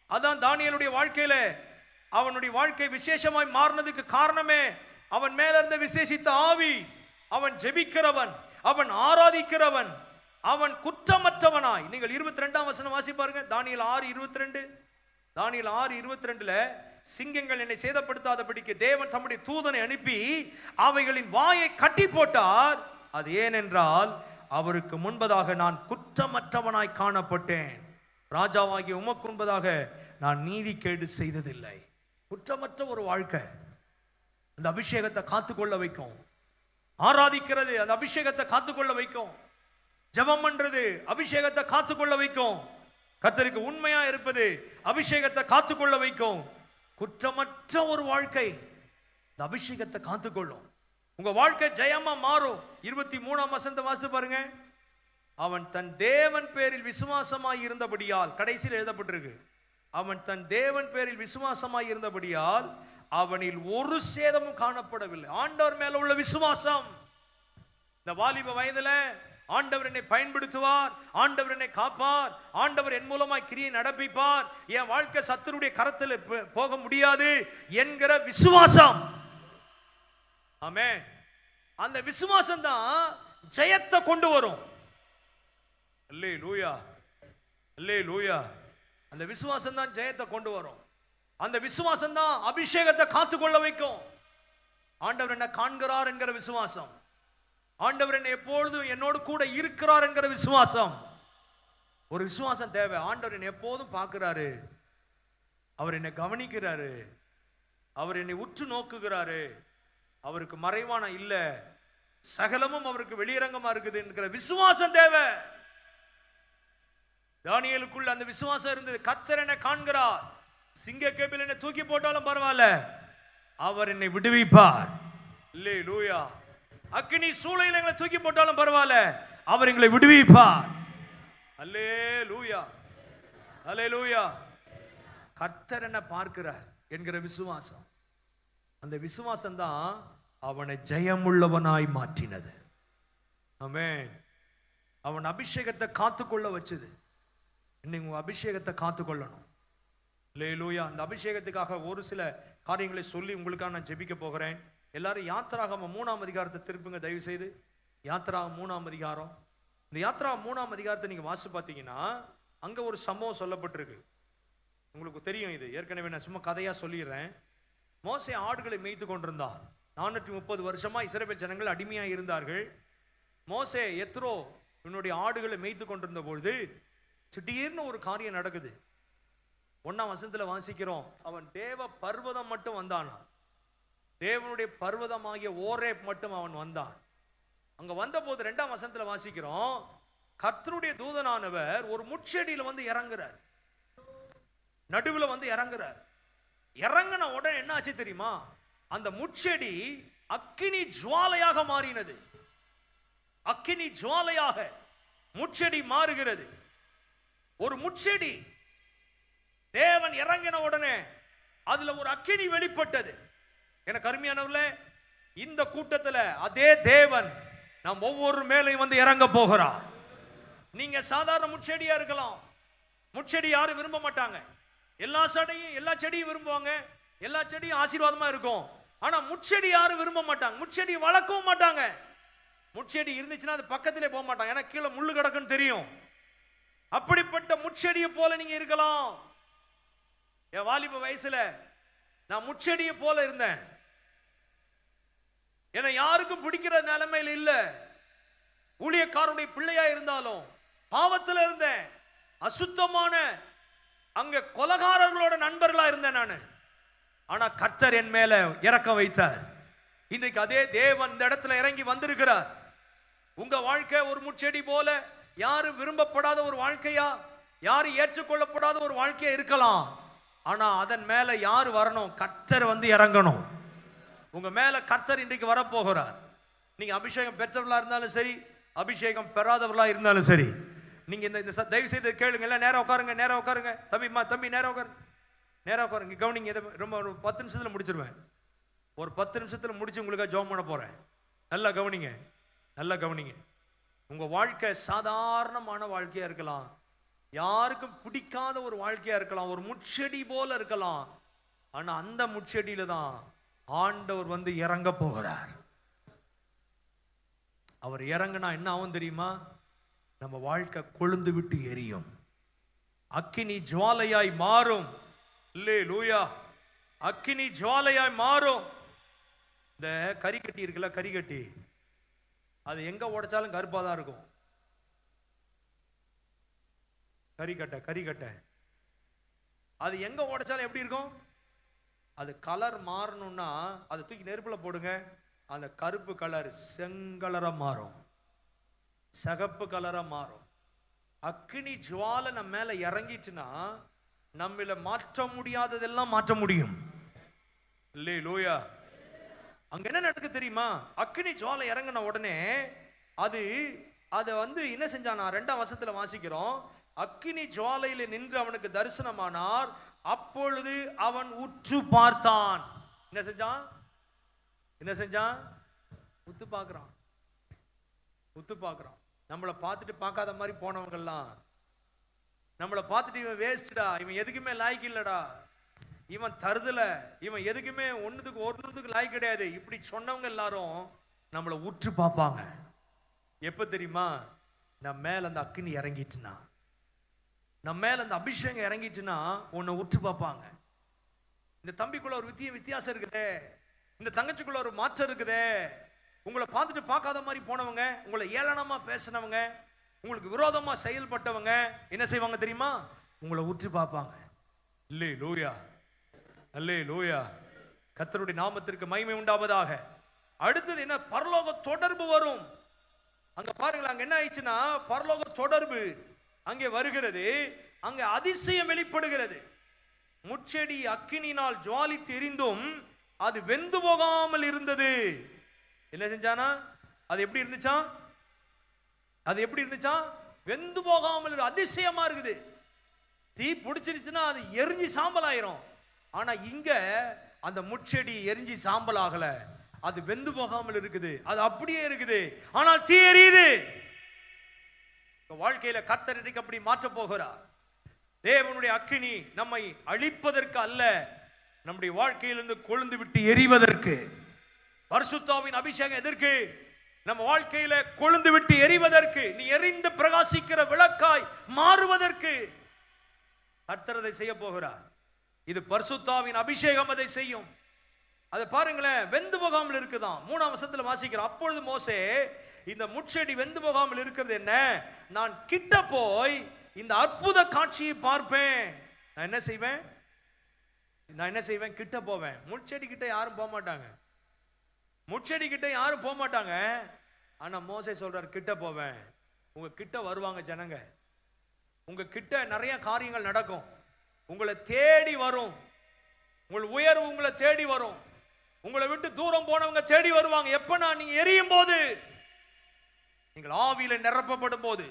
அதான் தானியேலுடைய வாழ்க்கையில அவனுடைய வாழ்க்கை விசேஷமாய் மாறினதுக்கு காரணமே அவன் மேல இருந்த விசேஷித்த ஆவி. அவன் ஜெபிக்கிறவன், அவன் ஆராதிக்கிறவன், அவன் குற்றமற்றவனாய். நீங்கள் 22ஆம் வசனம் வாசி பாருங்க. தானியேல் 6:22. தானியேல் 6:22ல சிங்கங்கள் என்னை சேதப்படுத்தாதபடிக்கு தேவன் தம்முடைய தூதனை அனுப்பி அவைகளின் வாயை கட்டி போட்டார். அது ஏனென்றால் அவருக்கு முன்பதாக நான் குற்றமற்றவனாய் காணப்பட்டேன். ராஜாவாகிய உமக்கு முன்பதாக நான் நீதிகேடு செய்ததில்லை. குற்றமற்ற ஒரு வாழ்க்கை அந்த அபிஷேகத்தை காத்துக்கொள்ள வைக்கும். ஆராதிக்கிறது அந்த அபிஷேகத்தை காத்துக்கொள்ள வைக்கும். ஜெபம் பண்றது அபிஷேகத்தை காத்துக்கொள்ள வைக்கும். கர்த்தருக்கு உண்மையா இருப்பது அபிஷேகத்தை காத்துக்கொள்ள வைக்கும். குற்றமற்ற ஒரு வாழ்க்கை இந்த அபிஷேகத்தை காத்துக்கொள்ளும். உங்க வாழ்க்கை ஜெயமா மாறும். 23ஆம் வசனத்தை வாசி பாருங்க. அவன் தன் தேவன் பேரில் விசுவாசமாய் இருந்தபடியால், கடைசியில் எழுதப்பட்டிருக்கு, அவன் தன் தேவன் பேரில் விசுவாசமாய் இருந்தபடியால் அவனில் ஒரு சேதமும் காணப்படவில்லை. ஆண்டவர் மேல உள்ள விசுவாசம். இந்த வாலிப வயதுல ஆண்டவர் என்னை பயன்படுத்துவார், ஆண்டவர் என்னை காப்பார், ஆண்டவர் என் மூலமாய் கிரியை நடப்பிப்பார், என் வாழ்க்கை சத்துருடைய கரத்தில் போக முடியாது என்கிற விசுவாசம். ஆமென். அந்த விசுவாசம் தான் ஜெயத்தை கொண்டு வரும். அல்லேலூயா, அல்லேலூயா. அந்த விசுவாசம் தான் ஜெயத்தை கொண்டு வரும். அந்த விசுவாசம் தான் அபிஷேகத்தை காத்துக்கொள்ள வைக்கும். ஆண்டவர் என்ன காண்கிறார் என்கிற விசுவாசம், ஆண்டவர் என்னை எப்பொழுதும் என்னோடு கூட இருக்கிறார் என்கிற விசுவாசம். ஒரு விசுவாசம் தேவை. ஆண்டவர் என்னை எப்போதும் பார்க்கிறாரு, அவர் என்னை கவனிக்கிறாரு, அவர் என்னை உற்று நோக்குகிறாரு, அவருக்கு மறைவான இல்ல, சகலமும் அவருக்கு வெளியரங்கமா இருக்குது என்கிற விசுவாசம் தேவை. தானியேலுக்குள்ள அந்த விசுவாசம் இருந்தது. கர்த்தர் என்னை காண்கிறார், சிங்க கேபில் என்னை தூக்கி போட்டாலும் பரவாயில்ல, அவர் என்னை விடுவிப்பார். அல்லேலூயா. அக்கினி சூளையில் எங்களை தூக்கி போட்டாலும் பரவாயில்ல, அவர் எங்களை விடுவிப்பார். அல்லேலூயா, அல்லேலூயா. கர்த்தர் என்ன பார்க்கிறார் என்கிற விசுவாசம். அந்த விசுவாசம் தான் அவனை ஜெயமுள்ளவனாய் மாற்றினது. ஆமென். அவன் அபிஷேகத்தை காத்துக்கொள்ள வச்சது. இன்னைக்கு உங்க அபிஷேகத்தை காத்துக்கொள்ளணும். அல்லேலூயா. அந்த அபிஷேகத்துக்காக ஒரு சில காரியங்களை சொல்லி உங்களுக்காக நான் ஜெபிக்க போகிறேன். எல்லாரும் யாத்திராகமம் 3ஆம் அதிகாரத்தை திருப்புங்க தயவு செய்து. யாத்திராகமம் 3ஆம் அதிகாரம். இந்த யாத்திராகமம் 3ஆம் அதிகாரத்தை நீங்க வாசி பார்த்தீங்கன்னா அங்க ஒரு சம்பவம் சொல்லப்பட்டிருக்கு. உங்களுக்கு தெரியும், இது ஏற்கனவே நான் சும்மா கதையா சொல்லிடுறேன். மோசே ஆடுகளை மேய்த்து கொண்டிருந்தான். 430 வருஷமா இஸ்ரவேல் ஜனங்கள் அடிமையா இருந்தார்கள். மோசே எத்ரோ இவனுடைய ஆடுகளை மேய்த்து கொண்டிருந்த பொழுது திடீர்னு ஒரு காரியம் நடக்குது. 1ஆம் வசனத்துல வாசிக்கிறோம், அவன் தேவ பர்வதம் மட்டும் வந்தானா, தேவனுடைய பர்வதமாகிய ஓரேப் மட்டும் அவன் வந்தான். அங்க வந்த போது 2ஆம் வசனத்துல வாசிக்கிறோம், கர்த்தருடைய தூதனானவர் ஒரு முட்செடியில வந்து இறங்குறார், நடுவுல வந்து இறங்குறார். இறங்கின உடனே என்ன ஆச்சு தெரியுமா? அந்த முட்செடி அக்கினி ஜுவாலையாக மாறினது. அக்கினி ஜுவாலையாக முட்செடி மாறுகிறது. ஒரு முட்செடி தேவன் இறங்கின உடனே அதுல ஒரு அக்கினி வெளிப்பட்டது. எனக்கு அருமையானவர்களே, இந்த கூட்டத்துல அதே தேவன் நாம் ஒவ்வொரு மேலையும் வந்து இறங்க போகிறார். நீங்க சாதாரண முட்செடியா இருக்கலாம். முட்செடி யாரும் விரும்ப மாட்டாங்க. எல்லா செடியும் விரும்புவாங்க, எல்லா செடியும் ஆசீர்வாதமா இருக்கும். ஆனா முட்செடி யாரும் விரும்ப மாட்டாங்க, முட்செடி வளர்க்கவும் மாட்டாங்க. முட்செடி இருந்துச்சுன்னா அது பக்கத்திலே போக மாட்டாங்க, ஏன்னா கீழே முள்ளு கிடக்குன்னு தெரியும். அப்படிப்பட்ட முட்செடியை போல நீங்க இருக்கலாம். என் வாலிப வயசுல நான் முட்செடியை போல இருந்தேன். ஏன்னா யாருக்கும் பிடிக்கிற நிலைமையில இல்ல. ஊழியக்காரனுடைய பிள்ளையா இருந்தாலும் பாவத்தில் இருந்தேன், அசுத்தமான அங்க கொலகாரர்களோட நண்பர்களா இருந்தேன் நானு. ஆனா கர்த்தர் என் மேல இரக்கம் வைத்தார். இன்றைக்கு அதே தேவன் இந்த இடத்துல இறங்கி வந்திருக்கிறார். உங்க வாழ்க்கை ஒரு முட்செடி போல யாரும் விரும்பப்படாத ஒரு வாழ்க்கையா, யாரும் ஏற்றுக்கொள்ளப்படாத ஒரு வாழ்க்கையா இருக்கலாம். ஆனா அதன் மேல யாரு வரணும்? கர்த்தர் வந்து இறங்கணும். உங்க மேல கர்த்தர் இன்றைக்கு வரப்போகிறார். நீங்க அபிஷேகம் பெற்றவர்களா இருந்தாலும் சரி, அபிஷேகம் பெறாதவர்களா இருந்தாலும் சரி, நீங்க இந்த தயவு செய்து கேளுங்க. எல்லாம் நேரம் உட்காருங்க. தம்பி நேரம் உட்காருங்க. கவனிங்க. ரொம்ப ஒரு 10 நிமிஷத்துல முடிச்சிருவேன். ஒரு 10 நிமிஷத்துல முடிச்சு உங்களுக்கு ஜெபம் பண்ண போறேன். நல்லா கவனிங்க. உங்க வாழ்க்கை சாதாரணமான வாழ்க்கையா இருக்கலாம், யாருக்கும் பிடிக்காத ஒரு வாழ்க்கையா இருக்கலாம், ஒரு முட்செடி போல இருக்கலாம். ஆனா அந்த முட்செடியில தான் ஆண்டவர் வந்து இறங்க போகிறார். அவர் இறங்கினா என்ன ஆகும் தெரியுமா? நம்ம வாழ்க்கை கொழுந்து விட்டு எரியும், அக்கினி ஜுவாலையாய் மாறும். அல்லேலூயா. அக்கினி ஜுவாலையாய் மாறும். இந்த கரிக்கட்டி இருக்குல்ல, கரிக்கட்டி, அது எங்க உடைச்சாலும் கருப்பா தான் இருக்கும். கரிக்கட்டை அது எங்க உடைச்சாலும் எப்படி இருக்கும்? அது கலர் மாறணும்னா அதை தூக்கி நெருப்புல போடுங்க, அந்த கருப்பு கலர் செங்கலரா மாறும், சிகப்பு கலரா மாறும். அக்கினி ஜுவாலை நம்ம மேல இறங்கிட்டுனா நம்மள மாற்ற முடியாததெல்லாம் மாற்ற முடியும். அல்லேலூயா. அங்க என்ன நடக்கு தெரியுமா? அக்கினி ஜுவாலை இறங்கின உடனே அது வந்து என்ன செஞ்சானா? 2ஆம் வசனத்துல வாசிக்கிறோம், அக்கினி ஜுவாலையில நின்று அவனுக்கு தரிசனமானார். அப்பொழுது அவன் உற்று பார்த்தான். என்ன செஞ்சான்? உத்து பார்க்கறான். நம்மளை பார்த்துட்டு பார்க்காத மாதிரி போனவங்கெல்லாம் நம்மளை பார்த்துட்டு இவன் வேஸ்டா, இவன் எதுக்குமே லாய்க்கு இல்லடா, இவன் தருதல, இவன் எதுக்குமே ஒன்னுத்துக்கு லாய்க்கு கிடையாது, இப்படி சொன்னவங்க எல்லாரும் நம்மளை உற்று பார்ப்பாங்க. எப்ப தெரியுமா? நம்ம மேல அந்த அக்கினி இறங்கிட்டுனா, நம்ம மேல அந்த அபிஷேகம் இறங்கிட்டுனா உன்னை உற்று பார்ப்பாங்க. இந்த தம்பிக்குள்ள ஒரு வித்தியாசம் இருக்குதே, இந்த தங்கச்சிக்குள்ள ஒரு மாற்றம் இருக்குதே. உங்களை பார்த்துட்டு பார்க்காத மாதிரி போனவங்க, உங்களை ஏளனமா பேசினவங்க, உங்களுக்கு விரோதமா செயல்பட்டவங்க என்ன செய்வாங்க தெரியுமா? உங்களை உற்று பார்ப்பாங்க. அல்லேலூயா. கர்த்தருடைய நாமத்திற்கு மகிமை உண்டாவதாக. அடுத்தது என்ன? பரலோக தொடர்பு வரும். அங்க பாருங்களா, அங்க என்ன ஆயிடுச்சுன்னா பரலோக தொடர்பு அங்கே வருகிறது. அங்க அதிசயம் வெளிப்படுகிறது. முட்செடி அக்கினினால் ஜுவாலித்து எரிந்தும் அது வெந்து போகாமல் இருந்தது. என்ன செஞ்சானா? அது எப்படி இருந்துச்சா? வெந்து போகாமல். அதிசயமா இருக்குது. தீ பிடிச்சிருச்சுன்னா அது எரிஞ்சு சாம்பல் ஆயிரும். ஆனா இங்க அந்த முட்செடி எரிஞ்சு சாம்பல் ஆகல, அது வெந்து போகாமல் இருக்குது, அது அப்படியே இருக்குது. ஆனால் தீ எரியுது. வாழ்க்கையில கர்த்தர் இன்றைக்கு அப்படி மாற்ற போகிறார். தேவனுடைய அக்கினி நம்மை அழிப்பதற்கு அல்ல, நம்முடைய வாழ்க்கையிலிருந்து கொழுந்து விட்டு எரிவதற்கு. பரிசுத்தாவின் அபிஷேகம் எதற்கு? நம்ம வாழ்க்கையில கொழுந்து விட்டு எரிவதற்கு, நீ எரிந்து பிரகாசிக்கிற விளக்காய் மாறுவதற்கு கர்த்தர் அதை செய்ய போகிறார். இது பரிசுத்தாவின் அபிஷேகம் அதை செய்யும். அதை பாருங்களேன், வெந்து போகாமல் இருக்குதான். 3ஆம் வசனத்துல வாசிக்கிறோம், அப்பொழுது மோசே, இந்த முட்செடி வெந்து போகாமல் இருக்கிறது என்ன? நான் கிட்ட போய் இந்த அற்புத காட்சியை பார்ப்பேன். நான் என்ன செய்வேன்? கிட்ட போவேன். முட்செடி கிட்ட யாரும் போக மாட்டாங்க. ஆனா மோசே சொல்றார், கிட்ட போவேன். உங்க கிட்ட வருவாங்க ஜனங்க, உங்க கிட்ட நிறைய காரியங்கள் நடக்கும், உங்களை தேடி வரும், உங்கள் உயர்வு உங்களை தேடி வரும், உங்களை விட்டு தூரம் போனவங்க தேடி வருவாங்க. எப்ப? நீங்க எரியும் போது, நீங்கள் ஆவியில நிரப்பப்படும் போது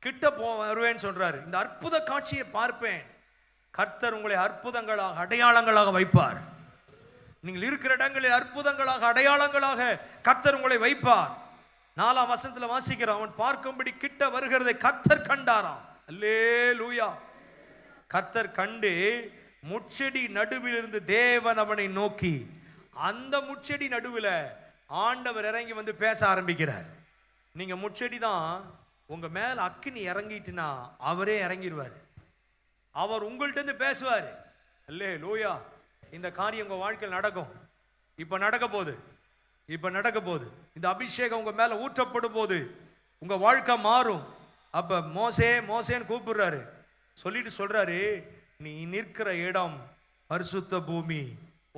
கிட்ட வருவேன்னு சொல்றாரு. இந்த அற்புத காட்சியை பார்ப்பேன். கர்த்தர் உங்களை அற்புதங்களாக அடையாளங்களாக வைப்பார். நீங்கள் இருக்கிற இடங்களில் அற்புதங்களாக அடையாளங்களாக கர்த்தர் உங்களை வைப்பார். 4ஆம் வசனத்துல வாசிக்கிறோம், அவன் பார்க்கும்படி கிட்ட வருகிறதை கர்த்தர் கண்டாராம். அல்லேலூயா. கர்த்தர் கண்டு முட்செடி நடுவில் இருந்து தேவன் அவனை நோக்கி, அந்த முட்செடி நடுவில் ஆண்டவர் இறங்கி வந்து பேச ஆரம்பிக்கிறார். நீங்க முட்செடி தான், உங்க மேல அக்கினி இறங்கிட்டுனா அவரே இறங்கிடுவார். அவர் உங்கள்கிட்ட இருந்து பேசுவார். அல்லேலூயா. இந்த காரியம் உங்க வாழ்க்கையில் நடக்கும். இப்ப நடக்க போகுது, இப்ப நடக்க போகுது. இந்த அபிஷேகம் உங்க மேல ஊற்றப்படும் போது உங்க வாழ்க்கை மாறும். அப்ப மோசே மோசேன்னு கூப்பிடுறாரு, சொல்லிட்டு சொல்றாரு, நீ நிற்கிற இடம் பரிசுத்த பூமி,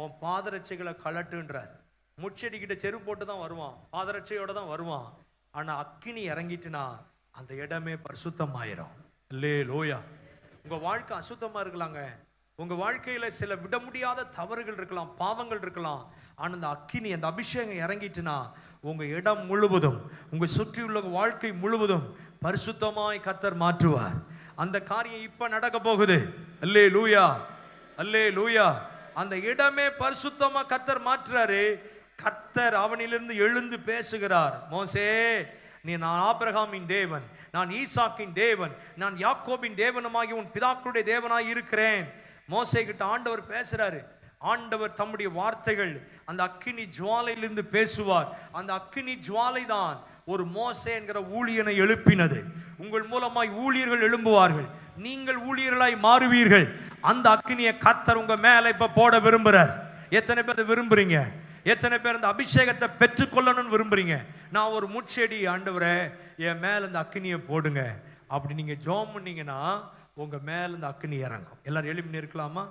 உன் பாதரட்சைகளை கலட்டுன்றார். முட்செடி கிட்ட செருப்பு போட்டு தான் வருவான், பாதரட்சையோட தான் வருவான். ஆனா அக்கினி இறங்கிட்டுனா அந்த இடமே பரிசுத்தமாயிரும். அல்லேலூயா. உங்க வாழ்க்கை அசுத்தமா இருக்கலாங்க, உங்க வாழ்க்கையில சில விட முடியாத தவறுகள் இருக்கலாம், பாவங்கள் இருக்கலாம். ஆனா அந்த அக்கினி, அந்த அபிஷேகம் இறங்கிட்டுனா உங்க இடம் முழுவதும், உங்க சுற்றியுள்ள வாழ்க்கை முழுவதும் பரிசுத்தமாய் கர்த்தர் மாற்றுவார். அந்த காரியம் இப்ப நடக்க போகுது. அல்லேலூயா, அல்லேலூயா. அந்த இடமே பரிசுத்தமா கர்த்தர் மாற்றுறாரு. கர்த்தர் அவனிலிருந்து எழுந்து பேசுகிறார், மோசே, நீ நான் ஆபிரகாமின் தேவன், நான் ஈசாக்கின் தேவன், நான் யாக்கோபின் தேவனுமாகி உன் பிதாக்களுடைய தேவனாய் இருக்கிறேன். மோசே கிட்ட ஆண்டவர் பேசுறாரு. ஆண்டவர் தம்முடைய வார்த்தைகள் அந்த அக்கினி ஜுவாலையிலிருந்து பேசுவார். அந்த அக்கினி ஜுவாலை தான் ஒரு மோசே என்கிற ஊழியனை எழுப்பினது. உங்கள் மூலமாய் ஊழியர்கள் எழும்புவார்கள், நீங்கள் ஊழியர்களாய் மாறுவீர்கள். அந்த அக்கினியை கர்த்தர் உங்க மேல இப்ப போட விரும்புறார். எத்தனை பேர் விரும்புறீங்க? எத்தனை பேர் இந்த அபிஷேகத்தை பெற்றுக்கொள்ளணும்னு விரும்புறீங்க? நான் ஒரு முட்செடி, ஆண்டவரே என் மேல இந்த அக்கினியை போடுங்க. அப்படி நீங்க ஜெபம் பண்ணீங்கன்னா உங்க மேல இந்த அக்கினி இறங்கும். எல்லாரும் எழுப்பி நிற்கலாமா?